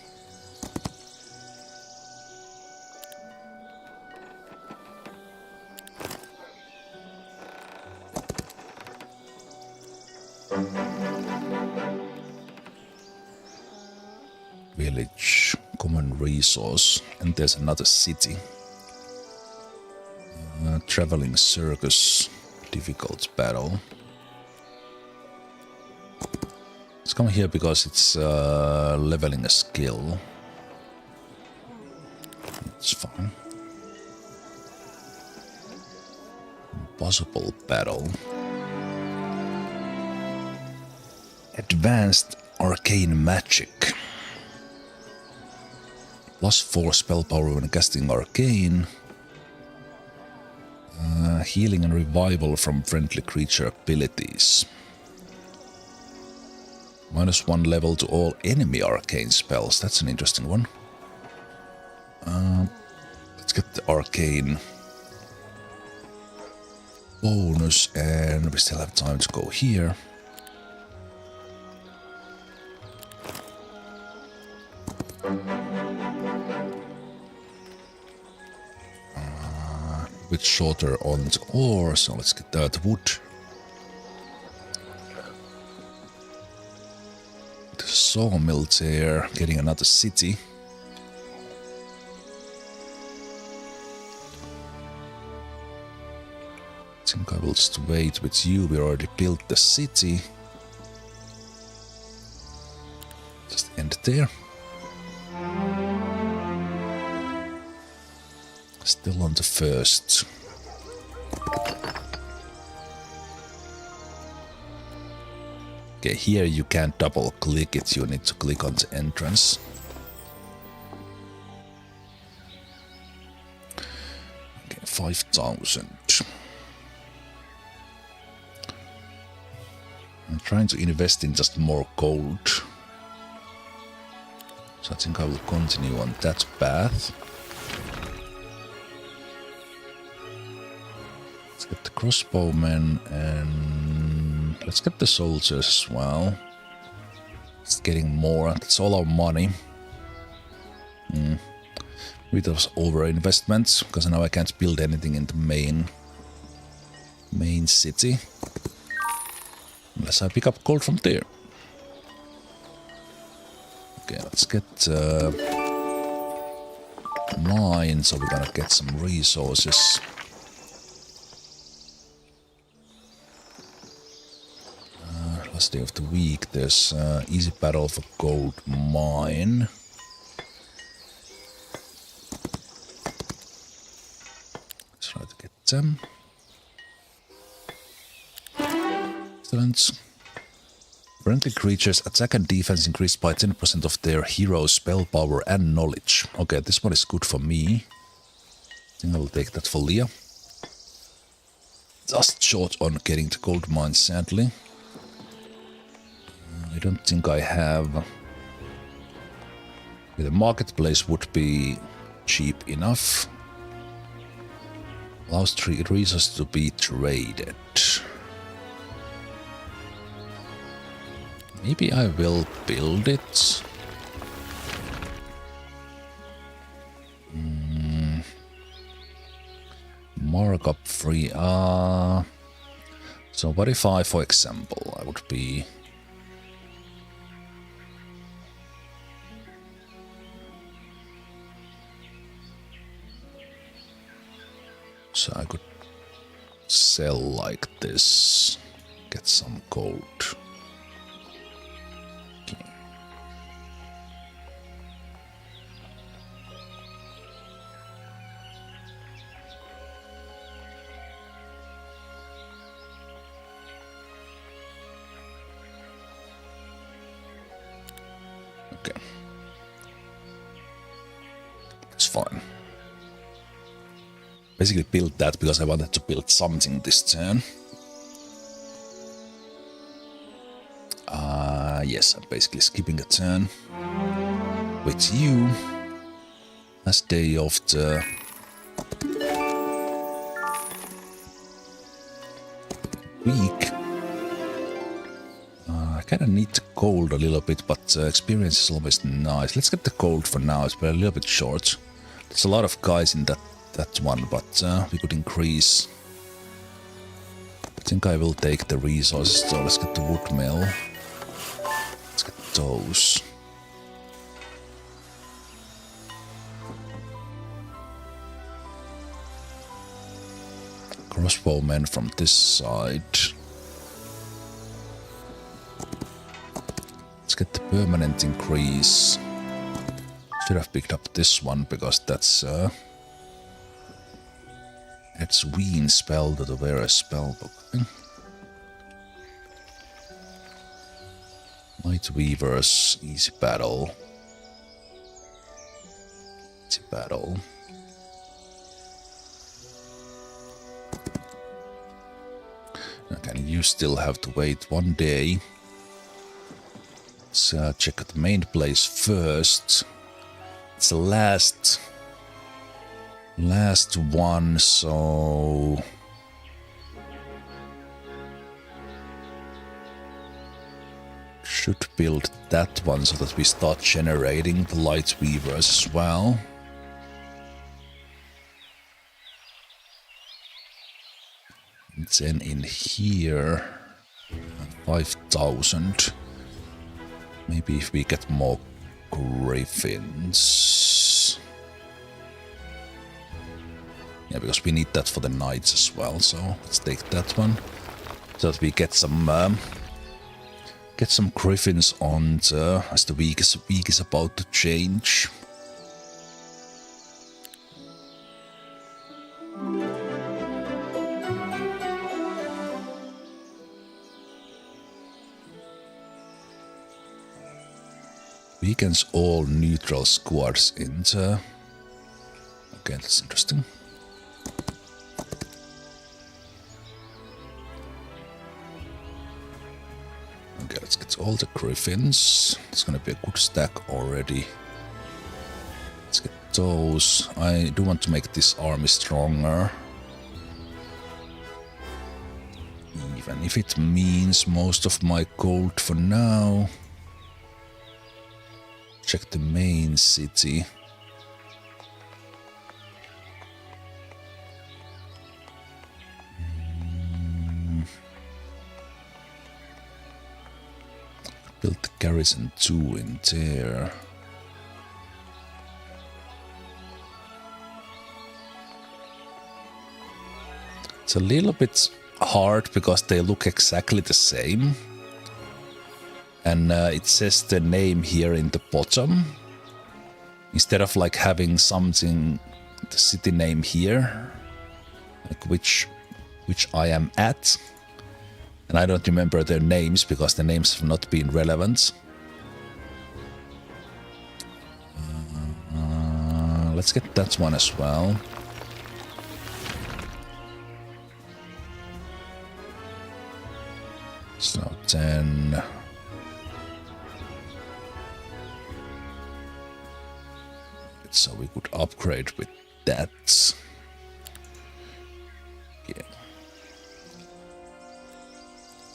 Village, common resource, and there's another city. Traveling circus, difficult battle. Let's come here because it's leveling a skill. It's fine. Impossible battle. Advanced arcane magic. +4 spell power when casting arcane. Healing and revival from friendly creature abilities. -1 level to all enemy arcane spells. That's an interesting one. Let's get the arcane bonus, and we still have time to go here. Bit shorter on the ore, so let's get that wood. The sawmill there, getting another city. I think I will just wait with you. We already built the city. Just end there. Still on the first. Okay, here you can't double click it, you need to click on the entrance. Okay, 5,000. I'm trying to invest in just more gold. So I think I will continue on that path. Get the crossbowmen, and let's get the soldiers as well. It's getting more. That's all our money. Bit of over investments, because now I can't build anything in the main city unless I pick up gold from there. Okay, let's get mine, so we're gonna get some resources. Last day of the week, there's easy battle for gold mine. Let's try to get them. Excellent. Friendly creatures attack and defense increased by 10% of their hero's spell power and knowledge. Okay, this one is good for me. I think I will take that for Leah. Just short on getting the gold mine, sadly. I don't think I have. The marketplace would be cheap enough. Allows 3 resources to be traded. Maybe I will build it. Markup free. So what if I, for example, I would be... So I could sell like this, get some gold. Okay. Okay. It's fine. Basically built that because I wanted to build something this turn. Yes, I'm basically skipping a turn with you. Last day of the week. I Kinda need the gold a little bit, but experience is always nice. Let's get the gold for now, it's a little bit short. There's a lot of guys in that one, but we could increase. I think I will take the resources, so let's get the wood mill. Let's get those. Crossbowmen from this side. Let's get the permanent increase. Should have picked up this one because that's it's Ween spell to the various spellbook. Light Weavers, easy battle. Easy battle. Okay, you still have to wait 1 day. Let's check the main place first. It's the last one, so should build that one so that we start generating the light weavers as well. And then in here 5,000. Maybe if we get more griffins. Yeah, because we need that for the knights as well, so let's take that one. So that we get some griffins on as the week is about to change. Weakens all neutral squads into. Okay, that's interesting. Okay, let's get all the griffins. It's gonna be a good stack already. Let's get those. I do want to make this army stronger. Even if it means most of my gold for now. Check the main city. Build the garrison 2 in there. It's a little bit hard because they look exactly the same. And it says the name here in the bottom. Instead of like having something, the city name here, like which I am at. And I don't remember their names because the names have not been relevant. Let's get that one as well. So then... So we could upgrade with that. Yeah.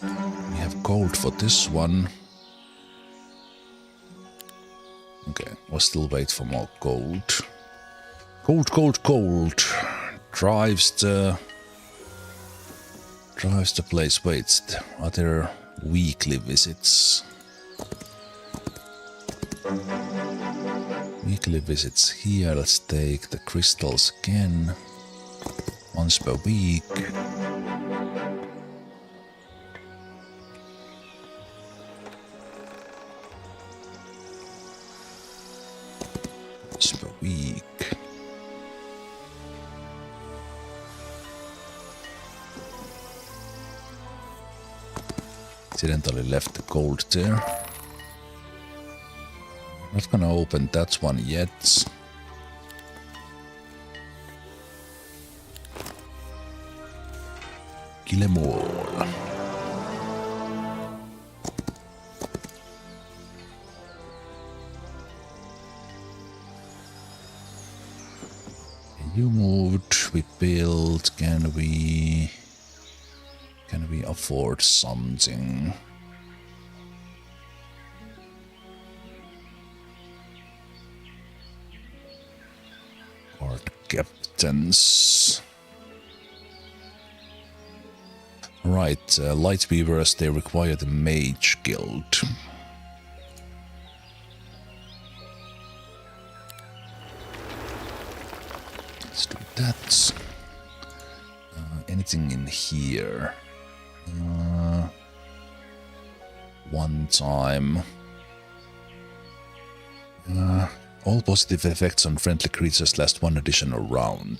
We have gold for this one. Okay, we'll still wait for more gold. Gold. Drives the place. Wait, are there weekly visits? Weekly visits here. Let's take the crystals again. Once per week. Once per week. Accidentally left the gold there. Not gonna open that one yet. Kill 'em all. You moved, we built, can we afford something? captains. Right, light weavers, they require the mage guild. Let's do that. Anything in here? One time. All positive effects on friendly creatures last one additional round.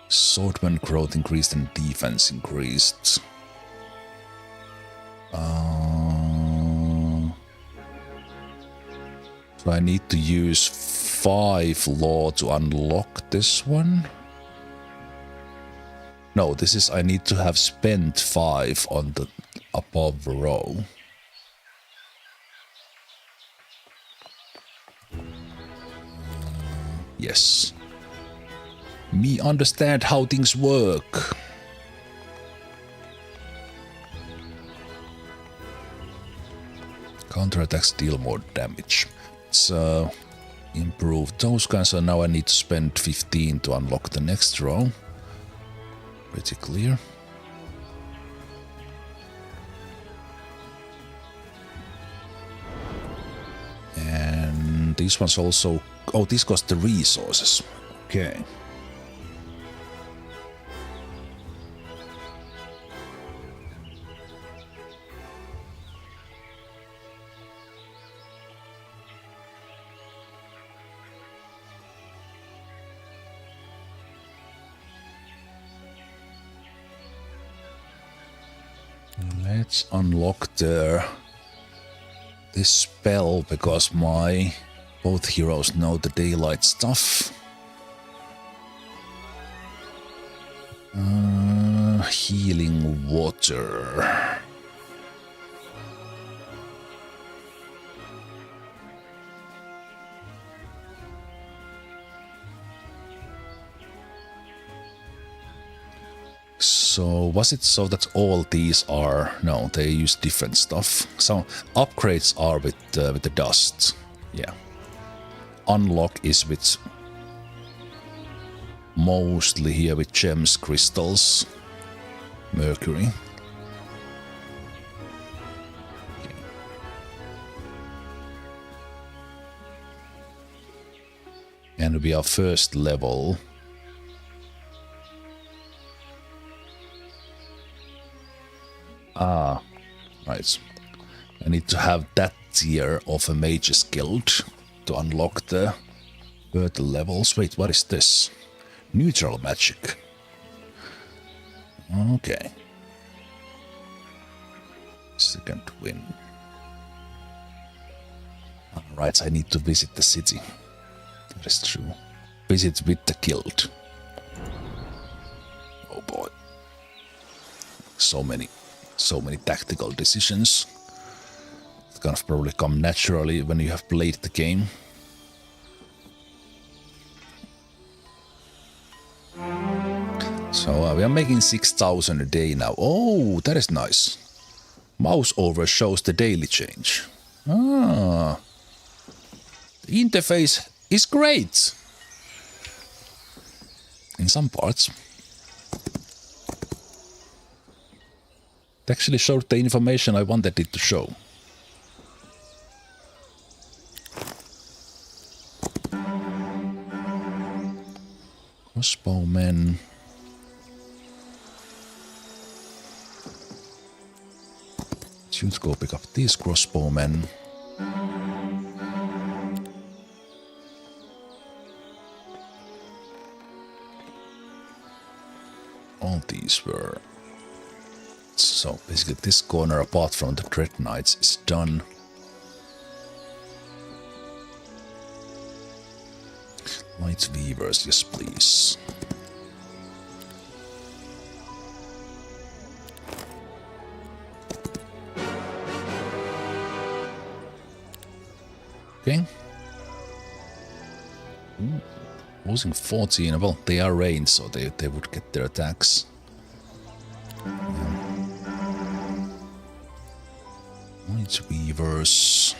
Swordman growth increased and defense increased. So I need to use 5 law to unlock this one. No, this is I need to have spent 5 on the above row. Yes. Me understand how things work. Counterattacks deal more damage. Let's improve those guys. So now I need to spend 15 to unlock the next row. Pretty clear. And these ones also... Oh, this costs the resources. Okay. Let's unlock this spell because my both heroes know the daylight stuff. Healing water. So was it so that all these are... No, they use different stuff. So upgrades are with the dust. Yeah. Unlock is with... Mostly here with gems, crystals, mercury. Okay. And we are first level. Right. I need to have that tier of a mage's guild to unlock the further levels. Wait, what is this? Neutral magic. Okay. Second win. Alright, I need to visit the city. That is true. Visit with the guild. Oh boy. So many tactical decisions. That kind of probably come naturally when you have played the game. So we are making 6,000 a day now. Oh, that is nice. Mouse over shows the daily change. The interface is great. In some parts. It actually showed the information I wanted it to show. Crossbowmen. Let's go pick up these crossbowmen. All these were... So basically this corner apart from the Dread Knights is done. Light Weavers, yes please. Okay. Ooh, losing 14. Well, they are ranged, so they would get their attacks. Light Weavers.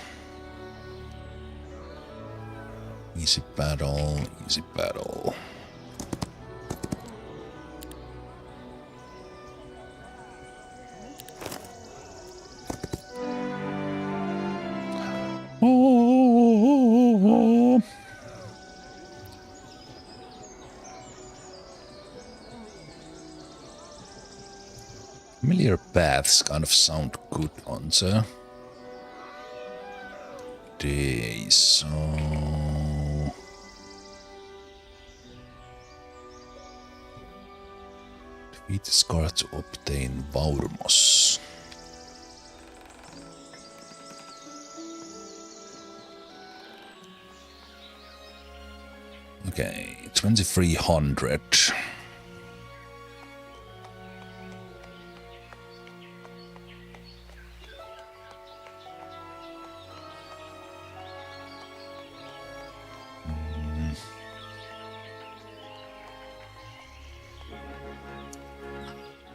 Easy battle, easy battle. Oh. Familiar paths kind of sound good on the day, so defeat the scar to obtain Vaurmos. Okay, 2300.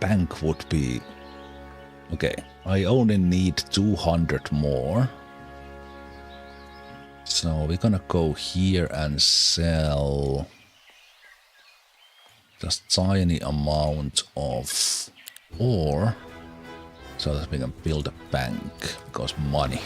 Bank would be... Okay, I only need 200 more. So we're gonna go here and sell just tiny amount of ore so that we can build a bank, because money.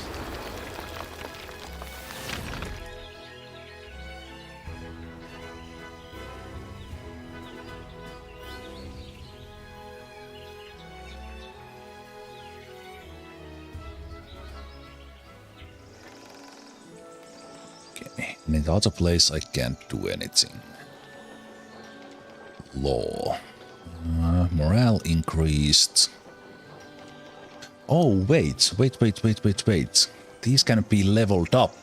And in the other place I can't do anything. Law. Morale increased. Oh, wait. These can be leveled up.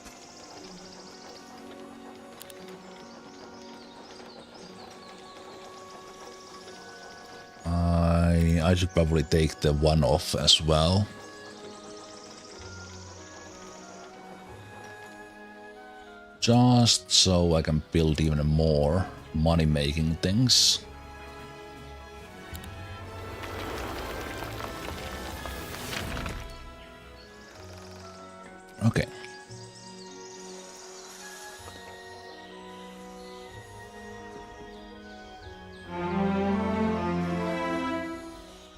I should probably take the one off as well. Just so I can build even more money-making things. Okay.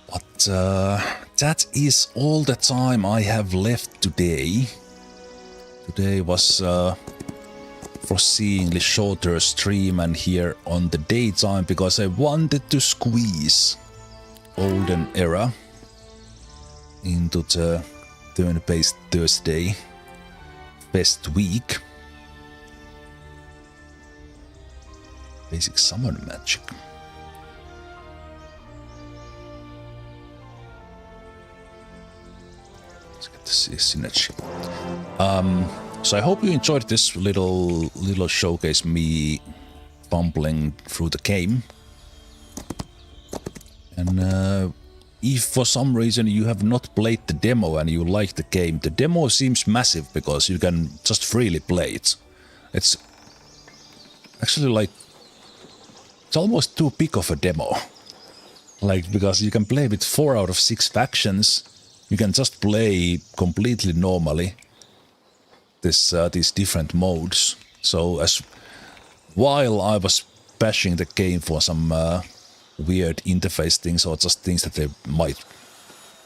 But that is all the time I have left today. Today was foreseeingly shorter stream and here on the daytime because I wanted to squeeze Olden Era into the turn-based Thursday best week. Basic summon magic. Let's get to see synergy. So I hope you enjoyed this little showcase, me bumbling through the game. And if for some reason you have not played the demo and you like the game, the demo seems massive because you can just freely play it. It's actually like, it's almost too big of a demo. Like, because you can play with 4 out of 6 factions, you can just play completely normally. These different modes. So as while I was bashing the game for some weird interface things or just things that they might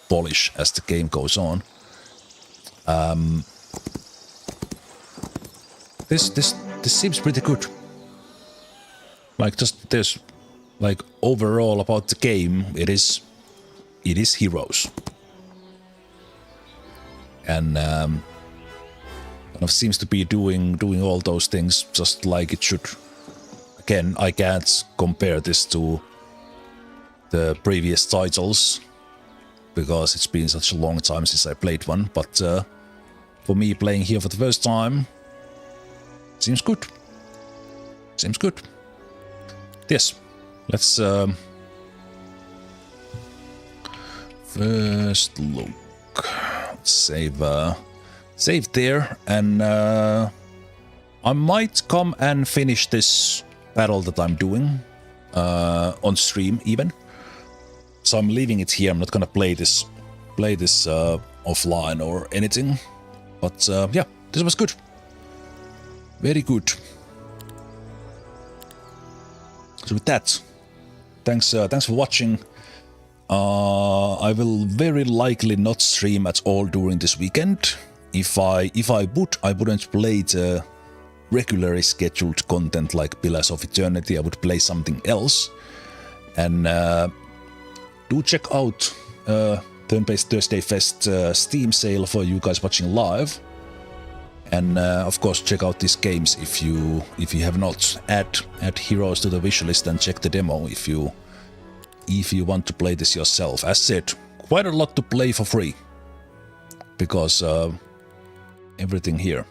polish as the game goes on, this seems pretty good. Like, just there's like overall about the game, it is Heroes, and kind of seems to be doing all those things just like it should. Again, I can't compare this to the previous titles because it's been such a long time since I played one, but for me playing here for the first time, seems good. Seems good. Yes, let's first look. Let's save there, and I might come and finish this battle that I'm doing on stream even. So I'm leaving it here. I'm not gonna play this offline or anything. But yeah, this was good. Very good. So with that, thanks for watching. I will very likely not stream at all during this weekend. If I would, I wouldn't play the regularly scheduled content like Pillars of Eternity. I would play something else. And do check out Turn-Based Thursday Fest Steam sale for you guys watching live. And of course, check out these games if you have not. Add heroes to the wish list and check the demo if you want to play this yourself. As said, quite a lot to play for free because everything here.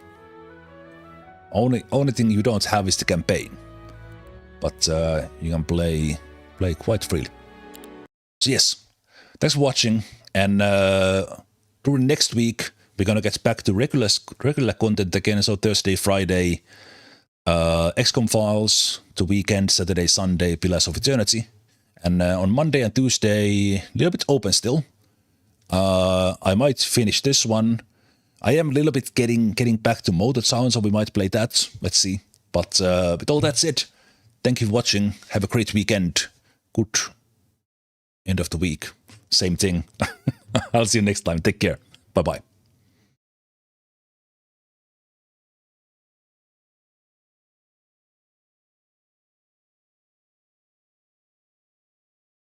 Only thing you don't have is the campaign, but you can play quite freely. So yes, thanks for watching, and during next week we're gonna get back to regular content again. So Thursday, Friday, XCOM Files. The weekend, Saturday, Sunday, Pillars of Eternity. And on Monday and Tuesday, a little bit open still. I might finish this one. I am a little bit getting back to Motor Town, so we might play that. Let's see. But with all that said, thank you for watching. Have a great weekend. Good end of the week. Same thing. I'll see you next time. Take care. Bye-bye.